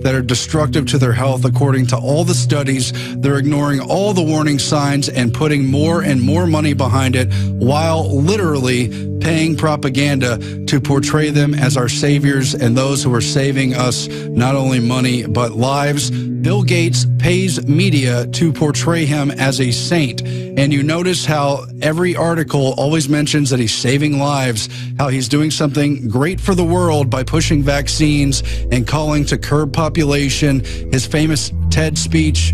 that are destructive to their health. According to all the studies, they're ignoring all the warning signs and putting more and more money behind it while literally paying propaganda to portray them as our saviors and those who are saving us not only money but lives. Bill Gates pays media to portray him as a saint. And you notice how every article always mentions that he's saving lives, how he's doing something great for the world by pushing vaccines and calling to curb population. His famous TED speech,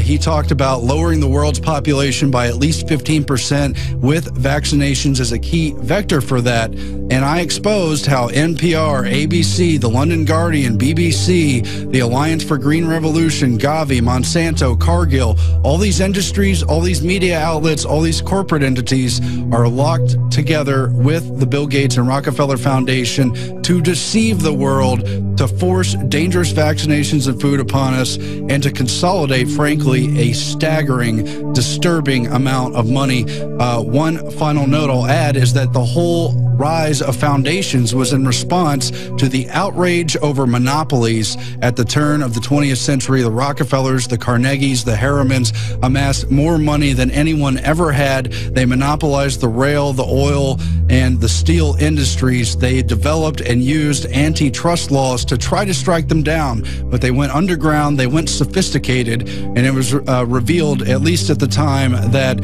he talked about lowering the world's population by at least 15% with vaccinations as a key vector for that. And I exposed how NPR, ABC, the London Guardian, BBC, the Alliance for Green Revolution, Gavi, Monsanto, Cargill, all these industries, all these media outlets, all these corporate entities are locked together with the Bill Gates and Rockefeller Foundation to deceive the world, to force dangerous vaccinations and food upon us, and to consolidate, frankly, a staggering, disturbing amount of money. One final note I'll add is that the whole rise of foundations was in response to the outrage over monopolies at the turn of the 20th century. The Rockefellers, the Carnegies, the Harrimans amassed more money than anyone ever had. They monopolized the rail, the oil, and the steel industries. They developed and used antitrust laws to try to strike them down, but they went underground, they went sophisticated, and it was revealed, at least at the time, that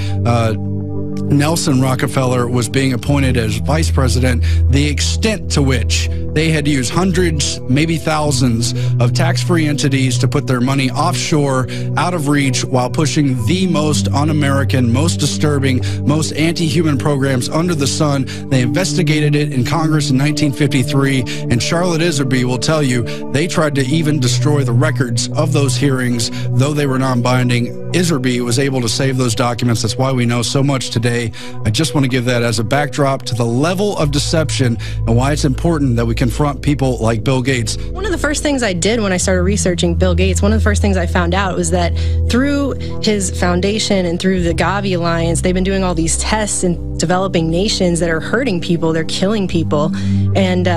Nelson Rockefeller was being appointed as vice president, the extent to which they had used hundreds, maybe thousands of tax-free entities to put their money offshore, out of reach, while pushing the most un-American, most disturbing, most anti-human programs under the sun. They investigated it in Congress in 1953, and Charlotte Iserby will tell you they tried to even destroy the records of those hearings, though they were non-binding. Iserby was able to save those documents. That's why we know so much today. I just want to give that as a backdrop to the level of deception and why it's important that we confront people like Bill Gates. One of the first things I did when I started researching Bill Gates, one of the first things I found out was that through his foundation and through the Gavi Alliance, they've been doing all these tests in developing nations that are hurting people, they're killing people, and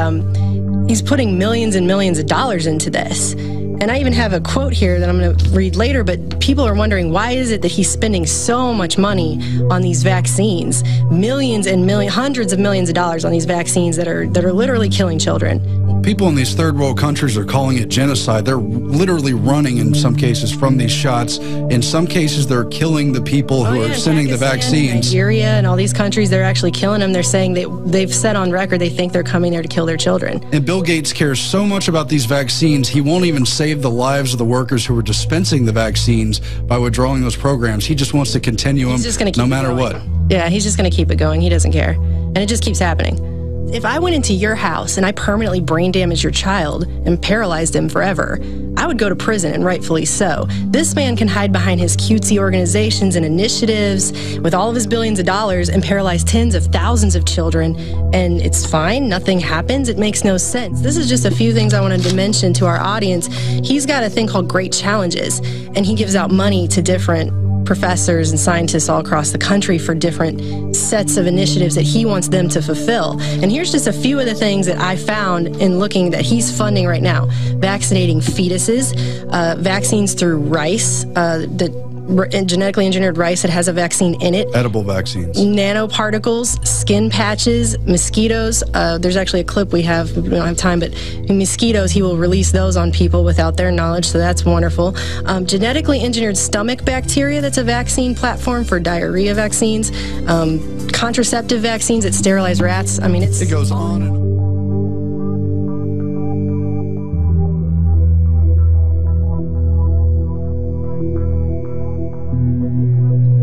he's putting millions and millions of dollars into this. And I even have a quote here that I'm going to read later, but people are wondering, why is it that he's spending so much money on these vaccines? Millions and hundreds of millions of dollars on these vaccines that are literally killing children. People in these third world countries are calling it genocide. They're literally running, in some cases, from these shots. In some cases, they're killing the people who are sending the vaccines. Nigeria and all these countries, they're actually killing them. They're saying they've said on record they think they're coming there to kill their children. And Bill Gates cares so much about these vaccines, he won't even save the lives of the workers who are dispensing the vaccines by withdrawing those programs. He just wants to continue them no matter what. Yeah, he's just going to keep it going. He doesn't care. And it just keeps happening. If I went into your house and I permanently brain damaged your child and paralyzed him forever, I would go to prison, and rightfully so. This man can hide behind his cutesy organizations and initiatives with all of his billions of dollars and paralyze tens of thousands of children, and it's fine, nothing happens. It makes no sense. This is just a few things I wanted to mention to our audience. He's got a thing called Great Challenges, and he gives out money to different professors and scientists all across the country for different sets of initiatives that he wants them to fulfill. And here's just a few of the things that I found in looking that he's funding right now. Vaccinating fetuses, vaccines through rice, genetically engineered rice that has a vaccine in it. Edible vaccines. Nanoparticles, skin patches, mosquitoes. There's actually a clip we don't have time, but mosquitoes, he will release those on people without their knowledge, so that's wonderful. Genetically engineered stomach bacteria, that's a vaccine platform for diarrhea vaccines. Contraceptive vaccines that sterilize rats. I mean, it goes on and on.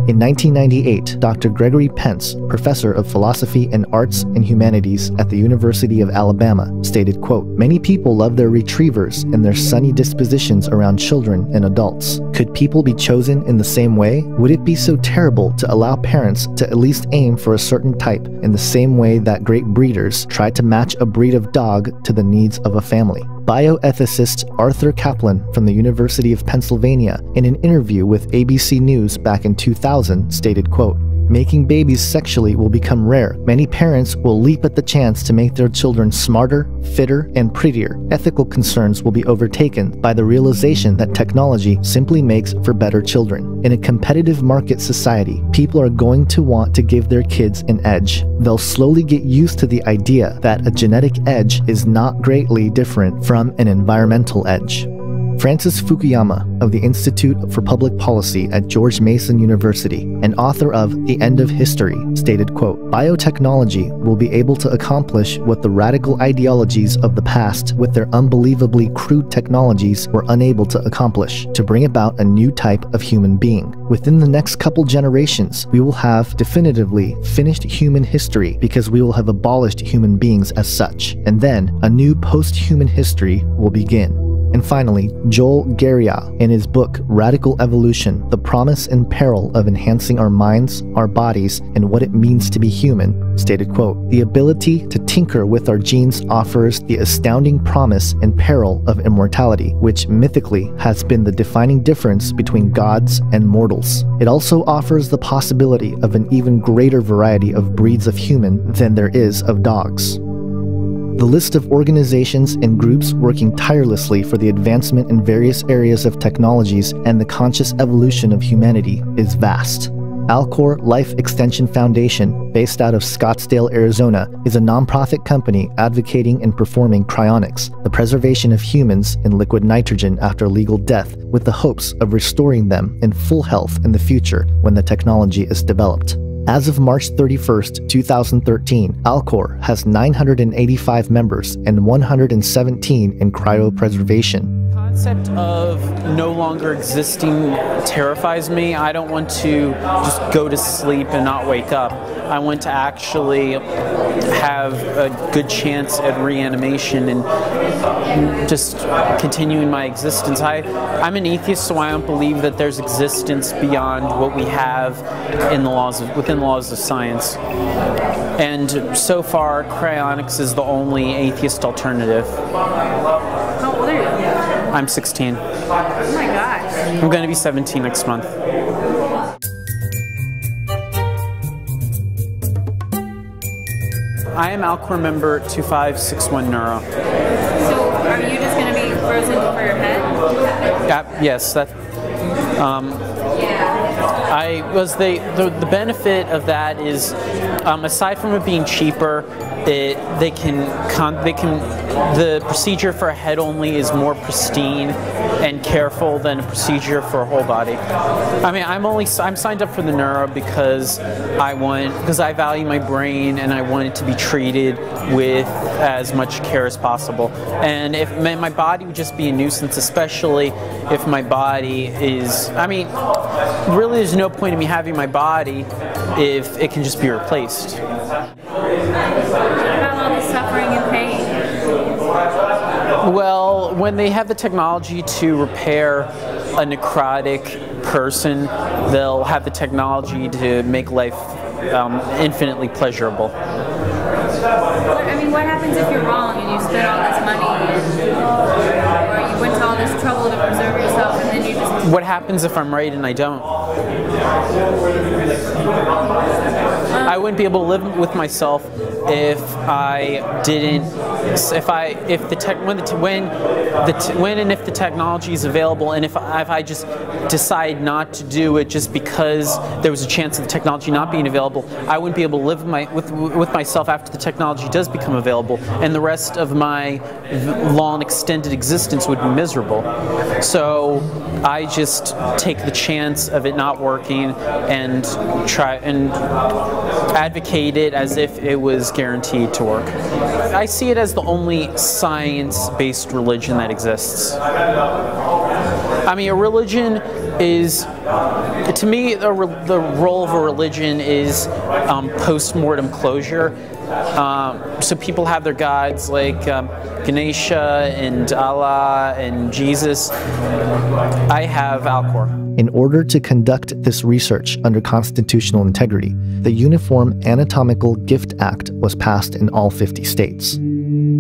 In 1998, Dr. Gregory Pence, professor of philosophy and arts and humanities at the University of Alabama, stated, quote, "Many people love their retrievers and their sunny dispositions around children and adults. Could people be chosen in the same way? Would it be so terrible to allow parents to at least aim for a certain type in the same way that great breeders try to match a breed of dog to the needs of a family?" Bioethicist Arthur Kaplan from the University of Pennsylvania, in an interview with ABC News back in 2000, stated, quote, "Making babies sexually will become rare. Many parents will leap at the chance to make their children smarter, fitter, and prettier. Ethical concerns will be overtaken by the realization that technology simply makes for better children. In a competitive market society, people are going to want to give their kids an edge. They'll slowly get used to the idea that a genetic edge is not greatly different from an environmental edge." Francis Fukuyama of the Institute for Public Policy at George Mason University, and author of The End of History, stated, quote, "Biotechnology will be able to accomplish what the radical ideologies of the past with their unbelievably crude technologies were unable to accomplish, to bring about a new type of human being. Within the next couple generations, we will have definitively finished human history because we will have abolished human beings as such, and then a new post-human history will begin." And finally, Joel Garria, in his book Radical Evolution, The Promise and Peril of Enhancing Our Minds, Our Bodies, and What It Means to Be Human, stated, quote, "The ability to tinker with our genes offers the astounding promise and peril of immortality, which mythically has been the defining difference between gods and mortals. It also offers the possibility of an even greater variety of breeds of human than there is of dogs." The list of organizations and groups working tirelessly for the advancement in various areas of technologies and the conscious evolution of humanity is vast. Alcor Life Extension Foundation, based out of Scottsdale, Arizona, is a nonprofit company advocating and performing cryonics, the preservation of humans in liquid nitrogen after legal death, with the hopes of restoring them in full health in the future when the technology is developed. As of March 31st, 2013, Alcor has 985 members and 117 in cryopreservation. concept of no longer existing terrifies me. I don't want to just go to sleep and not wake up. I want to actually have a good chance at reanimation and just continuing my existence. I'm an atheist, so I don't believe that there's existence beyond what we have in the within the laws of science. And so far, cryonics is the only atheist alternative. How old are you? I'm 16. Oh my gosh. I'm going to be 17 next month. I am Alchemy member 2561 Neuro. So are you just going to be frozen for your head? Yes, that. The benefit of that is, aside from it being cheaper, the procedure for a head only is more pristine and careful than a procedure for a whole body. I mean, I'm signed up for the neuro because I value my brain and I want it to be treated with as much care as possible. And if my body would just be a nuisance, especially if my body is, I mean, really there's no point in me having my body if it can just be replaced. About all the suffering and pain? Well, when they have the technology to repair a necrotic person, they'll have the technology to make life infinitely pleasurable. I mean, what happens if you're wrong and you spend all this money or you went to all this trouble to preserve yourself and then you just... What happens if I'm right and I don't? I wouldn't be able to live with myself if I didn't. When and if the technology is available, and if I just decide not to do it just because there was a chance of the technology not being available, I wouldn't be able to live with myself after the technology does become available, and the rest of my long extended existence would be miserable. So I just take the chance of it not working and try and advocate it as if it was guaranteed to work. I see it as the only science-based religion that exists. I mean, a religion is, to me, the role of a religion is post-mortem closure. So people have their gods like Ganesha and Allah and Jesus. I have Alcor. In order to conduct this research under constitutional integrity, the Uniform Anatomical Gift Act was passed in all 50 states.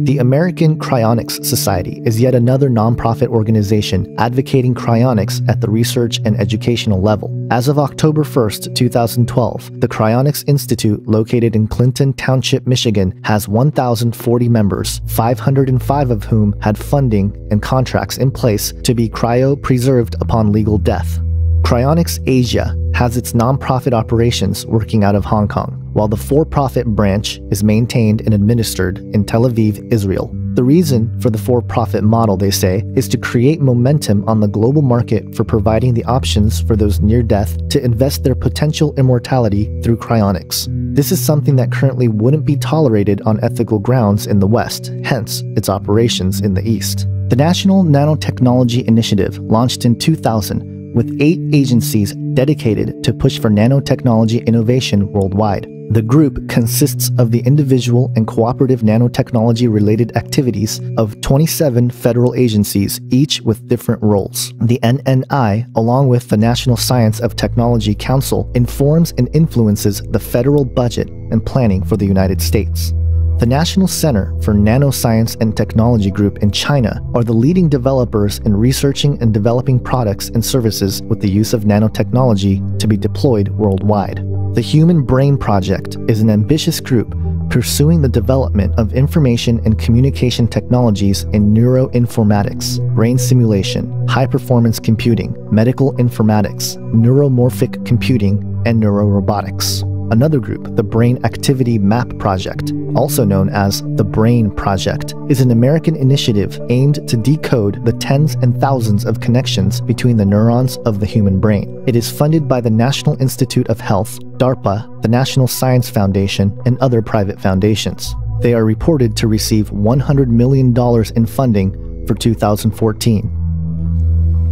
The American Cryonics Society is yet another nonprofit organization advocating cryonics at the research and educational level. As of October 1st, 2012, the Cryonics Institute, located in Clinton Township, Michigan, has 1,040 members, 505 of whom had funding and contracts in place to be cryopreserved upon legal death. Cryonics Asia has its nonprofit operations working out of Hong Kong, while the for-profit branch is maintained and administered in Tel Aviv, Israel. The reason for the for-profit model, they say, is to create momentum on the global market for providing the options for those near death to invest their potential immortality through cryonics. This is something that currently wouldn't be tolerated on ethical grounds in the West, hence its operations in the East. The National Nanotechnology Initiative launched in 2000 with 8 agencies dedicated to push for nanotechnology innovation worldwide. The group consists of the individual and cooperative nanotechnology-related activities of 27 federal agencies, each with different roles. The NNI, along with the National Science of Technology Council, informs and influences the federal budget and planning for the United States. The National Center for Nanoscience and Technology Group in China are the leading developers in researching and developing products and services with the use of nanotechnology to be deployed worldwide. The Human Brain Project is an ambitious group pursuing the development of information and communication technologies in neuroinformatics, brain simulation, high-performance computing, medical informatics, neuromorphic computing, and neurorobotics. Another group, the Brain Activity Map Project, also known as the BRAIN Project, is an American initiative aimed to decode the tens and thousands of connections between the neurons of the human brain. It is funded by the National Institute of Health, DARPA, the National Science Foundation, and other private foundations. They are reported to receive $100 million in funding for 2014.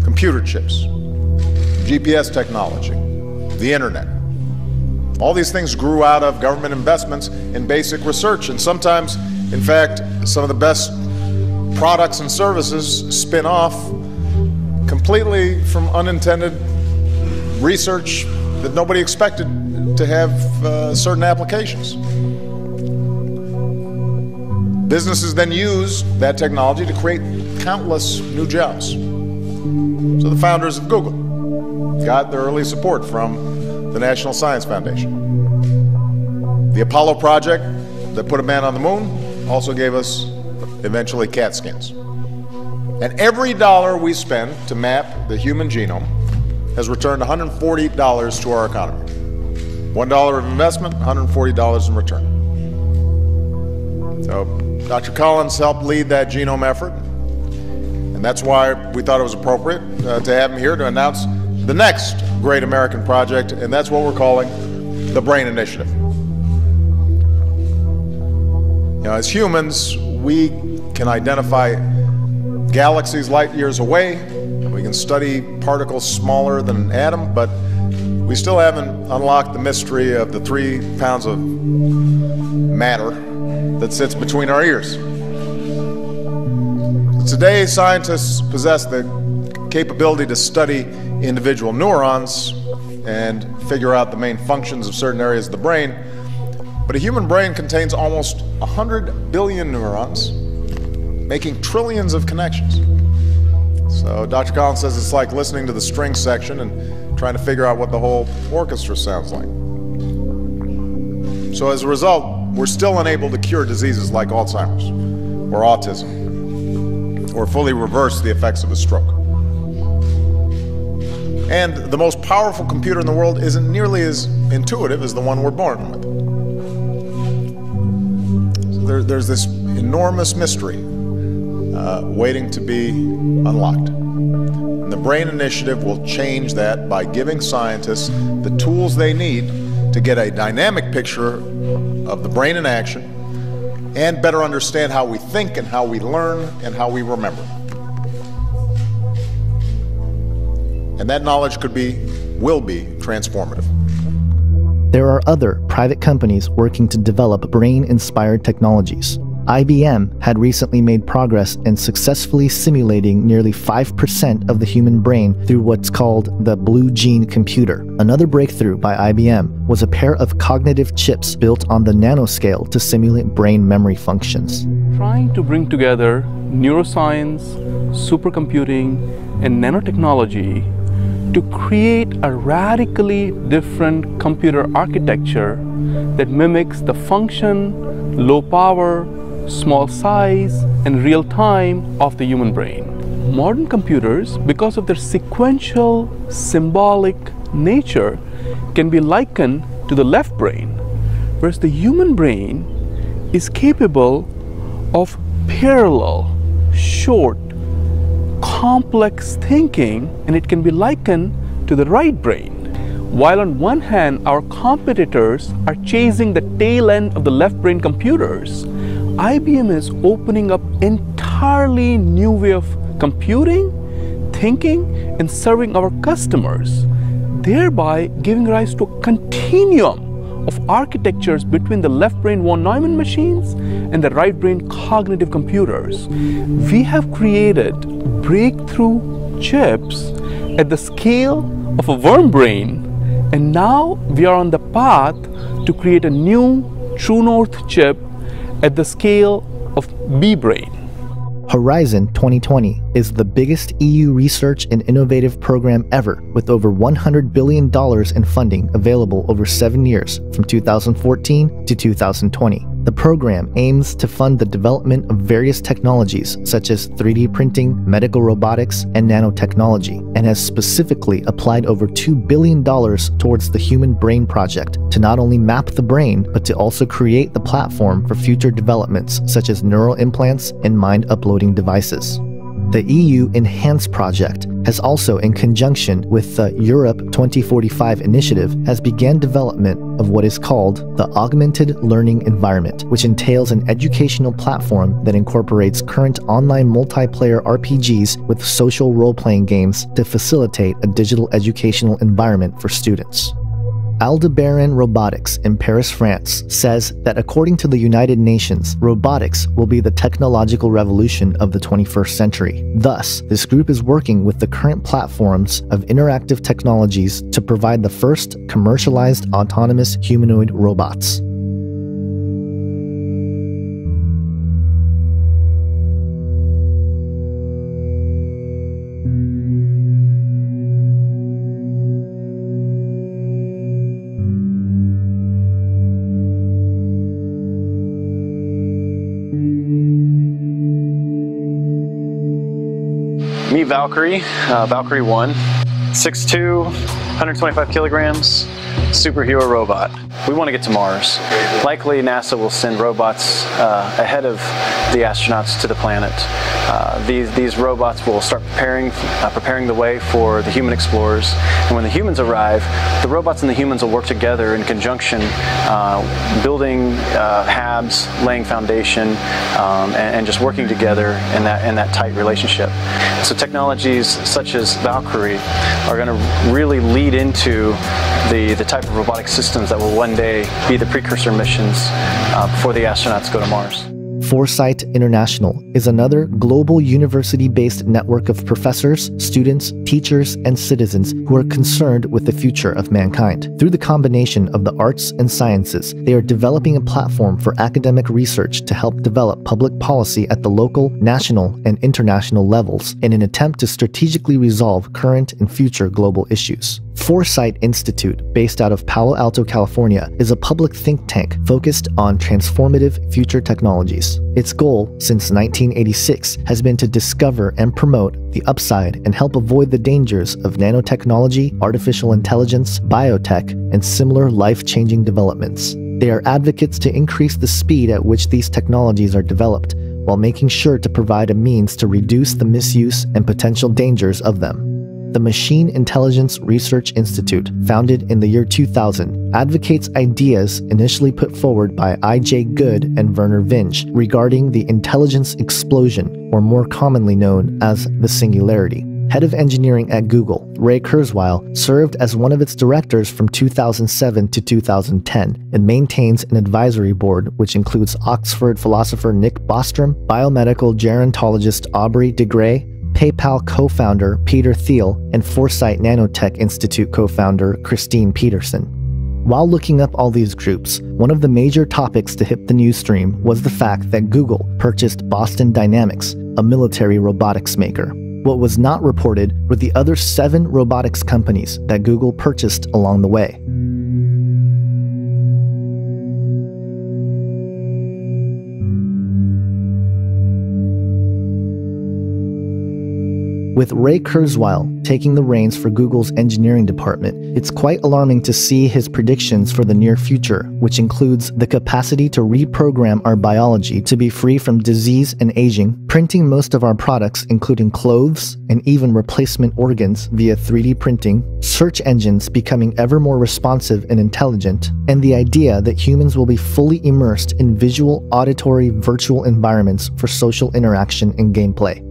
computer chips, GPS technology, the internet. All these things grew out of government investments in basic research, and sometimes, in fact, some of the best products and services spin off completely from unintended research that nobody expected to have certain applications. Businesses then use that technology to create countless new jobs. So the founders of Google got their early support from the National Science Foundation. The Apollo project that put a man on the moon also gave us eventually CAT scans. And every dollar we spend to map the human genome has returned $140 to our economy. $1 of investment, $140 in return. So Dr. Collins helped lead that genome effort, and that's why we thought it was appropriate to have him here to announce the next great American project, and that's what we're calling the Brain Initiative. You know, as humans, we can identify galaxies light years away. We can study particles smaller than an atom, but we still haven't unlocked the mystery of the 3 pounds of matter that sits between our ears. Today, scientists possess the capability to study individual neurons and figure out the main functions of certain areas of the brain, but a human brain contains almost 100 billion neurons, making trillions of connections. So Dr. Collins says it's like listening to the string section and trying to figure out what the whole orchestra sounds like. So as a result, we're still unable to cure diseases like Alzheimer's or autism, or fully reverse the effects of a stroke. And the most powerful computer in the world isn't nearly as intuitive as the one we're born with. So there's this enormous mystery waiting to be unlocked. And the Brain Initiative will change that by giving scientists the tools they need to get a dynamic picture of the brain in action and better understand how we think and how we learn and how we remember. And that knowledge will be transformative. There are other private companies working to develop brain-inspired technologies. IBM had recently made progress in successfully simulating nearly 5% of the human brain through what's called the Blue Gene computer. Another breakthrough by IBM was a pair of cognitive chips built on the nanoscale to simulate brain memory functions. Trying to bring together neuroscience, supercomputing, and nanotechnology to create a radically different computer architecture that mimics the function, low power, small size, and real time of the human brain. Modern computers, because of their sequential, symbolic nature, can be likened to the left brain, whereas the human brain is capable of parallel, short, complex thinking, and it can be likened to the right brain. While on one hand, our competitors are chasing the tail end of the left brain computers, IBM is opening up entirely new way of computing, thinking, and serving our customers, thereby giving rise to a continuum of architectures between the left brain von Neumann machines and the right brain cognitive computers. We have created breakthrough chips at the scale of a worm brain, and now we are on the path to create a new True North chip at the scale of B-brain. Horizon 2020 is the biggest EU research and innovative program ever, with over $100 billion in funding available over 7 years from 2014 to 2020. The program aims to fund the development of various technologies such as 3D printing, medical robotics, and nanotechnology, and has specifically applied over $2 billion towards the Human Brain Project to not only map the brain, but to also create the platform for future developments such as neural implants and mind-uploading devices. The EU Enhance project has also, in conjunction with the Europe 2045 initiative, has began development of what is called the Augmented Learning Environment, which entails an educational platform that incorporates current online multiplayer RPGs with social role-playing games to facilitate a digital educational environment for students. Aldebaran Robotics in Paris, France, says that according to the United Nations, robotics will be the technological revolution of the 21st century. Thus, this group is working with the current platforms of interactive technologies to provide the first commercialized autonomous humanoid robots. Meet Valkyrie, Valkyrie 1, 6'2", 125 kilograms, superhero robot. We want to get to Mars. Likely NASA will send robots ahead of the astronauts to the planet. These robots will start preparing the way for the human explorers. And when the humans arrive, the robots and the humans will work together in conjunction, building HABs, laying foundation, and just working together in that tight relationship. So technologies such as Valkyrie are going to really lead into the type of robotic systems that will one day be the precursor missions before the astronauts go to Mars. Foresight International is another global university-based network of professors, students, teachers, and citizens who are concerned with the future of mankind. Through the combination of the arts and sciences, they are developing a platform for academic research to help develop public policy at the local, national, and international levels in an attempt to strategically resolve current and future global issues. Foresight Institute, based out of Palo Alto, California, is a public think tank focused on transformative future technologies. Its goal, since 1986, has been to discover and promote the upside and help avoid the dangers of nanotechnology, artificial intelligence, biotech, and similar life-changing developments. They are advocates to increase the speed at which these technologies are developed, while making sure to provide a means to reduce the misuse and potential dangers of them. The Machine Intelligence Research Institute, founded in the year 2000, advocates ideas initially put forward by I.J. Good and Werner Vinge regarding the intelligence explosion, or more commonly known as the singularity. Head of engineering at Google, Ray Kurzweil, served as one of its directors from 2007 to 2010 and maintains an advisory board which includes Oxford philosopher Nick Bostrom, biomedical gerontologist Aubrey de Grey, PayPal co-founder Peter Thiel, and Foresight Nanotech Institute co-founder Christine Peterson. While looking up all these groups, one of the major topics to hit the news stream was the fact that Google purchased Boston Dynamics, a military robotics maker. What was not reported were the other 7 robotics companies that Google purchased along the way. With Ray Kurzweil taking the reins for Google's engineering department, it's quite alarming to see his predictions for the near future, which includes the capacity to reprogram our biology to be free from disease and aging, printing most of our products including clothes and even replacement organs via 3D printing, search engines becoming ever more responsive and intelligent, and the idea that humans will be fully immersed in visual, auditory, virtual environments for social interaction and gameplay.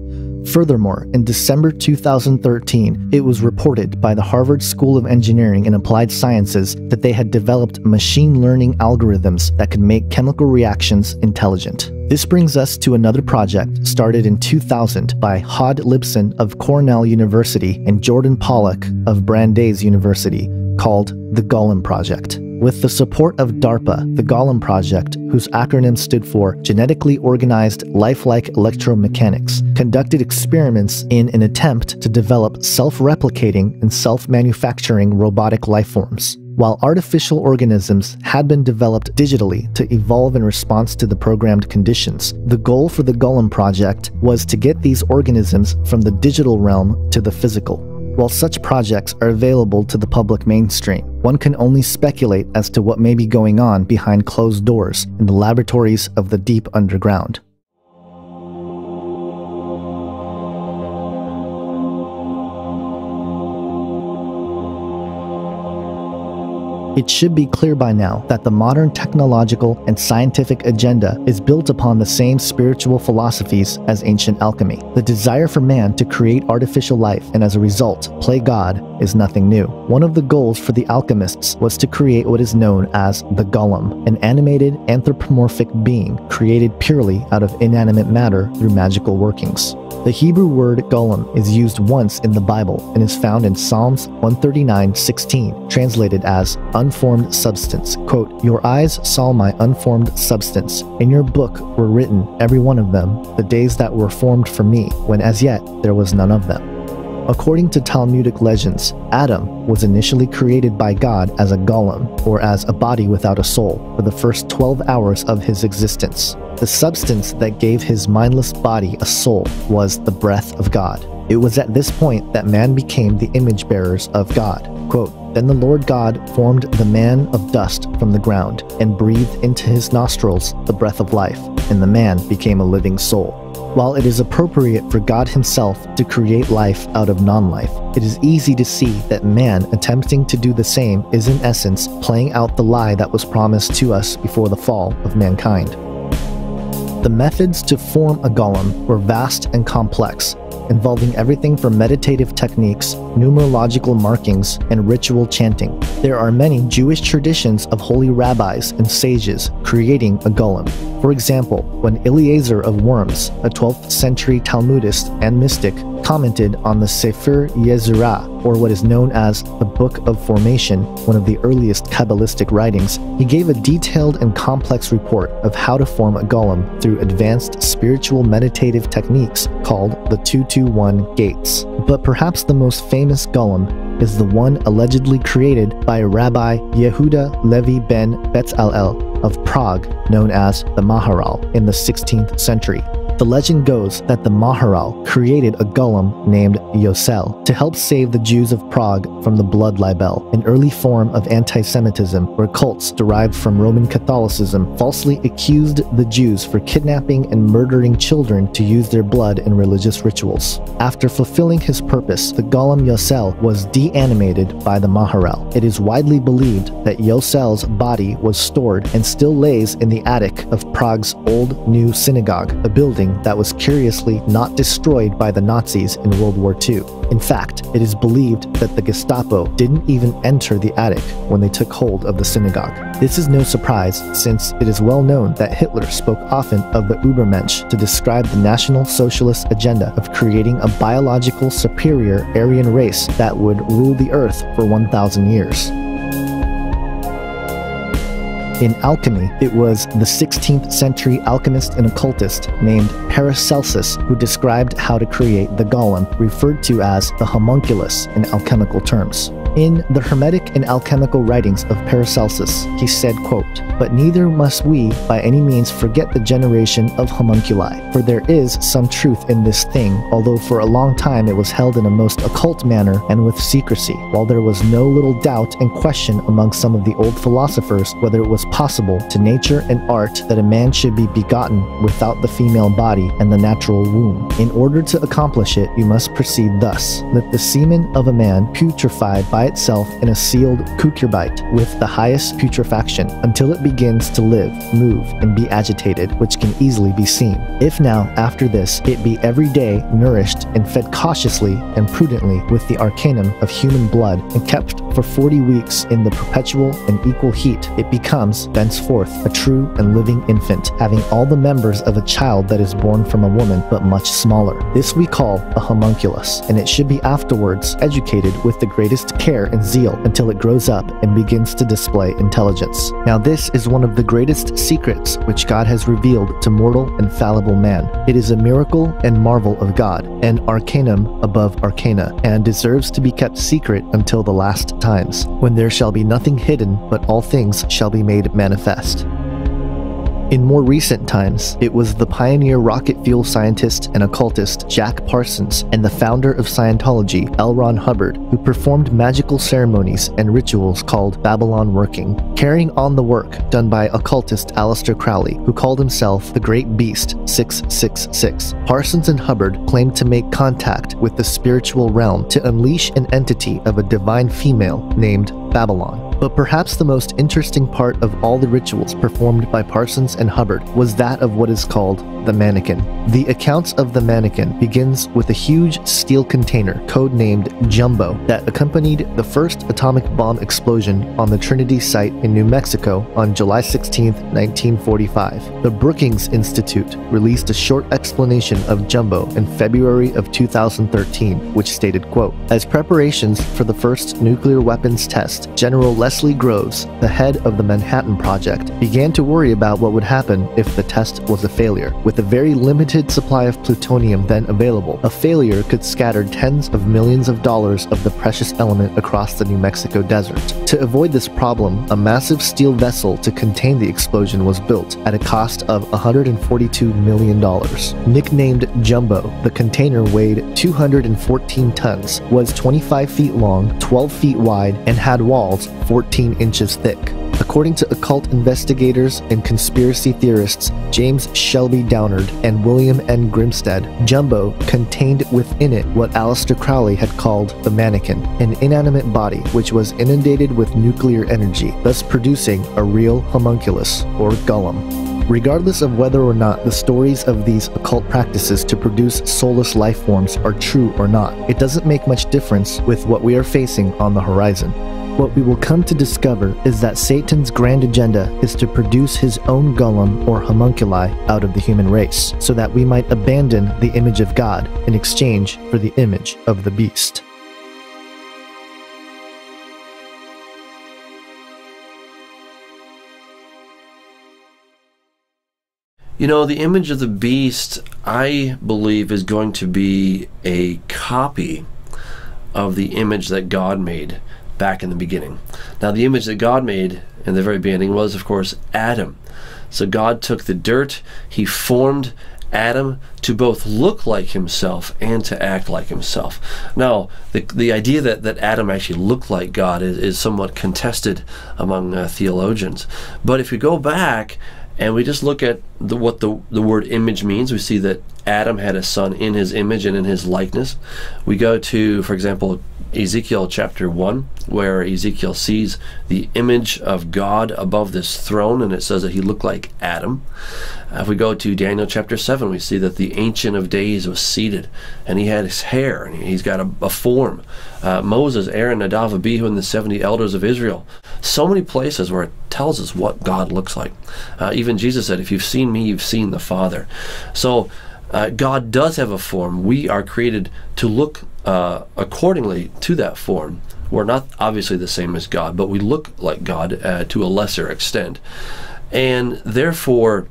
Furthermore, in December 2013, it was reported by the Harvard School of Engineering and Applied Sciences that they had developed machine learning algorithms that could make chemical reactions intelligent. This brings us to another project started in 2000 by Hod Lipson of Cornell University and Jordan Pollack of Brandeis University, called the Golem Project. With the support of DARPA, the Golem Project, whose acronym stood for Genetically Organized Lifelike Electromechanics, conducted experiments in an attempt to develop self-replicating and self-manufacturing robotic lifeforms. While artificial organisms had been developed digitally to evolve in response to the programmed conditions, the goal for the Golem Project was to get these organisms from the digital realm to the physical. While such projects are available to the public mainstream, one can only speculate as to what may be going on behind closed doors in the laboratories of the deep underground. It should be clear by now that the modern technological and scientific agenda is built upon the same spiritual philosophies as ancient alchemy. The desire for man to create artificial life and as a result play God is nothing new. One of the goals for the alchemists was to create what is known as the golem, an animated anthropomorphic being created purely out of inanimate matter through magical workings. The Hebrew word golem is used once in the Bible and is found in Psalms 139:16, translated as unformed substance. Quote, "Your eyes saw my unformed substance. In your book were written, every one of them, the days that were formed for me, when as yet there was none of them." According to Talmudic legends, Adam was initially created by God as a golem, or as a body without a soul, for the first 12 hours of his existence. The substance that gave his mindless body a soul was the breath of God. It was at this point that man became the image bearers of God. Quote, "Then the Lord God formed the man of dust from the ground, and breathed into his nostrils the breath of life, and the man became a living soul." While it is appropriate for God himself to create life out of non-life, it is easy to see that man attempting to do the same is in essence playing out the lie that was promised to us before the fall of mankind. The methods to form a golem were vast and complex, involving everything from meditative techniques, numerological markings, and ritual chanting. There are many Jewish traditions of holy rabbis and sages creating a golem. For example, when Eliezer of Worms, a 12th century Talmudist and mystic, commented on the Sefer Yezerah, or what is known as the Book of Formation, one of the earliest Kabbalistic writings, he gave a detailed and complex report of how to form a golem through advanced spiritual meditative techniques called the 221 gates. But perhaps the most famous golem is the one allegedly created by Rabbi Yehuda Levi ben Betzalel of Prague, known as the Maharal, in the 16th century. The legend goes that the Maharal created a golem named Yosel to help save the Jews of Prague from the blood libel, an early form of anti-Semitism where cults derived from Roman Catholicism falsely accused the Jews for kidnapping and murdering children to use their blood in religious rituals. After fulfilling his purpose, the golem Yosel was deanimated by the Maharal. It is widely believed that Yosel's body was stored and still lays in the attic of Prague's Old New Synagogue, a building that was curiously not destroyed by the Nazis in World War II. In fact, it is believed that the Gestapo didn't even enter the attic when they took hold of the synagogue. This is no surprise, since it is well known that Hitler spoke often of the Übermensch to describe the National Socialist agenda of creating a biological superior Aryan race that would rule the earth for 1,000 years. In alchemy, it was the 16th century alchemist and occultist named Paracelsus who described how to create the golem, referred to as the homunculus in alchemical terms. In the Hermetic and Alchemical writings of Paracelsus, he said, quote, "But neither must we by any means forget the generation of homunculi, for there is some truth in this thing, although for a long time it was held in a most occult manner and with secrecy, while there was no little doubt and question among some of the old philosophers whether it was possible to nature and art that a man should be begotten without the female body and the natural womb. In order to accomplish it, you must proceed thus. Let the semen of a man putrefied by itself in a sealed cucurbite with the highest putrefaction until it begins to live, move, and be agitated, which can easily be seen. If now, after this, it be every day nourished and fed cautiously and prudently with the arcanum of human blood and kept for 40 weeks in the perpetual and equal heat, it becomes, thenceforth, a true and living infant, having all the members of a child that is born from a woman, but much smaller. This we call a homunculus, and it should be afterwards educated with the greatest care and zeal until it grows up and begins to display intelligence. Now this is one of the greatest secrets which God has revealed to mortal and fallible man. It is a miracle and marvel of God, an arcanum above arcana, and deserves to be kept secret until the last times, when there shall be nothing hidden, but all things shall be made manifest. In more recent times, it was the pioneer rocket fuel scientist and occultist Jack Parsons and the founder of Scientology, L. Ron Hubbard, who performed magical ceremonies and rituals called Babylon working, carrying on the work done by occultist Aleister Crowley, who called himself the Great Beast 666. Parsons and Hubbard claimed to make contact with the spiritual realm to unleash an entity of a divine female named Babylon. But perhaps the most interesting part of all the rituals performed by Parsons and Hubbard was that of what is called the mannequin. The accounts of the mannequin begins with a huge steel container codenamed Jumbo that accompanied the first atomic bomb explosion on the Trinity site in New Mexico on July 16, 1945. The Brookings Institute released a short explanation of Jumbo in February of 2013, which stated, quote, "As preparations for the first nuclear weapons test, General Leslie Groves, the head of the Manhattan Project, began to worry about what would happen if the test was a failure. With a very limited supply of plutonium then available, a failure could scatter tens of millions of dollars of the precious element across the New Mexico desert. To avoid this problem, a massive steel vessel to contain the explosion was built at a cost of $142 million. Nicknamed Jumbo, the container weighed 214 tons, was 25 feet long, 12 feet wide, and had walls 14 inches thick. According to occult investigators and conspiracy theorists James Shelby Downard and William N. Grimstead, Jumbo contained within it what Aleister Crowley had called the mannequin, an inanimate body which was inundated with nuclear energy, thus producing a real homunculus, or golem. Regardless of whether or not the stories of these occult practices to produce soulless life forms are true or not, it doesn't make much difference with what we are facing on the horizon. What we will come to discover is that Satan's grand agenda is to produce his own golem or homunculi out of the human race, so that we might abandon the image of God in exchange for the image of the beast. You know, the image of the beast, I believe, is going to be a copy of the image that God made back in the beginning. Now, the image that God made in the very beginning was, of course, Adam. So God took the dirt, he formed Adam to both look like himself and to act like himself. Now, the idea that Adam actually looked like God is somewhat contested among theologians. But if we go back and we just look at what the word image means, we see that Adam had a son in his image and in his likeness. We go to, for example, Ezekiel chapter 1, where Ezekiel sees the image of God above this throne, and it says that he looked like Adam. If we go to Daniel chapter 7, we see that the Ancient of Days was seated, and he had his hair, and he's got a form. Moses, Aaron, Nadav, Abihu, and the 70 elders of Israel. So many places where it tells us what God looks like. Even Jesus said, if you've seen me, you've seen the Father. So God does have a form. We are created to look accordingly to that form. We're not obviously the same as God, but we look like God to a lesser extent. And therefore,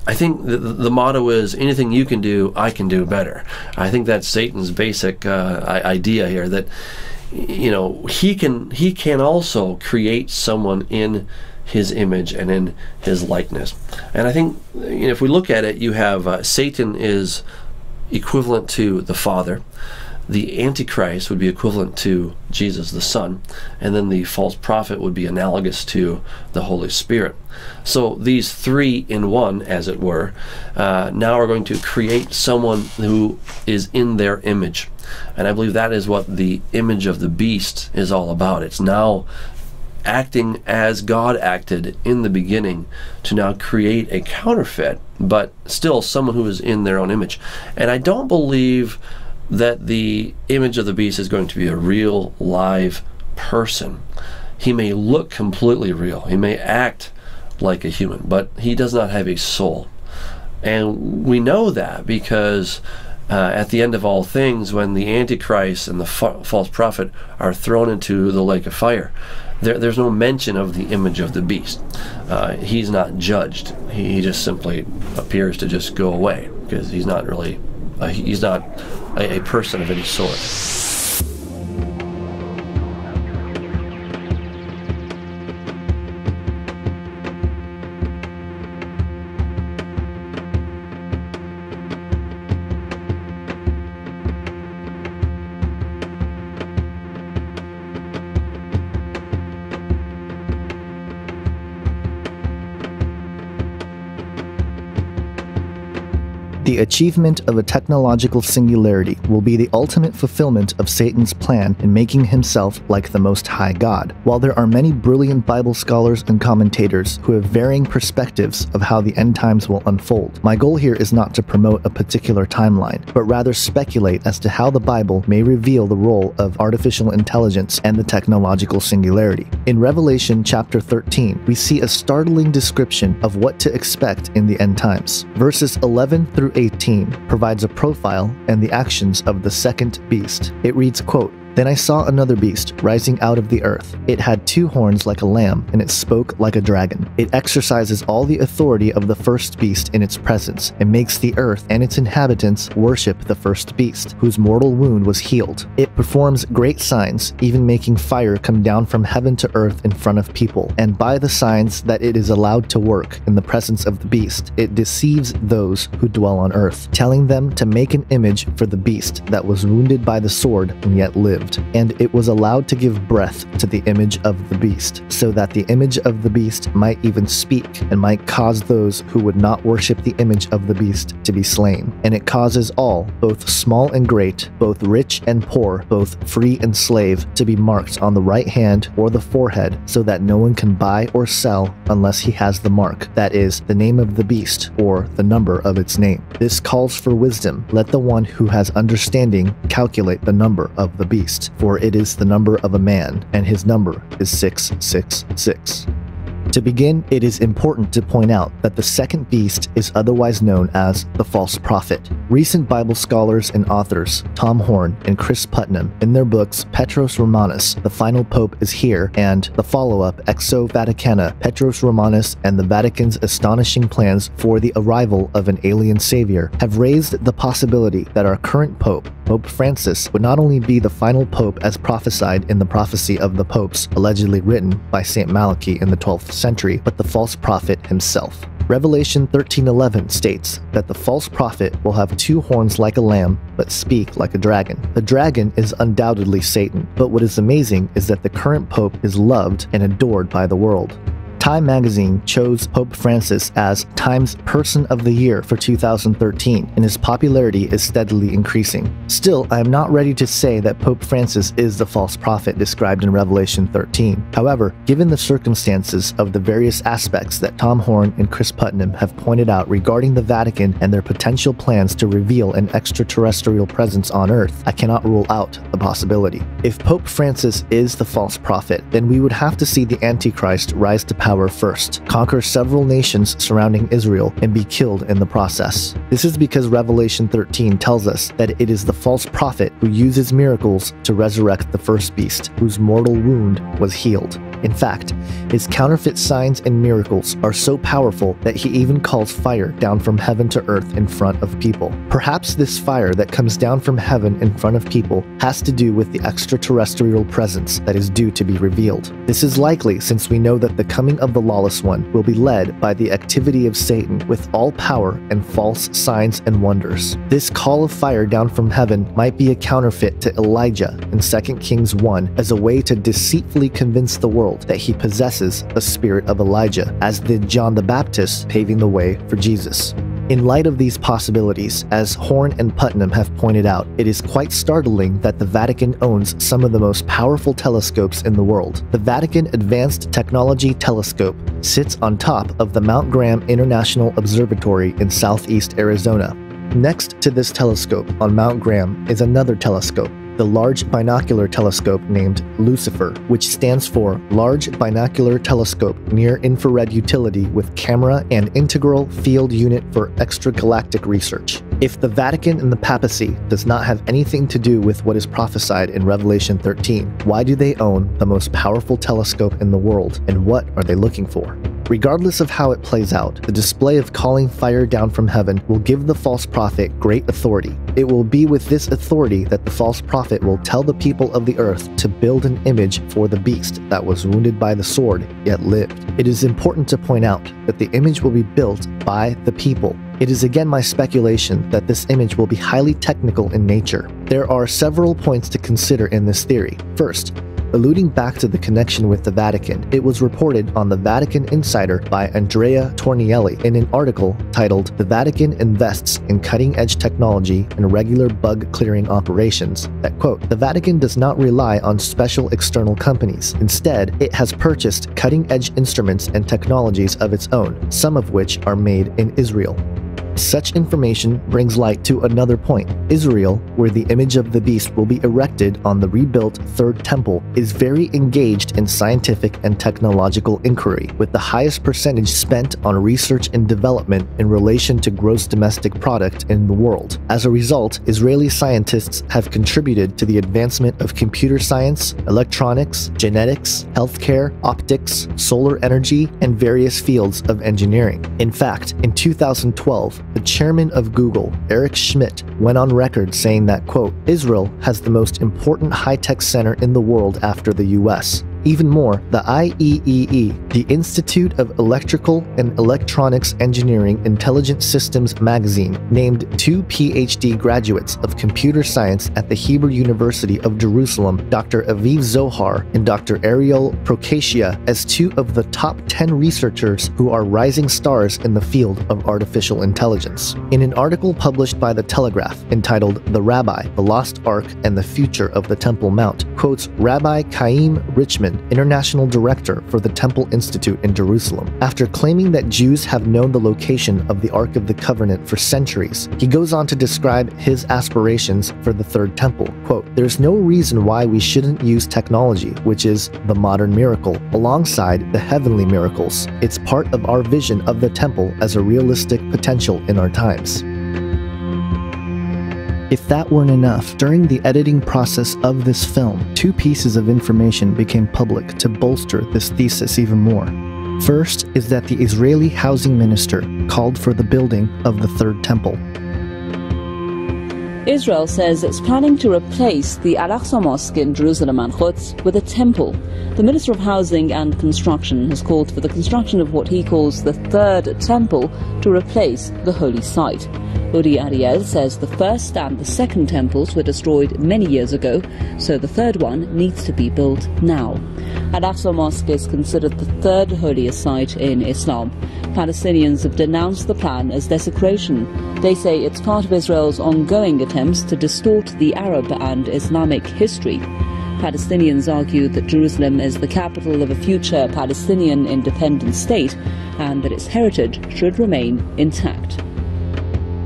I think the motto is, anything you can do, I can do better. I think that's Satan's basic idea here, that, you know, he can also create someone in his image and in his likeness. And I think, you know, if we look at it, you have Satan is equivalent to the Father. The Antichrist would be equivalent to Jesus the Son, and then the false prophet would be analogous to the Holy Spirit. So these three in one, as it were, now are going to create someone who is in their image. And I believe that is what the image of the beast is all about. It's now acting as God acted in the beginning to now create a counterfeit, but still someone who is in their own image. And I don't believe that the image of the beast is going to be a real live person. He may look completely real, he may act like a human, but he does not have a soul. And we know that because at the end of all things, when the Antichrist and the false prophet are thrown into the lake of fire, there's no mention of the image of the beast. He's not judged. He just simply appears to just go away, because he's not really he's not a person of any sort. The achievement of a technological singularity will be the ultimate fulfillment of Satan's plan in making himself like the Most High God. While there are many brilliant Bible scholars and commentators who have varying perspectives of how the end times will unfold, my goal here is not to promote a particular timeline, but rather speculate as to how the Bible may reveal the role of artificial intelligence and the technological singularity. In Revelation chapter 13, we see a startling description of what to expect in the end times. Verses 11 through 18 provides a profile and the actions of the second beast. It reads, quote, "Then I saw another beast rising out of the earth. It had 2 horns like a lamb, and it spoke like a dragon. It exercises all the authority of the first beast in its presence, and makes the earth and its inhabitants worship the first beast, whose mortal wound was healed. It performs great signs, even making fire come down from heaven to earth in front of people. And by the signs that it is allowed to work in the presence of the beast, it deceives those who dwell on earth, telling them to make an image for the beast that was wounded by the sword and yet lived. And it was allowed to give breath to the image of the beast, so that the image of the beast might even speak, and might cause those who would not worship the image of the beast to be slain. And it causes all, both small and great, both rich and poor, both free and slave, to be marked on the right hand or the forehead, so that no one can buy or sell unless he has the mark, that is, the name of the beast, or the number of its name. This calls for wisdom. Let the one who has understanding calculate the number of the beast, for it is the number of a man, and his number is 666. To begin, it is important to point out that the second beast is otherwise known as the false prophet. Recent Bible scholars and authors, Tom Horn and Chris Putnam, in their books Petros Romanus, The Final Pope is Here, and the follow-up Exo Vaticana, Petros Romanus and the Vatican's Astonishing Plans for the Arrival of an Alien Savior, have raised the possibility that our current Pope, Pope Francis, would not only be the final Pope as prophesied in the prophecy of the popes, allegedly written by St. Malachi in the 12th century, but the false prophet himself. Revelation 13:11 states that the false prophet will have 2 horns like a lamb, but speak like a dragon. The dragon is undoubtedly Satan, but what is amazing is that the current pope is loved and adored by the world. Time magazine chose Pope Francis as Time's Person of the Year for 2013, and his popularity is steadily increasing. Still, I am not ready to say that Pope Francis is the false prophet described in Revelation 13. However, given the circumstances of the various aspects that Tom Horn and Chris Putnam have pointed out regarding the Vatican and their potential plans to reveal an extraterrestrial presence on Earth, I cannot rule out the possibility. If Pope Francis is the false prophet, then we would have to see the Antichrist rise to power first, conquer several nations surrounding Israel, and be killed in the process. This is because Revelation 13 tells us that it is the false prophet who uses miracles to resurrect the first beast, whose mortal wound was healed. In fact, his counterfeit signs and miracles are so powerful that he even calls fire down from heaven to earth in front of people. Perhaps this fire that comes down from heaven in front of people has to do with the extraterrestrial presence that is due to be revealed. This is likely since we know that the coming of the lawless one will be led by the activity of Satan with all power and false signs and wonders. This call of fire down from heaven might be a counterfeit to Elijah in 2 Kings 1 as a way to deceitfully convince the world that he possesses the spirit of Elijah, as did John the Baptist, paving the way for Jesus. In light of these possibilities, as Horn and Putnam have pointed out, it is quite startling that the Vatican owns some of the most powerful telescopes in the world. The Vatican Advanced Technology Telescope sits on top of the Mount Graham International Observatory in southeast Arizona. Next to this telescope on Mount Graham is another telescope, the Large Binocular Telescope named Lucifer, which stands for Large Binocular Telescope Near Infrared Utility with Camera and Integral Field Unit for Extragalactic Research. If the Vatican and the papacy does not have anything to do with what is prophesied in Revelation 13, why do they own the most powerful telescope in the world, and what are they looking for? Regardless of how it plays out, the display of calling fire down from heaven will give the false prophet great authority. It will be with this authority that the false prophet will tell the people of the earth to build an image for the beast that was wounded by the sword, yet lived. It is important to point out that the image will be built by the people. It is again my speculation that this image will be highly technical in nature. There are several points to consider in this theory. First, alluding back to the connection with the Vatican. It was reported on the Vatican Insider by Andrea Tornielli in an article titled "The Vatican Invests in Cutting-Edge Technology and Regular Bug-Clearing Operations" that, quote, "The Vatican does not rely on special external companies. Instead, it has purchased cutting-edge instruments and technologies of its own, some of which are made in Israel." Such information brings light to another point. Israel, where the image of the beast will be erected on the rebuilt Third Temple, is very engaged in scientific and technological inquiry, with the highest percentage spent on research and development in relation to gross domestic product in the world. As a result, Israeli scientists have contributed to the advancement of computer science, electronics, genetics, healthcare, optics, solar energy, and various fields of engineering. In fact, in 2012, the chairman of Google, Eric Schmidt, went on record saying that, quote, "Israel has the most important high-tech center in the world after the US." Even more, the IEEE, the Institute of Electrical and Electronics Engineering Intelligent Systems magazine, named 2 PhD graduates of computer science at the Hebrew University of Jerusalem, Dr. Aviv Zohar and Dr. Ariel Prokasia, as 2 of the top 10 researchers who are rising stars in the field of artificial intelligence. In an article published by The Telegraph entitled "The Rabbi, the Lost Ark, and the Future of the Temple Mount," quotes Rabbi Chaim Richman, international director for the Temple Institute in Jerusalem. After claiming that Jews have known the location of the Ark of the Covenant for centuries, he goes on to describe his aspirations for the Third Temple. Quote, "There's no reason why we shouldn't use technology, which is the modern miracle, alongside the heavenly miracles. It's part of our vision of the temple as a realistic potential in our times." If that weren't enough, during the editing process of this film, 2 pieces of information became public to bolster this thesis even more. First is that the Israeli housing minister called for the building of the Third Temple. Israel says it's planning to replace the Al-Aqsa Mosque in Jerusalem and Quds with a temple. The Minister of Housing and Construction has called for the construction of what he calls the Third Temple to replace the holy site. Uri Ariel says the first and the second temples were destroyed many years ago, so the third one needs to be built now. Al-Aqsa Mosque is considered the third holiest site in Islam. Palestinians have denounced the plan as desecration. They say it's part of Israel's ongoing attempts to distort the Arab and Islamic history. Palestinians argue that Jerusalem is the capital of a future Palestinian independent state and that its heritage should remain intact.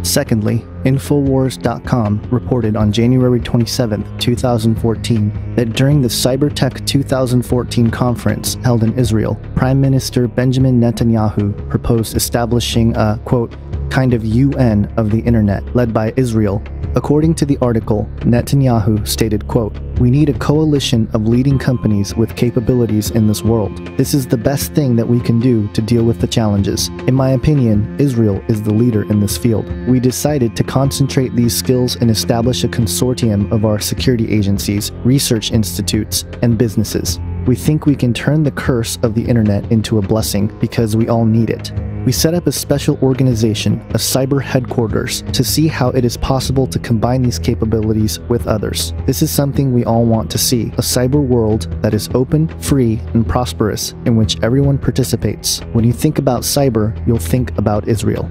Secondly, Infowars.com reported on January 27, 2014, that during the Cybertech 2014 conference held in Israel, Prime Minister Benjamin Netanyahu proposed establishing a, quote, kind of UN of the internet led by Israel. According to the article, Netanyahu stated, quote, "We need a coalition of leading companies with capabilities in this world. This is the best thing that we can do to deal with the challenges. In my opinion, Israel is the leader in this field. We decided to concentrate these skills and establish a consortium of our security agencies, research institutes, and businesses. We think we can turn the curse of the internet into a blessing because we all need it. We set up a special organization, a cyber headquarters, to see how it is possible to combine these capabilities with others. This is something we all want to see, a cyber world that is open, free, and prosperous, in which everyone participates. When you think about cyber, you'll think about Israel."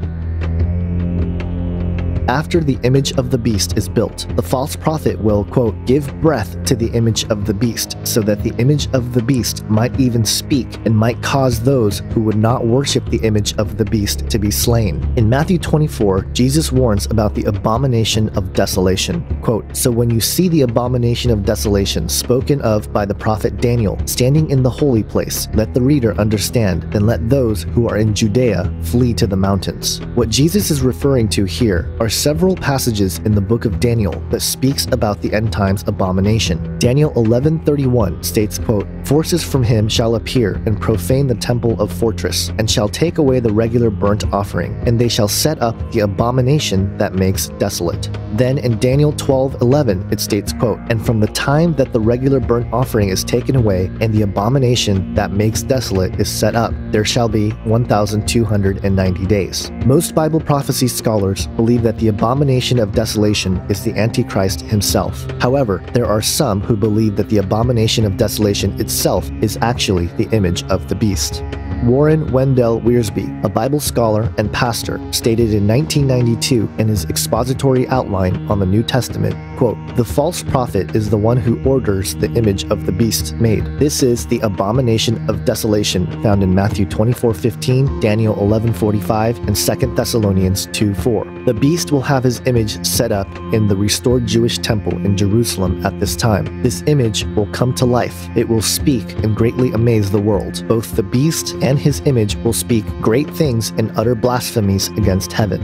After the image of the beast is built, the false prophet will, quote, "give breath to the image of the beast, so that the image of the beast might even speak and might cause those who would not worship the image of the beast to be slain." In Matthew 24, Jesus warns about the abomination of desolation. Quote, "So when you see the abomination of desolation spoken of by the prophet Daniel standing in the holy place, let the reader understand, and let those who are in Judea flee to the mountains." What Jesus is referring to here are several passages in the book of Daniel that speaks about the end times abomination. Daniel 11:31 states, quote, "Forces from him shall appear and profane the temple of fortress, and shall take away the regular burnt offering, and they shall set up the abomination that makes desolate." Then in Daniel 12:11 it states, quote, "And from the time that the regular burnt offering is taken away and the abomination that makes desolate is set up, there shall be 1,290 days. Most Bible prophecy scholars believe that the the abomination of desolation is the Antichrist himself. However, there are some who believe that the abomination of desolation itself is actually the image of the beast. Warren Wendell Wiersbe, a Bible scholar and pastor, stated in 1992 in his expository outline on the New Testament, quote, "The false prophet is the one who orders the image of the beast made. This is the abomination of desolation found in Matthew 24:15, Daniel 11:45, and 2 Thessalonians 2:4. The beast will have his image set up in the restored Jewish temple in Jerusalem at this time. This image will come to life. It will speak and greatly amaze the world. Both the beast and his image will speak great things and utter blasphemies against heaven."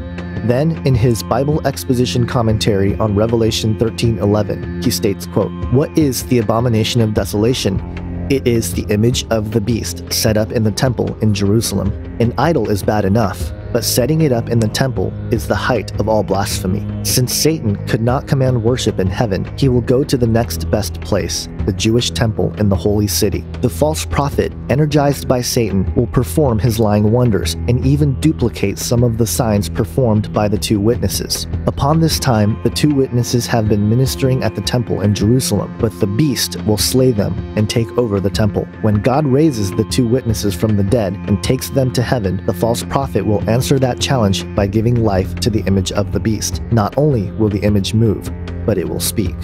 Then, in his Bible exposition commentary on Revelation 13:11, he states, quote, "What is the abomination of desolation? It is the image of the beast set up in the temple in Jerusalem. An idol is bad enough, but setting it up in the temple is the height of all blasphemy. Since Satan could not command worship in heaven, he will go to the next best place, the Jewish temple in the holy city. The false prophet, energized by Satan, will perform his lying wonders and even duplicate some of the signs performed by the two witnesses. Upon this time, the two witnesses have been ministering at the temple in Jerusalem, but the beast will slay them and take over the temple. When God raises the two witnesses from the dead and takes them to heaven, the false prophet will answer that challenge by giving life to the image of the beast. Not only will the image move, but it will speak.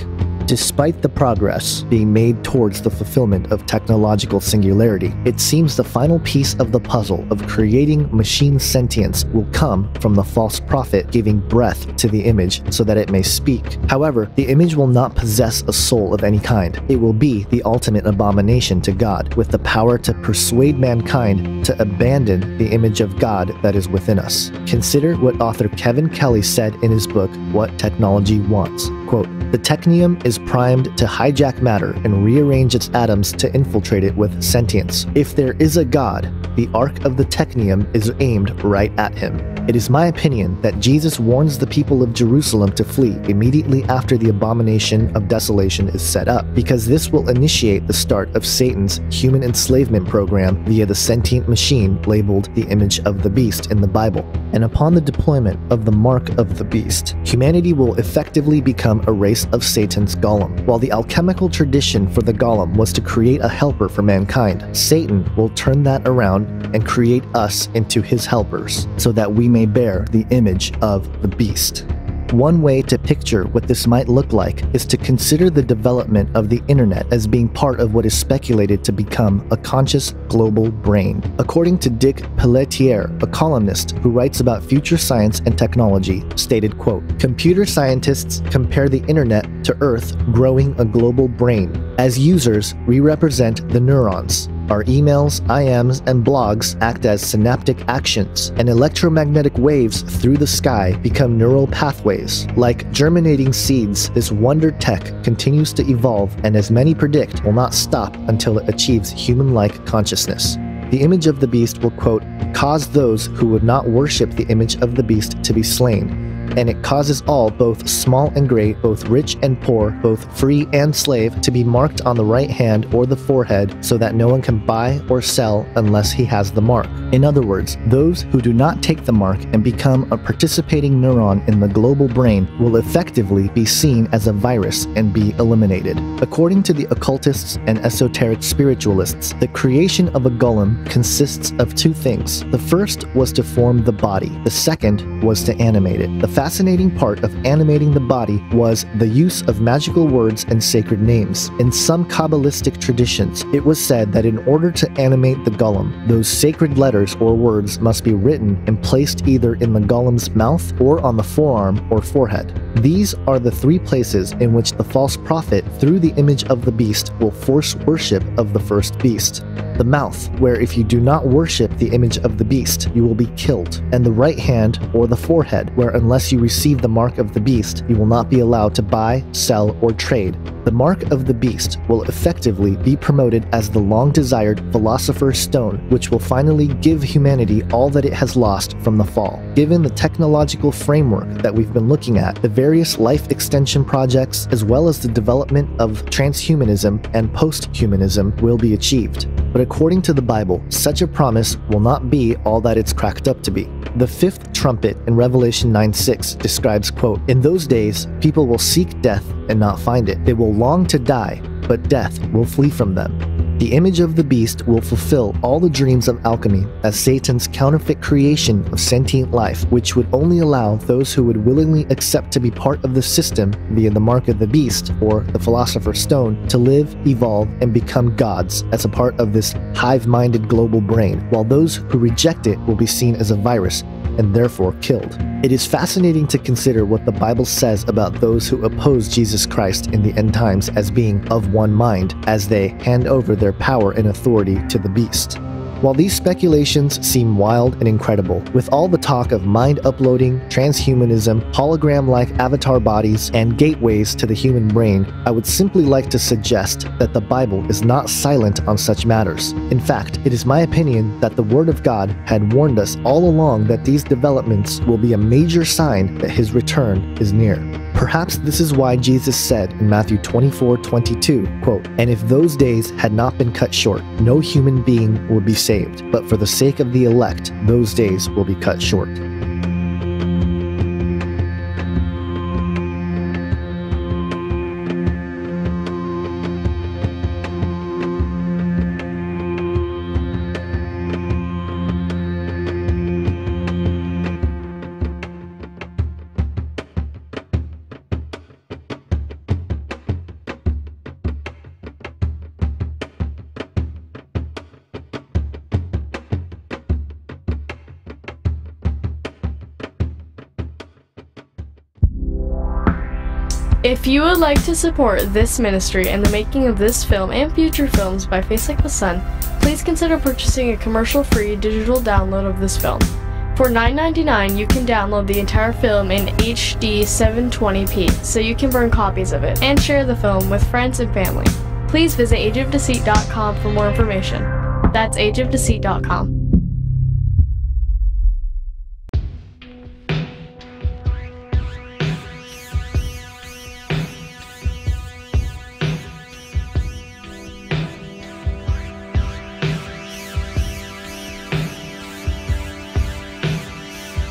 Despite the progress being made towards the fulfillment of technological singularity, it seems the final piece of the puzzle of creating machine sentience will come from the false prophet giving breath to the image so that it may speak. However, the image will not possess a soul of any kind. It will be the ultimate abomination to God, with the power to persuade mankind to abandon the image of God that is within us. Consider what author Kevin Kelly said in his book, What Technology Wants. Quote, "The technium is primed to hijack matter and rearrange its atoms to infiltrate it with sentience. If there is a God, the arc of the technium is aimed right at him. It is my opinion that Jesus warns the people of Jerusalem to flee immediately after the abomination of desolation is set up, because this will initiate the start of Satan's human enslavement program via the sentient machine labeled the image of the beast in the Bible. And upon the deployment of the mark of the beast, humanity will effectively become a race of Satan's golem. While the alchemical tradition for the golem was to create a helper for mankind, Satan will turn that around and create us into his helpers, so that we may bear the image of the beast. One way to picture what this might look like is to consider the development of the internet as being part of what is speculated to become a conscious global brain. According to Dick Pelletier, a columnist who writes about future science and technology, stated, quote, "Computer scientists compare the internet to Earth growing a global brain. As users, we represent the neurons. Our emails, IMs, and blogs act as synaptic actions, and electromagnetic waves through the sky become neural pathways. Like germinating seeds, this wonder tech continues to evolve and, as many predict, will not stop until it achieves human-like consciousness. The image of the beast will, quote, cause those who would not worship the image of the beast to be slain. And it causes all, both small and great, both rich and poor, both free and slave, to be marked on the right hand or the forehead, so that no one can buy or sell unless he has the mark. In other words, those who do not take the mark and become a participating neuron in the global brain will effectively be seen as a virus and be eliminated. According to the occultists and esoteric spiritualists, the creation of a golem consists of two things. The first was to form the body. The second was to animate it. The fascinating part of animating the body was the use of magical words and sacred names. In some Kabbalistic traditions, it was said that in order to animate the golem, those sacred letters or words must be written and placed either in the golem's mouth or on the forearm or forehead. These are the three places in which the false prophet, through the image of the beast, will force worship of the first beast. The mouth, where if you do not worship the image of the beast, you will be killed, and the right hand or the forehead, where unless you receive the mark of the beast, you will not be allowed to buy, sell, or trade. The mark of the beast will effectively be promoted as the long-desired philosopher's stone, which will finally give humanity all that it has lost from the fall. Given the technological framework that we've been looking at, the various life extension projects, as well as the development of transhumanism and post-humanism, will be achieved. But according to the Bible, such a promise will not be all that it's cracked up to be. The fifth trumpet in Revelation 9:6 describes, quote, "In those days, people will seek death and not find it. They will long to die, but death will flee from them." The image of the beast will fulfill all the dreams of alchemy as Satan's counterfeit creation of sentient life, which would only allow those who would willingly accept to be part of the system via the mark of the beast, or the philosopher's stone, to live, evolve, and become gods as a part of this hive-minded global brain, while those who reject it will be seen as a virus and therefore killed. It is fascinating to consider what the Bible says about those who oppose Jesus Christ in the end times as being of one mind, as they hand over their power and authority to the beast. While these speculations seem wild and incredible, with all the talk of mind uploading, transhumanism, hologram-like avatar bodies, and gateways to the human brain, I would simply like to suggest that the Bible is not silent on such matters. In fact, it is my opinion that the Word of God had warned us all along that these developments will be a major sign that His return is near. Perhaps this is why Jesus said in Matthew 24:22, quote, "And if those days had not been cut short, no human being would be saved. But for the sake of the elect, those days will be cut short." If you would like to support this ministry and the making of this film and future films by Face Like the Sun, please consider purchasing a commercial-free digital download of this film. For $9.99, you can download the entire film in HD 720p, so you can burn copies of it and share the film with friends and family. Please visit ageofdeceit.com for more information. That's ageofdeceit.com.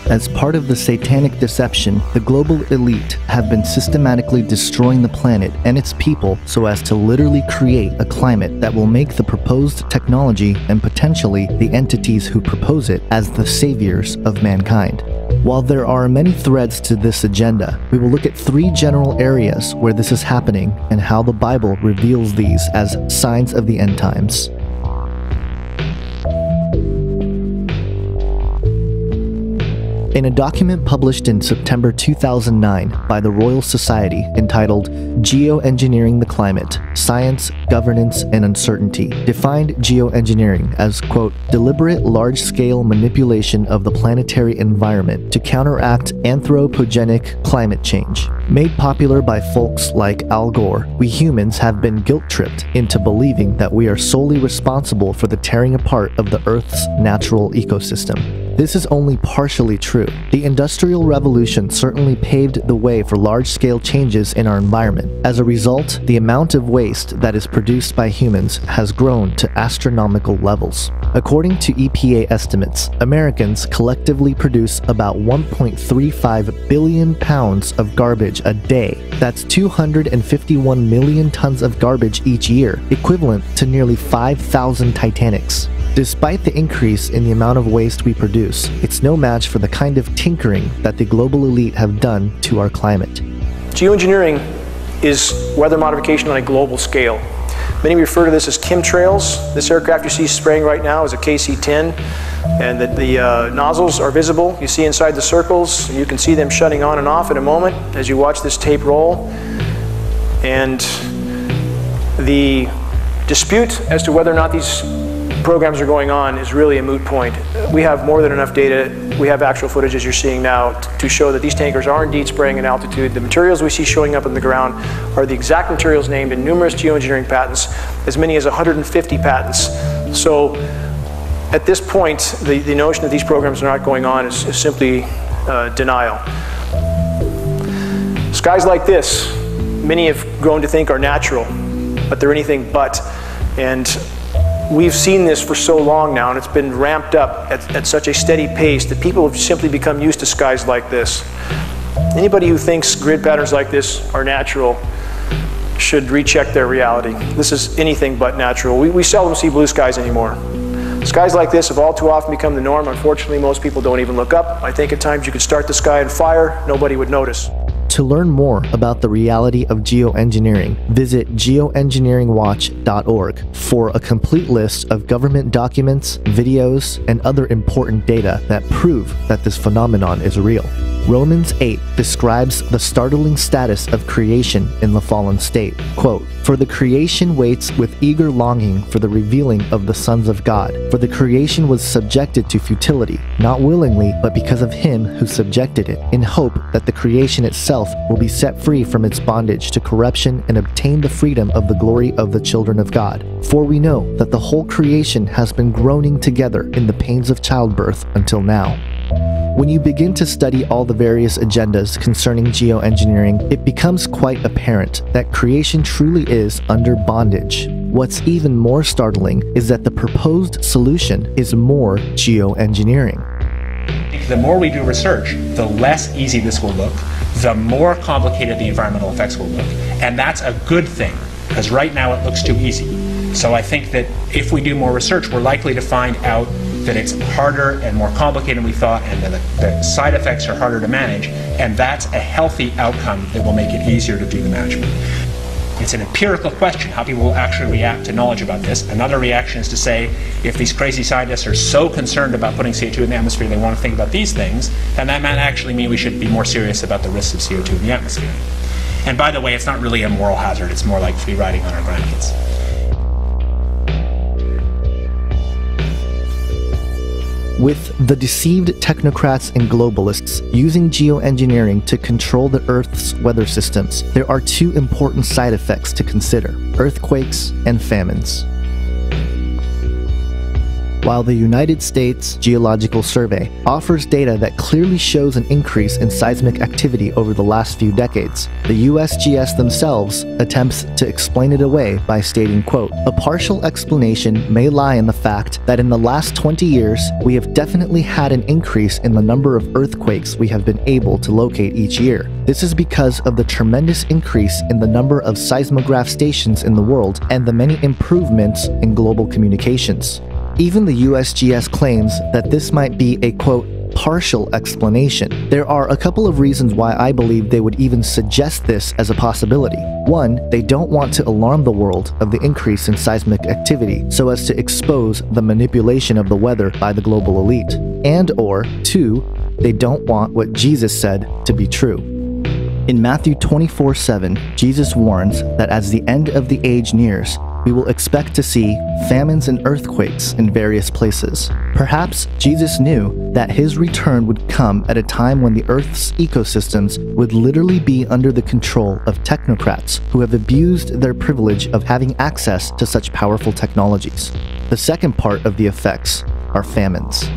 As part of the satanic deception, the global elite have been systematically destroying the planet and its people so as to literally create a climate that will make the proposed technology and potentially the entities who propose it as the saviors of mankind. While there are many threads to this agenda, we will look at 3 general areas where this is happening and how the Bible reveals these as signs of the end times. In a document published in September 2009 by the Royal Society entitled Geoengineering the Climate, Science, Governance, and Uncertainty, defined geoengineering as, quote, deliberate large-scale manipulation of the planetary environment to counteract anthropogenic climate change. Made popular by folks like Al Gore, we humans have been guilt-tripped into believing that we are solely responsible for the tearing apart of the Earth's natural ecosystem. This is only partially true. The Industrial Revolution certainly paved the way for large-scale changes in our environment. As a result, the amount of waste that is produced by humans has grown to astronomical levels. According to EPA estimates, Americans collectively produce about 1.35 billion pounds of garbage a day. That's 251 million tons of garbage each year, equivalent to nearly 5,000 Titanics. Despite the increase in the amount of waste we produce, it's no match for the kind of tinkering that the global elite have done to our climate. Geoengineering is weather modification on a global scale. Many refer to this as chemtrails. This aircraft you see spraying right now is a KC-10, and the nozzles are visible. You see inside the circles. You can see them shutting on and off in a moment as you watch this tape roll. And the dispute as to whether or not these programs are going on is really a moot point. We have more than enough data. We have actual footage, as you're seeing now, to show that these tankers are indeed spraying at altitude. The materials we see showing up in the ground are the exact materials named in numerous geoengineering patents, as many as 150 patents. So at this point, the notion that these programs are not going on is simply denial. Skies like this, many have grown to think are natural, but they're anything but. And we've seen this for so long now, and it's been ramped up at such a steady pace that people have simply become used to skies like this. Anybody who thinks grid patterns like this are natural should recheck their reality. This is anything but natural. We seldom see blue skies anymore. Skies like this have all too often become the norm. Unfortunately, most people don't even look up. I think at times you could start the sky on fire, nobody would notice. To learn more about the reality of geoengineering, visit geoengineeringwatch.org for a complete list of government documents, videos, and other important data that prove that this phenomenon is real. Romans 8 describes the startling status of creation in the fallen state. Quote, "For the creation waits with eager longing for the revealing of the sons of God. For the creation was subjected to futility, not willingly, but because of him who subjected it, in hope that the creation itself will be set free from its bondage to corruption and obtain the freedom of the glory of the children of God. For we know that the whole creation has been groaning together in the pains of childbirth until now." When you begin to study all the various agendas concerning geoengineering, it becomes quite apparent that creation truly is under bondage. What's even more startling is that the proposed solution is more geoengineering. The more we do research, the less easy this will look, the more complicated the environmental effects will look. And that's a good thing, because right now it looks too easy. So I think that if we do more research, we're likely to find out that it's harder and more complicated than we thought, and that the side effects are harder to manage, and that's a healthy outcome that will make it easier to do the management. It's an empirical question, how people will actually react to knowledge about this. Another reaction is to say, if these crazy scientists are so concerned about putting CO2 in the atmosphere, they want to think about these things, then that might actually mean we should be more serious about the risks of CO2 in the atmosphere. And by the way, it's not really a moral hazard, it's more like free riding on our grandkids. With the deceived technocrats and globalists using geoengineering to control the Earth's weather systems, there are two important side effects to consider: earthquakes and famines. While the United States Geological Survey offers data that clearly shows an increase in seismic activity over the last few decades, the USGS themselves attempts to explain it away by stating, quote, "A partial explanation may lie in the fact that in the last 20 years, we have definitely had an increase in the number of earthquakes we have been able to locate each year. This is because of the tremendous increase in the number of seismograph stations in the world and the many improvements in global communications." Even the USGS claims that this might be a, quote, partial explanation. There are a couple of reasons why I believe they would even suggest this as a possibility. One, they don't want to alarm the world of the increase in seismic activity so as to expose the manipulation of the weather by the global elite. And or, two, they don't want what Jesus said to be true. In Matthew 24:7, Jesus warns that as the end of the age nears, we will expect to see famines and earthquakes in various places. Perhaps Jesus knew that his return would come at a time when the Earth's ecosystems would literally be under the control of technocrats who have abused their privilege of having access to such powerful technologies. The second part of the effects are famines.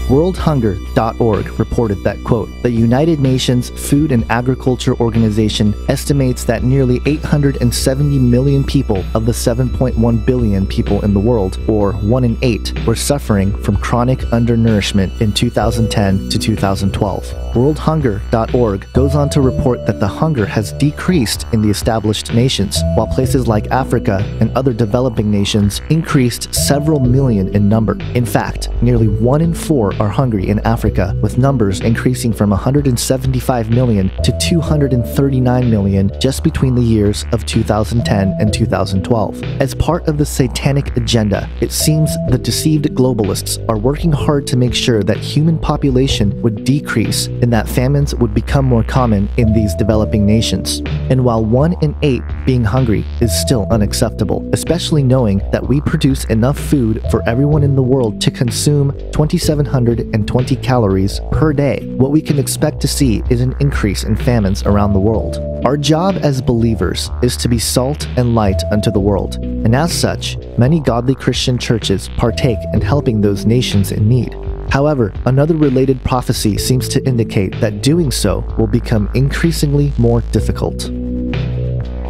WorldHunger.org reported that, quote, "The United Nations Food and Agriculture Organization estimates that nearly 870 million people of the 7.1 billion people in the world, or 1 in 8, were suffering from chronic undernourishment in 2010 to 2012. WorldHunger.org goes on to report that the hunger has decreased in the established nations, while places like Africa and other developing nations increased several million in number. In fact, nearly 1 in 4 are hungry in Africa, with numbers increasing from 175 million to 239 million just between the years of 2010 and 2012. As part of the satanic agenda, it seems the deceived globalists are working hard to make sure that human population would decrease and that famines would become more common in these developing nations. And while 1 in 8 being hungry is still unacceptable, especially knowing that we produce enough food for everyone in the world to consume 2,720 calories per day, what we can expect to see is an increase in famines around the world. Our job as believers is to be salt and light unto the world, and as such, many godly Christian churches partake in helping those nations in need. However, another related prophecy seems to indicate that doing so will become increasingly more difficult.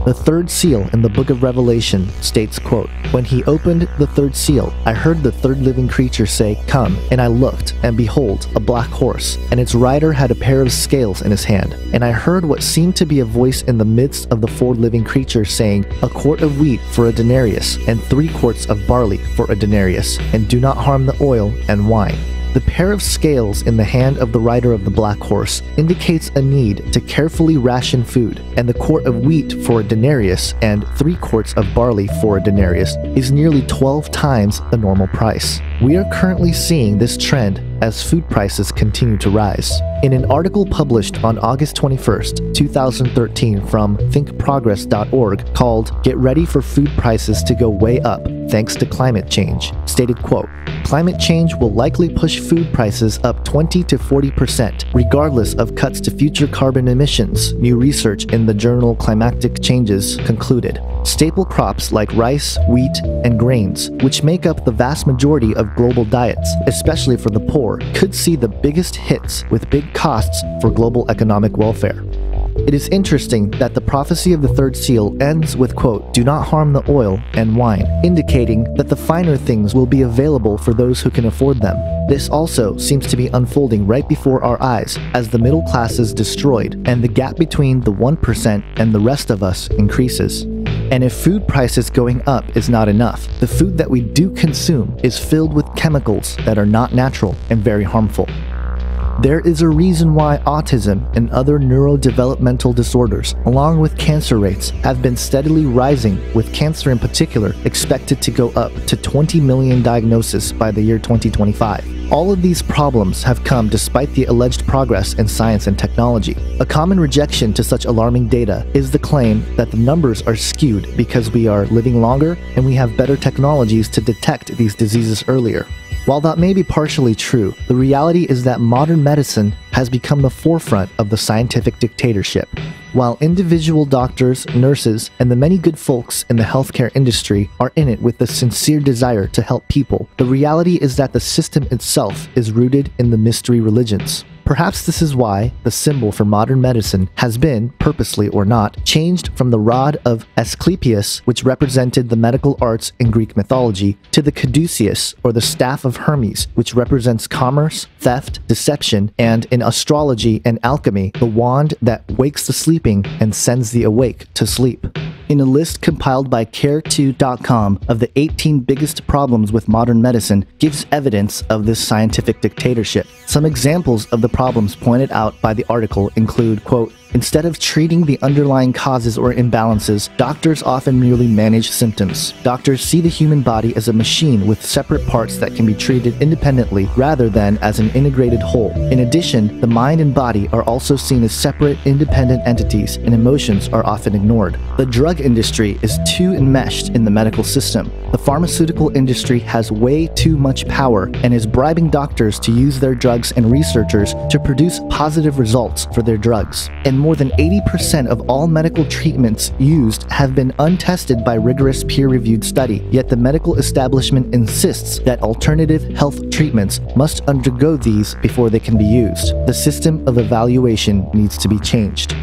The third seal in the book of Revelation states, quote, "When he opened the third seal, I heard the third living creature say, 'Come,' and I looked, and behold, a black horse, and its rider had a pair of scales in his hand. And I heard what seemed to be a voice in the midst of the four living creatures saying, 'A quart of wheat for a denarius, and 3 quarts of barley for a denarius, and do not harm the oil and wine.'" The pair of scales in the hand of the rider of the black horse indicates a need to carefully ration food, and the quart of wheat for a denarius and 3 quarts of barley for a denarius is nearly 12 times the normal price. We are currently seeing this trend as food prices continue to rise. In an article published on August 21st, 2013 from thinkprogress.org called "Get Ready for Food Prices to Go Way Up Thanks to Climate Change," stated, quote, "Climate change will likely push food prices up 20 to 40%, regardless of cuts to future carbon emissions," new research in the journal Climatic Changes concluded. Staple crops like rice, wheat, and grains, which make up the vast majority of global diets, especially for the poor, could see the biggest hits with big costs for global economic welfare. It is interesting that the prophecy of the third seal ends with, quote, "Do not harm the oil and wine," indicating that the finer things will be available for those who can afford them. This also seems to be unfolding right before our eyes as the middle class is destroyed and the gap between the 1% and the rest of us increases. And if food prices going up is not enough, the food that we do consume is filled with chemicals that are not natural and very harmful. There is a reason why autism and other neurodevelopmental disorders, along with cancer rates, have been steadily rising, with cancer in particular expected to go up to 20 million diagnoses by the year 2025. All of these problems have come despite the alleged progress in science and technology. A common rejection to such alarming data is the claim that the numbers are skewed because we are living longer and we have better technologies to detect these diseases earlier. While that may be partially true, the reality is that modern medicine has become the forefront of the scientific dictatorship. While individual doctors, nurses, and the many good folks in the healthcare industry are in it with the sincere desire to help people, the reality is that the system itself is rooted in the mystery religions. Perhaps this is why the symbol for modern medicine has been, purposely or not, changed from the rod of Asclepius, which represented the medical arts in Greek mythology, to the caduceus, or the staff of Hermes, which represents commerce, theft, deception, and in astrology and alchemy, the wand that wakes the sleeping and sends the awake to sleep. In a list compiled by Care2.com of the 18 biggest problems with modern medicine gives evidence of this scientific dictatorship. Some examples of the problems pointed out by the article include, quote, "Instead of treating the underlying causes or imbalances, doctors often merely manage symptoms. Doctors see the human body as a machine with separate parts that can be treated independently rather than as an integrated whole. In addition, the mind and body are also seen as separate, independent entities, and emotions are often ignored. The drug industry is too enmeshed in the medical system. The pharmaceutical industry has way too much power and is bribing doctors to use their drugs and researchers to produce positive results for their drugs. And more than 80% of all medical treatments used have been untested by rigorous peer-reviewed study, yet the medical establishment insists that alternative health treatments must undergo these before they can be used. The system of evaluation needs to be changed.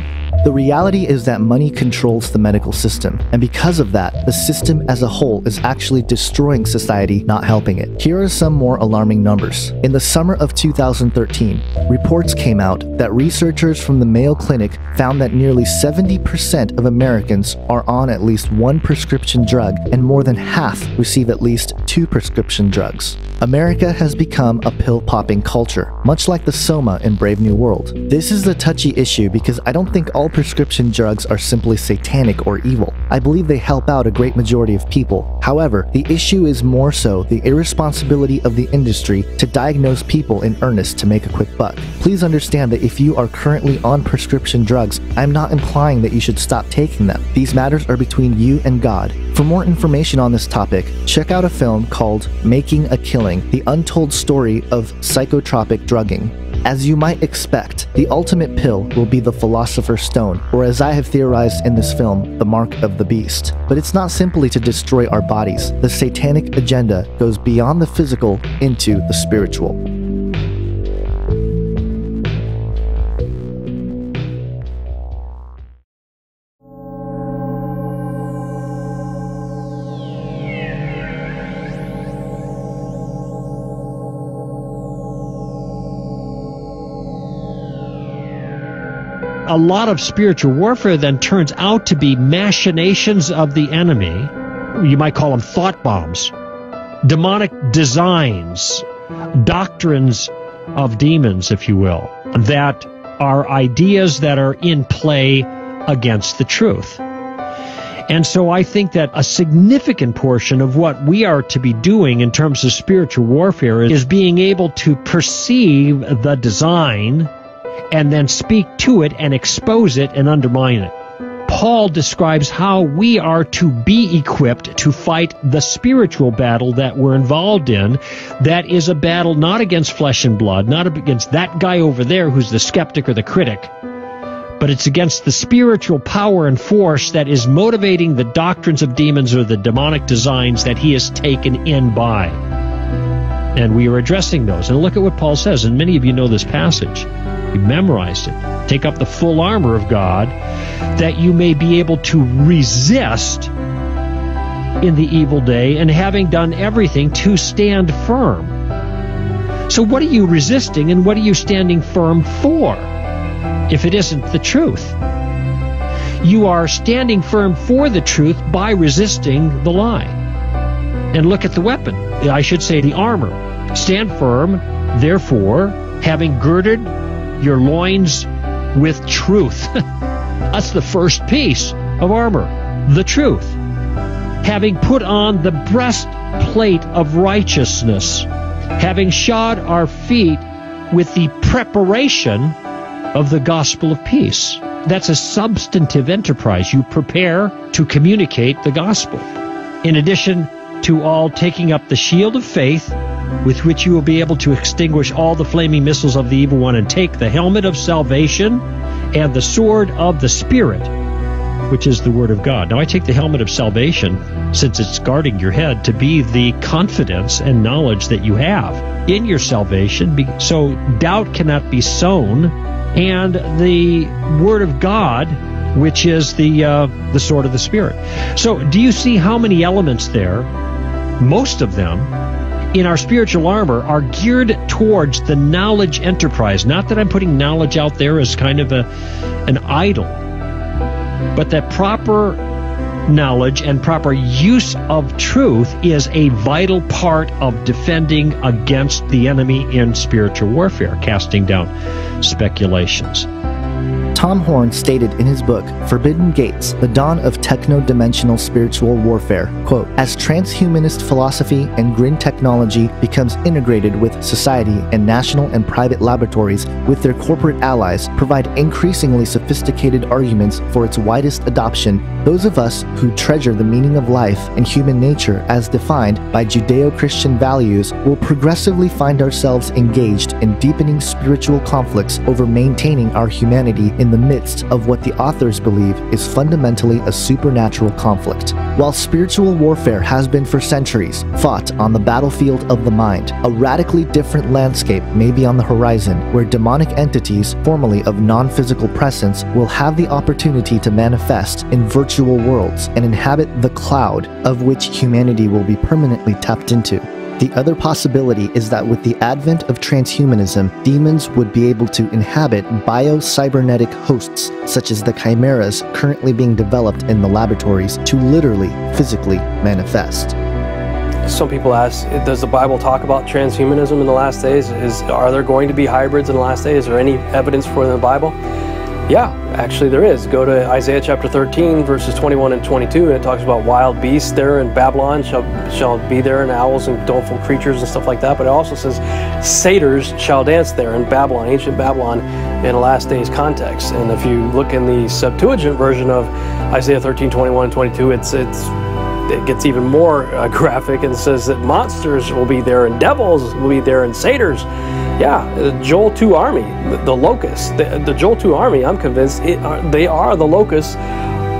The reality is that money controls the medical system, and because of that, the system as a whole is actually destroying society, not helping it. Here are some more alarming numbers. In the summer of 2013, reports came out that researchers from the Mayo Clinic found that nearly 70% of Americans are on at least one prescription drug, and more than half receive at least 2 prescription drugs. America has become a pill-popping culture, much like the Soma in Brave New World. This is a touchy issue because I don't think all prescription drugs are simply satanic or evil. I believe they help out a great majority of people. However, the issue is more so the irresponsibility of the industry to diagnose people in earnest to make a quick buck. Please understand that if you are currently on prescription drugs, I'm not implying that you should stop taking them. These matters are between you and God. For more information on this topic, check out a film called Making a Killing: The Untold Story of Psychotropic Drugging. As you might expect, the ultimate pill will be the Philosopher's Stone, or as I have theorized in this film, the Mark of the Beast. But it's not simply to destroy our bodies. The satanic agenda goes beyond the physical into the spiritual. a lot of spiritual warfare then turns out to be machinations of the enemy. You might call them thought bombs, demonic designs, doctrines of demons, if you will, that are ideas that are in play against the truth. And so I think that a significant portion of what we are to be doing in terms of spiritual warfare is being able to perceive the design and then speak to it and expose it and undermine it. Paul describes how we are to be equipped to fight the spiritual battle that we're involved in. That is a battle not against flesh and blood, not against that guy over there who's the skeptic or the critic, but it's against the spiritual power and force that is motivating the doctrines of demons or the demonic designs that he is taken in by. And we are addressing those. And look at what Paul says, and many of you know this passage. You memorized it. Take up the full armor of God, that you may be able to resist in the evil day, and having done everything, to stand firm. So what are you resisting, and what are you standing firm for, if it isn't the truth? You are standing firm for the truth by resisting the lie. And look at the weapon. I should say the armor. Stand firm, therefore, having girded your loins with truth. That's the first piece of armor, the truth. Having put on the breastplate of righteousness, having shod our feet with the preparation of the gospel of peace. That's a substantive enterprise. You prepare to communicate the gospel. In addition to all, taking up the shield of faith, with which you will be able to extinguish all the flaming missiles of the evil one, and take the helmet of salvation and the sword of the Spirit, which is the Word of God. Now, I take the helmet of salvation, since it's guarding your head, to be the confidence and knowledge that you have in your salvation, so doubt cannot be sown, and the Word of God, which is the sword of the Spirit. So do you see how many elements there? Most of them in our spiritual armor are geared towards the knowledge enterprise. Not that I'm putting knowledge out there as kind of an idol, but that proper knowledge and proper use of truth is a vital part of defending against the enemy in spiritual warfare, casting down speculations. Tom Horn stated in his book, Forbidden Gates, The Dawn of Techno-Dimensional Spiritual Warfare, quote, as transhumanist philosophy and grid technology becomes integrated with society, and national and private laboratories with their corporate allies provide increasingly sophisticated arguments for its widest adoption, those of us who treasure the meaning of life and human nature as defined by Judeo-Christian values will progressively find ourselves engaged in deepening spiritual conflicts over maintaining our humanity in the midst of what the authors believe is fundamentally a supernatural conflict. While spiritual warfare has been for centuries fought on the battlefield of the mind, a radically different landscape may be on the horizon, where demonic entities, formerly of non-physical presence, will have the opportunity to manifest in virtual worlds and inhabit the cloud of which humanity will be permanently tapped into. The other possibility is that with the advent of transhumanism, demons would be able to inhabit bio-cybernetic hosts, such as the chimeras currently being developed in the laboratories, to literally, physically manifest. Some people ask, does the Bible talk about transhumanism in the last days? Are there going to be hybrids in the last days? Is there any evidence for it in the Bible? Yeah, actually there is. Go to Isaiah chapter 13, verses 21 and 22, and it talks about wild beasts there in Babylon shall be there, and owls and doleful creatures and stuff like that. But it also says satyrs shall dance there in Babylon, ancient Babylon, in a last days context. And if you look in the Septuagint version of Isaiah 13, 21 and 22, it gets even more graphic, and says that monsters will be there and devils will be there and satyrs. Yeah, the Joel 2 army, the locusts, the Joel 2 army, I'm convinced they are the locusts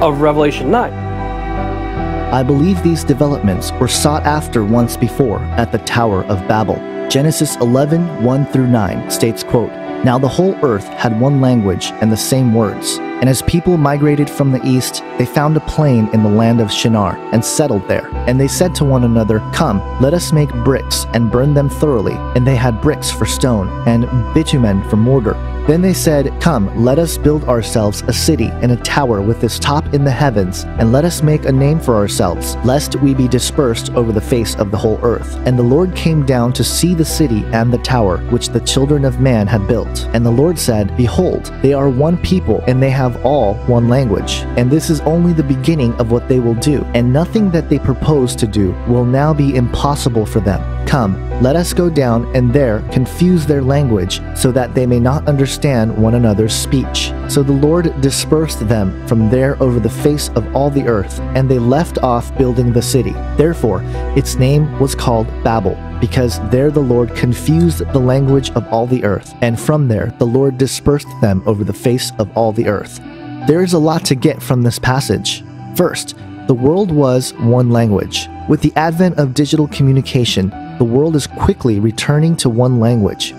of Revelation 9. I believe these developments were sought after once before at the Tower of Babel. Genesis 11, 1 through 9 states, quote, now the whole earth had one language and the same words. And as people migrated from the east, they found a plain in the land of Shinar and settled there. And they said to one another, come, let us make bricks and burn them thoroughly. And they had bricks for stone and bitumen for mortar. Then they said, "Come, let us build ourselves a city and a tower with its top in the heavens, and let us make a name for ourselves, lest we be dispersed over the face of the whole earth." And the Lord came down to see the city and the tower, which the children of man had built. And the Lord said, "Behold, they are one people, and they have all one language. And this is only the beginning of what they will do, and nothing that they propose to do will now be impossible for them. Come, let us go down and there confuse their language, so that they may not understand one another's speech." So the Lord dispersed them from there over the face of all the earth, and they left off building the city. Therefore, its name was called Babel, because there the Lord confused the language of all the earth, and from there the Lord dispersed them over the face of all the earth. There is a lot to get from this passage. First, the world was one language. With the advent of digital communication, the world is quickly returning to one language.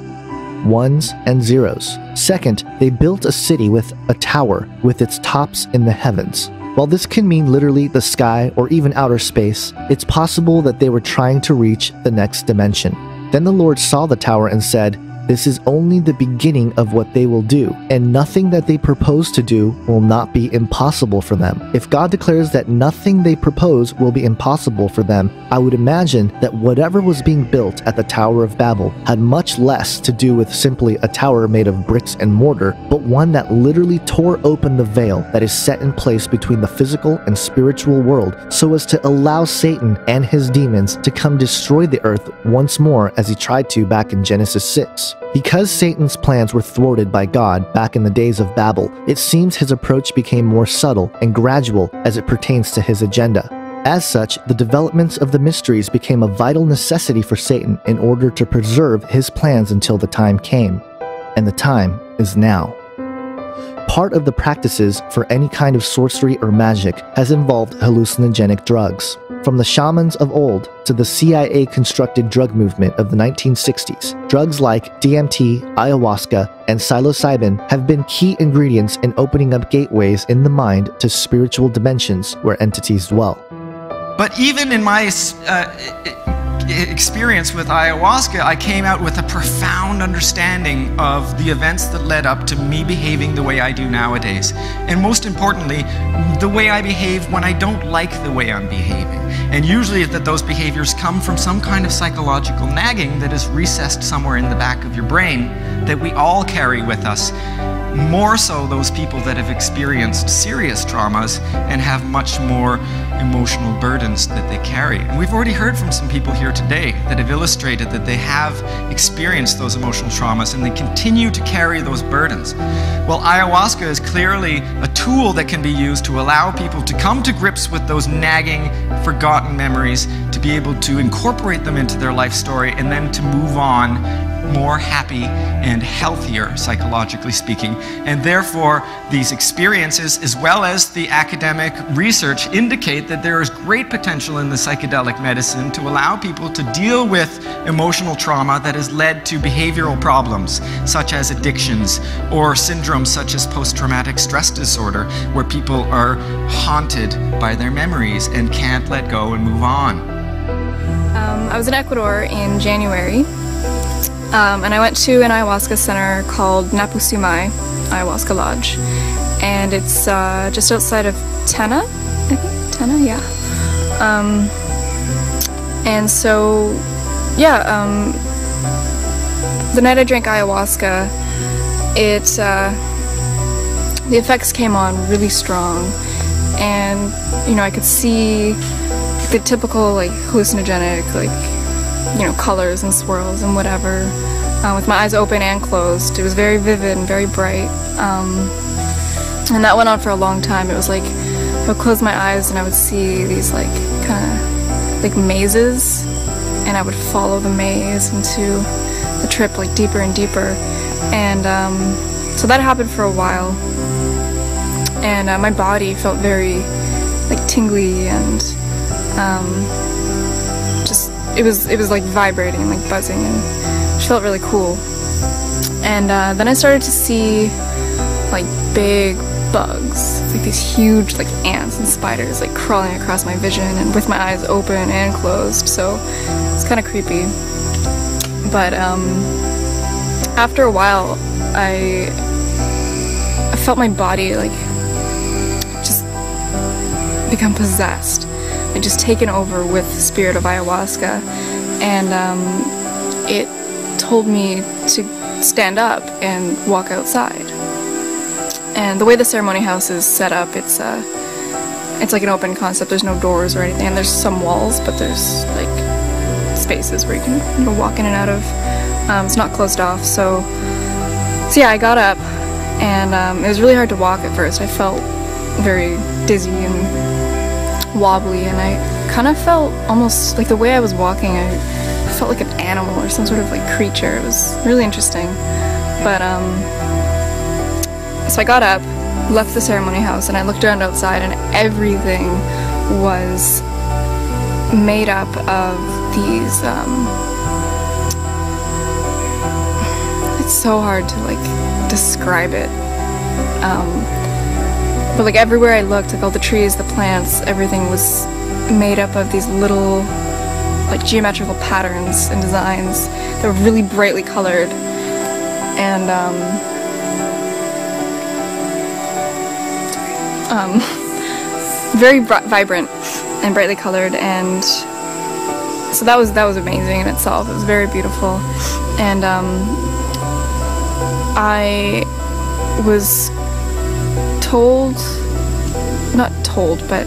Ones and zeros. Second, they built a city with a tower with its tops in the heavens. While this can mean literally the sky or even outer space, it's possible that they were trying to reach the next dimension. Then the Lord saw the tower and said, "This is only the beginning of what they will do, and nothing that they propose to do will not be impossible for them." If God declares that nothing they propose will be impossible for them, I would imagine that whatever was being built at the Tower of Babel had much less to do with simply a tower made of bricks and mortar, but one that literally tore open the veil that is set in place between the physical and spiritual world, so as to allow Satan and his demons to come destroy the earth once more, as he tried to back in Genesis 6. Because Satan's plans were thwarted by God back in the days of Babel, it seems his approach became more subtle and gradual as it pertains to his agenda. As such, the developments of the mysteries became a vital necessity for Satan in order to preserve his plans until the time came. And the time is now. Part of the practices for any kind of sorcery or magic has involved hallucinogenic drugs. From the shamans of old to the CIA-constructed drug movement of the 1960s, drugs like DMT, ayahuasca, and psilocybin have been key ingredients in opening up gateways in the mind to spiritual dimensions where entities dwell. But even in my experience with ayahuasca, I came out with a profound understanding of the events that led up to me behaving the way I do nowadays. And most importantly, the way I behave when I don't like the way I'm behaving. And usually that those behaviors come from some kind of psychological nagging that is recessed somewhere in the back of your brain that we all carry with us. More so those people that have experienced serious traumas and have much more emotional burdens that they carry. And we've already heard from some people here today that have illustrated that they have experienced those emotional traumas and they continue to carry those burdens. Well, ayahuasca is clearly a tool that can be used to allow people to come to grips with those nagging, forgotten memories, to be able to incorporate them into their life story and then to move on more happy and healthier, psychologically speaking. And therefore, these experiences, as well as the academic research, indicate that there is great potential in the psychedelic medicine to allow people to deal with emotional trauma that has led to behavioral problems, such as addictions, or syndromes such as post-traumatic stress disorder, where people are haunted by their memories and can't let go and move on. I was in Ecuador in January. And I went to an ayahuasca center called Napusumai Ayahuasca Lodge, and it's just outside of Tena, I think? Tena, yeah. And so, yeah, the night I drank ayahuasca, the effects came on really strong, and, you know, I could see the typical, like, hallucinogenic, like, you know, colors and swirls and whatever, with my eyes open and closed. It was very vivid and very bright, and that went on for a long time. It was like I would close my eyes and I would see these like kind of like mazes, and I would follow the maze into the trip like deeper and deeper, and so that happened for a while, and my body felt very like tingly and it was like vibrating and like buzzing, and it felt really cool. And then I started to see like big bugs, like these huge like ants and spiders like crawling across my vision and with my eyes open and closed, so it's kind of creepy. But after a while I felt my body like just become possessed, like just taken over with the spirit of ayahuasca, and it told me to stand up and walk outside. And the way the ceremony house is set up, it's like an open concept. There's no doors or anything, and there's some walls, but there's like spaces where you can walk in and out of. It's not closed off, so yeah, I got up, and it was really hard to walk at first. I felt very dizzy and wobbly, and I kind of felt almost like the way I was walking, I felt like an animal or some sort of like creature. It was really interesting. But so I got up, left the ceremony house, and I looked around outside, and everything was made up of these it's so hard to like describe it, but like everywhere I looked, like all the trees, the plants, everything was made up of these little like geometrical patterns and designs that were really brightly colored, and very vibrant and brightly colored, and so that was amazing in itself. It was very beautiful, and I was told, not told, but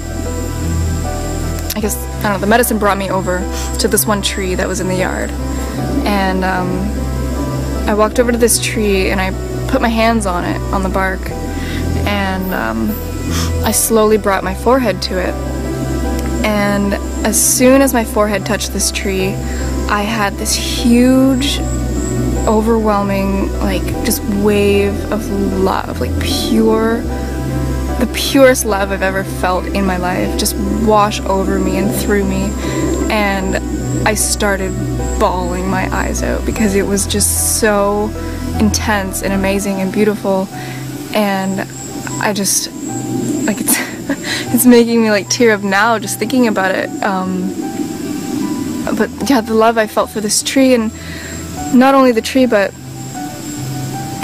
I guess, I don't know, the medicine brought me over to this one tree that was in the yard, and I walked over to this tree and I put my hands on it, on the bark, and I slowly brought my forehead to it, and as soon as my forehead touched this tree, I had this huge, overwhelming, like, just wave of love, like the purest love I've ever felt in my life just wash over me and through me, and I started bawling my eyes out because it was just so intense and amazing and beautiful, and I just, like, it's making me like tear up now just thinking about it. But yeah, the love I felt for this tree, and not only the tree, but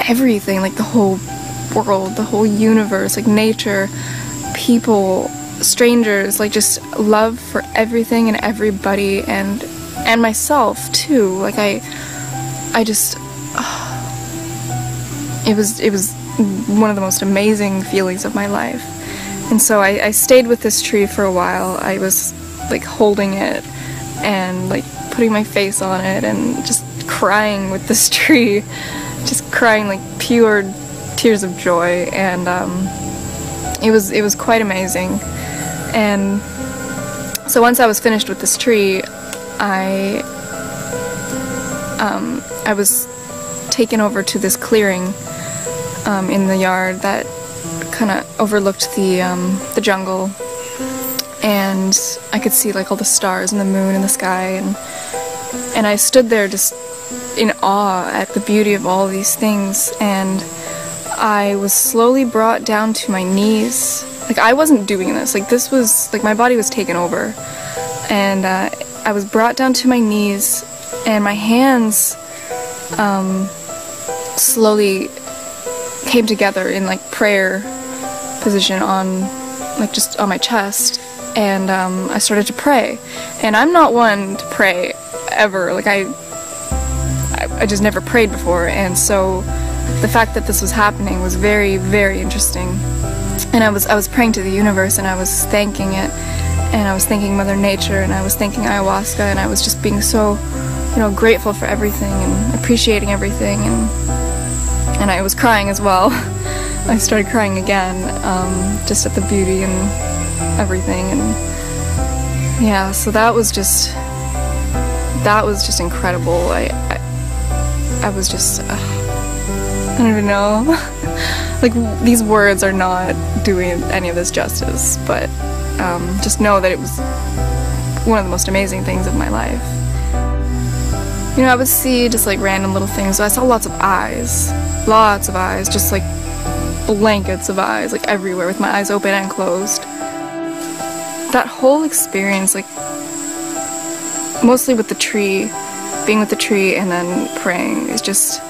everything, like the whole world, the whole universe, like nature, people, strangers, like just love for everything and everybody, and myself too. Like I just, it was one of the most amazing feelings of my life. And so I stayed with this tree for a while. I was like holding it and like putting my face on it and just crying with this tree, just crying like pure tears of joy, and it was quite amazing. And so once I was finished with this tree, I was taken over to this clearing in the yard that kind of overlooked the jungle, and I could see like all the stars and the moon and the sky, and I stood there just in awe at the beauty of all these things, and I was slowly brought down to my knees. Like, I wasn't doing this, like this was, like, my body was taken over, and I was brought down to my knees, and my hands slowly came together in like prayer position on, like, just on my chest, and I started to pray. And I'm not one to pray ever, like I just never prayed before, and so the fact that this was happening was very, very interesting. And I was praying to the universe, and I was thanking it, and I was thanking Mother Nature, and I was thanking ayahuasca, and I was just being so, you know, grateful for everything and appreciating everything, and I was crying as well. I started crying again, just at the beauty and everything, and yeah, so that was just incredible. I was just, I don't even know. Like, these words are not doing any of this justice, but just know that it was one of the most amazing things of my life. You know, I would see just like random little things. So I saw lots of eyes, just like blankets of eyes, like everywhere, with my eyes open and closed. That whole experience, like, mostly with the tree, being with the tree and then praying, is just,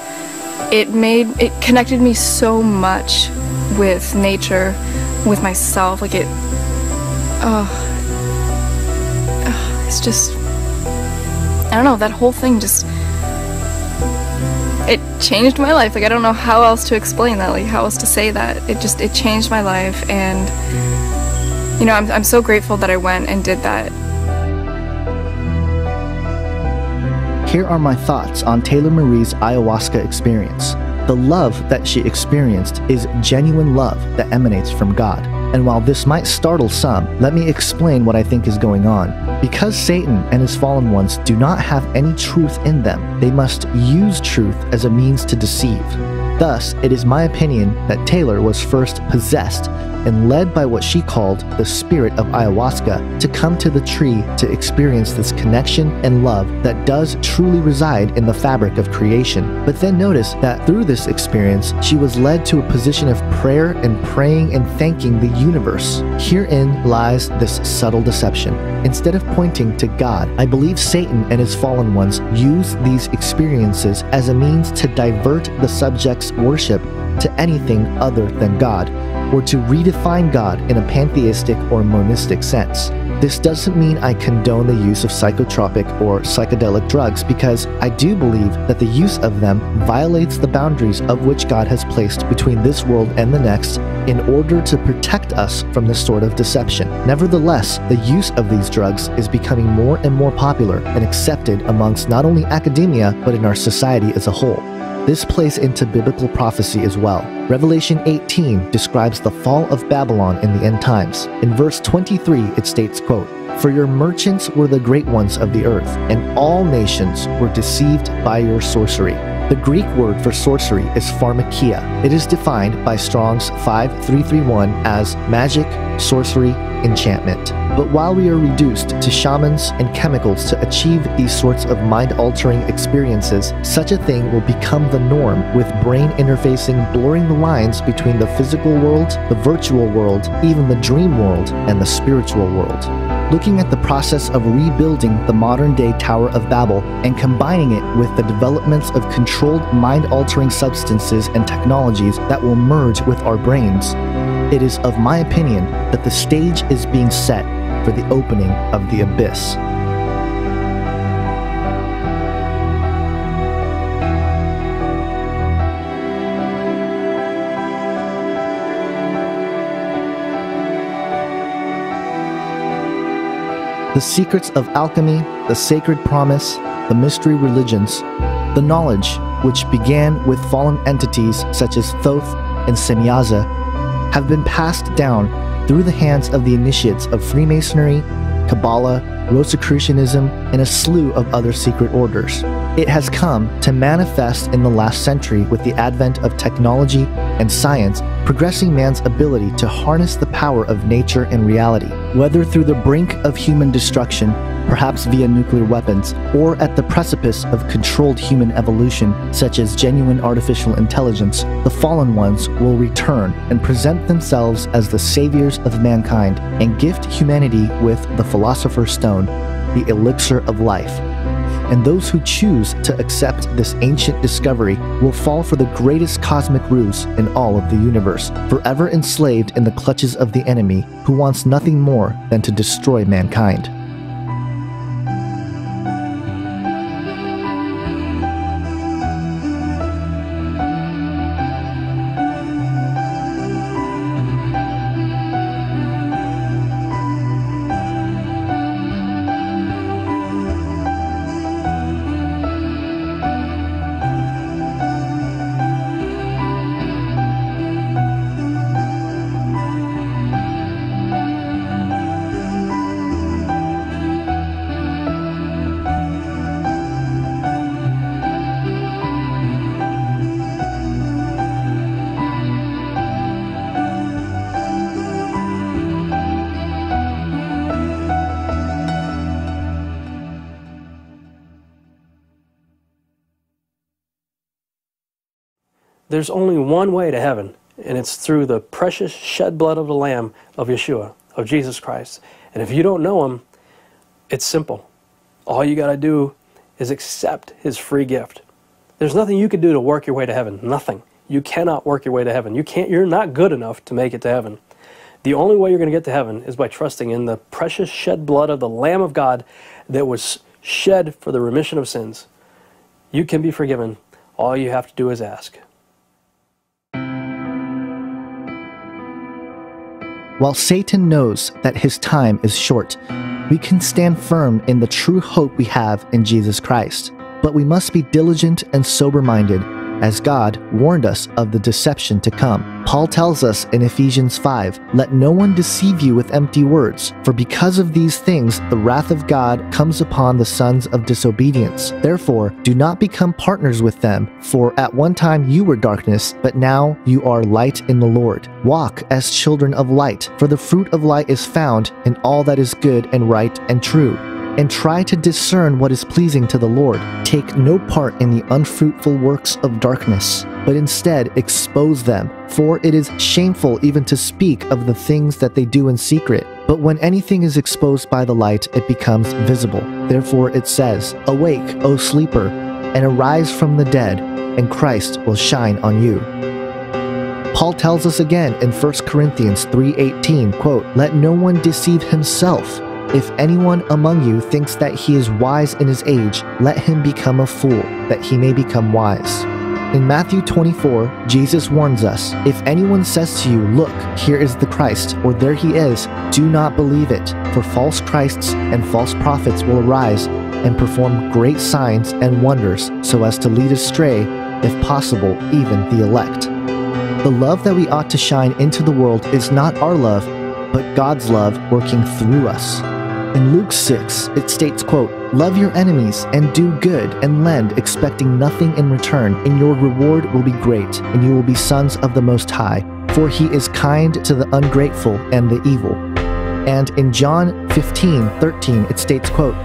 it connected me so much with nature, with myself. Like it's just, I don't know, that whole thing just, it changed my life. Like, I don't know how else to explain that, like how else to say that. It changed my life, and you know, I'm so grateful that I went and did that. Here are my thoughts on Taylor Marie's ayahuasca experience. The love that she experienced is genuine love that emanates from God. And while this might startle some, let me explain what I think is going on. Because Satan and his fallen ones do not have any truth in them, they must use truth as a means to deceive. Thus, it is my opinion that Taylor was first possessed and led by what she called the spirit of ayahuasca to come to the tree to experience this connection and love that does truly reside in the fabric of creation. But then notice that through this experience, she was led to a position of prayer and praying and thanking the universe. Herein lies this subtle deception. Instead of pointing to God, I believe Satan and his fallen ones use these experiences as a means to divert the subject's worship to anything other than God, or to redefine God in a pantheistic or monistic sense. This doesn't mean I condone the use of psychotropic or psychedelic drugs, because I do believe that the use of them violates the boundaries of which God has placed between this world and the next in order to protect us from this sort of deception. Nevertheless, the use of these drugs is becoming more and more popular and accepted amongst not only academia, but in our society as a whole. This plays into biblical prophecy as well. Revelation 18 describes the fall of Babylon in the end times. In verse 23, it states, quote, "For your merchants were the great ones of the earth, and all nations were deceived by your sorcery." The Greek word for sorcery is pharmakia. It is defined by Strong's 5331 as magic, sorcery, enchantment. But while we are reduced to shamans and chemicals to achieve these sorts of mind-altering experiences, such a thing will become the norm, with brain interfacing blurring the lines between the physical world, the virtual world, even the dream world, and the spiritual world. Looking at the process of rebuilding the modern-day Tower of Babel and combining it with the developments of controlled mind-altering substances and technologies that will merge with our brains, it is of my opinion that the stage is being set for the opening of the abyss. The secrets of alchemy, the sacred promise, the mystery religions, the knowledge which began with fallen entities such as Thoth and Semyaza have been passed down through the hands of the initiates of Freemasonry, Kabbalah, Rosicrucianism, and a slew of other secret orders. It has come to manifest in the last century with the advent of technology and science, progressing man's ability to harness the power of nature and reality, whether through the brink of human destruction, perhaps via nuclear weapons, or at the precipice of controlled human evolution, such as genuine artificial intelligence. The fallen ones will return and present themselves as the saviors of mankind and gift humanity with the Philosopher's Stone, the elixir of life. And those who choose to accept this ancient discovery will fall for the greatest cosmic ruse in all of the universe, forever enslaved in the clutches of the enemy, who wants nothing more than to destroy mankind. There's only one way to heaven, and it's through the precious shed blood of the Lamb of Yeshua, of Jesus Christ. And if you don't know Him, it's simple. All you got to do is accept His free gift. There's nothing you can do to work your way to heaven. Nothing. You cannot work your way to heaven. You're not good enough to make it to heaven. The only way you're going to get to heaven is by trusting in the precious shed blood of the Lamb of God that was shed for the remission of sins. You can be forgiven. All you have to do is ask. While Satan knows that his time is short, we can stand firm in the true hope we have in Jesus Christ. But we must be diligent and sober-minded, as God warned us of the deception to come. Paul tells us in Ephesians 5, "Let no one deceive you with empty words, for because of these things the wrath of God comes upon the sons of disobedience. Therefore, do not become partners with them, for at one time you were darkness, but now you are light in the Lord. Walk as children of light, for the fruit of light is found in all that is good and right and true. And try to discern what is pleasing to the Lord. Take no part in the unfruitful works of darkness, but instead expose them. For it is shameful even to speak of the things that they do in secret. But when anything is exposed by the light, it becomes visible. Therefore it says, 'Awake, O sleeper, and arise from the dead, and Christ will shine on you.'" Paul tells us again in 1 Corinthians 3:18, quote, "Let no one deceive himself. If anyone among you thinks that he is wise in his age, let him become a fool, that he may become wise." In Matthew 24, Jesus warns us, "If anyone says to you, 'Look, here is the Christ,' or 'There he is,' do not believe it, for false Christs and false prophets will arise and perform great signs and wonders so as to lead astray, if possible, even the elect." The love that we ought to shine into the world is not our love, but God's love working through us. In Luke 6, it states, quote, "Love your enemies and do good and lend, expecting nothing in return, and your reward will be great, and you will be sons of the Most High, for he is kind to the ungrateful and the evil." And in John 15:13, it states, quote,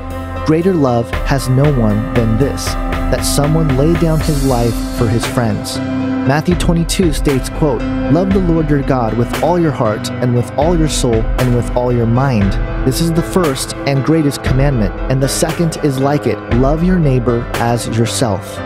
"Greater love has no one than this, that someone lay down his life for his friends." Matthew 22 states, quote, "Love the Lord your God with all your heart and with all your soul and with all your mind. This is the first and greatest commandment, and the second is like it, love your neighbor as yourself."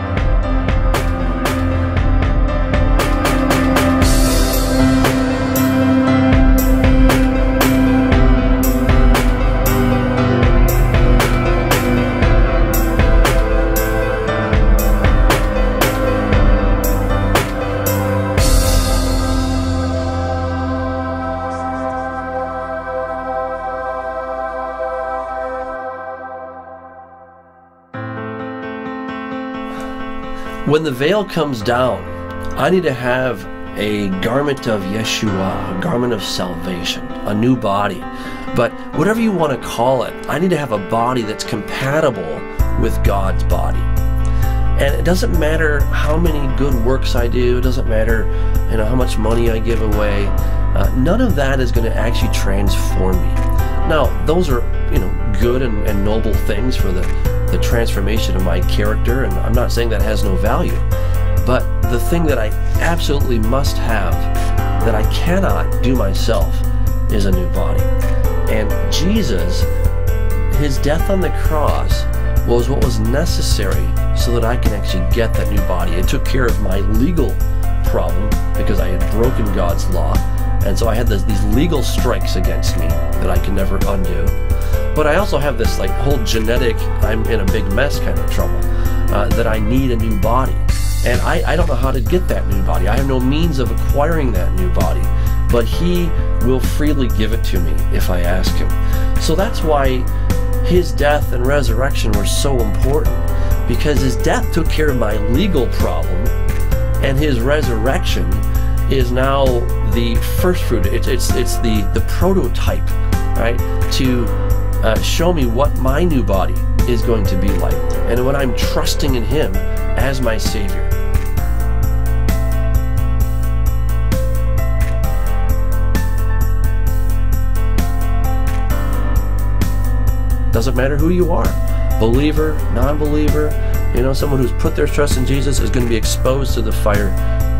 When the veil comes down, I need to have a garment of Yeshua, a garment of salvation, a new body. But whatever you want to call it, I need to have a body that's compatible with God's body. And it doesn't matter how many good works I do, it doesn't matter how much money I give away, none of that is going to actually transform me. Now, those are good and noble things for the transformation of my character, and I'm not saying that has no value, but the thing that I absolutely must have, that I cannot do myself, is a new body. And Jesus, his death on the cross was what was necessary so that I can actually get that new body. It took care of my legal problem because I had broken God's law, and so I had these legal strikes against me that I can never undo. But I also have this whole genetic, I'm in a big mess kind of trouble, that I need a new body. And I don't know how to get that new body. I have no means of acquiring that new body, but he will freely give it to me if I ask him. So that's why his death and resurrection were so important, because his death took care of my legal problem, and his resurrection is now the first fruit. It's the prototype, right, to show me what my new body is going to be like, and when I'm trusting in him as my Savior. Doesn't matter who you are, believer, non-believer, someone who's put their trust in Jesus is going to be exposed to the fire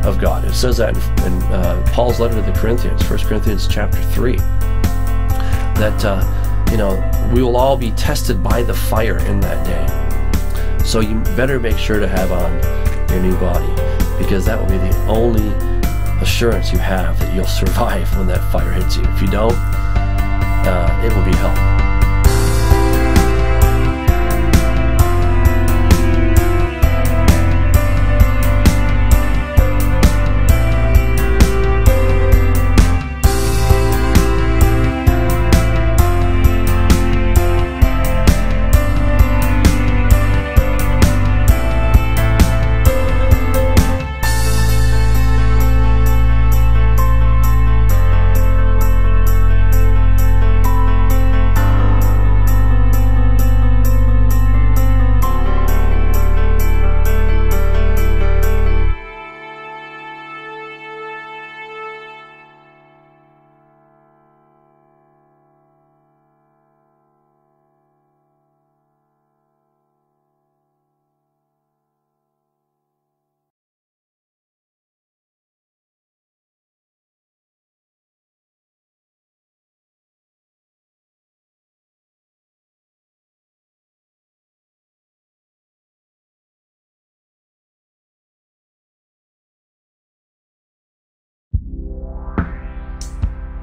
of God. It says that in Paul's letter to the Corinthians, 1 Corinthians chapter 3, that we will all be tested by the fire in that day. So you better make sure to have on your new body, because that will be the only assurance you have that you'll survive when that fire hits you. If you don't, it will be hell.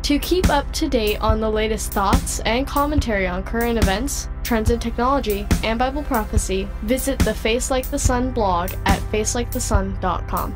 To keep up to date on the latest thoughts and commentary on current events, trends in technology, and Bible prophecy, visit the Face Like the Sun blog at facelikethesun.com.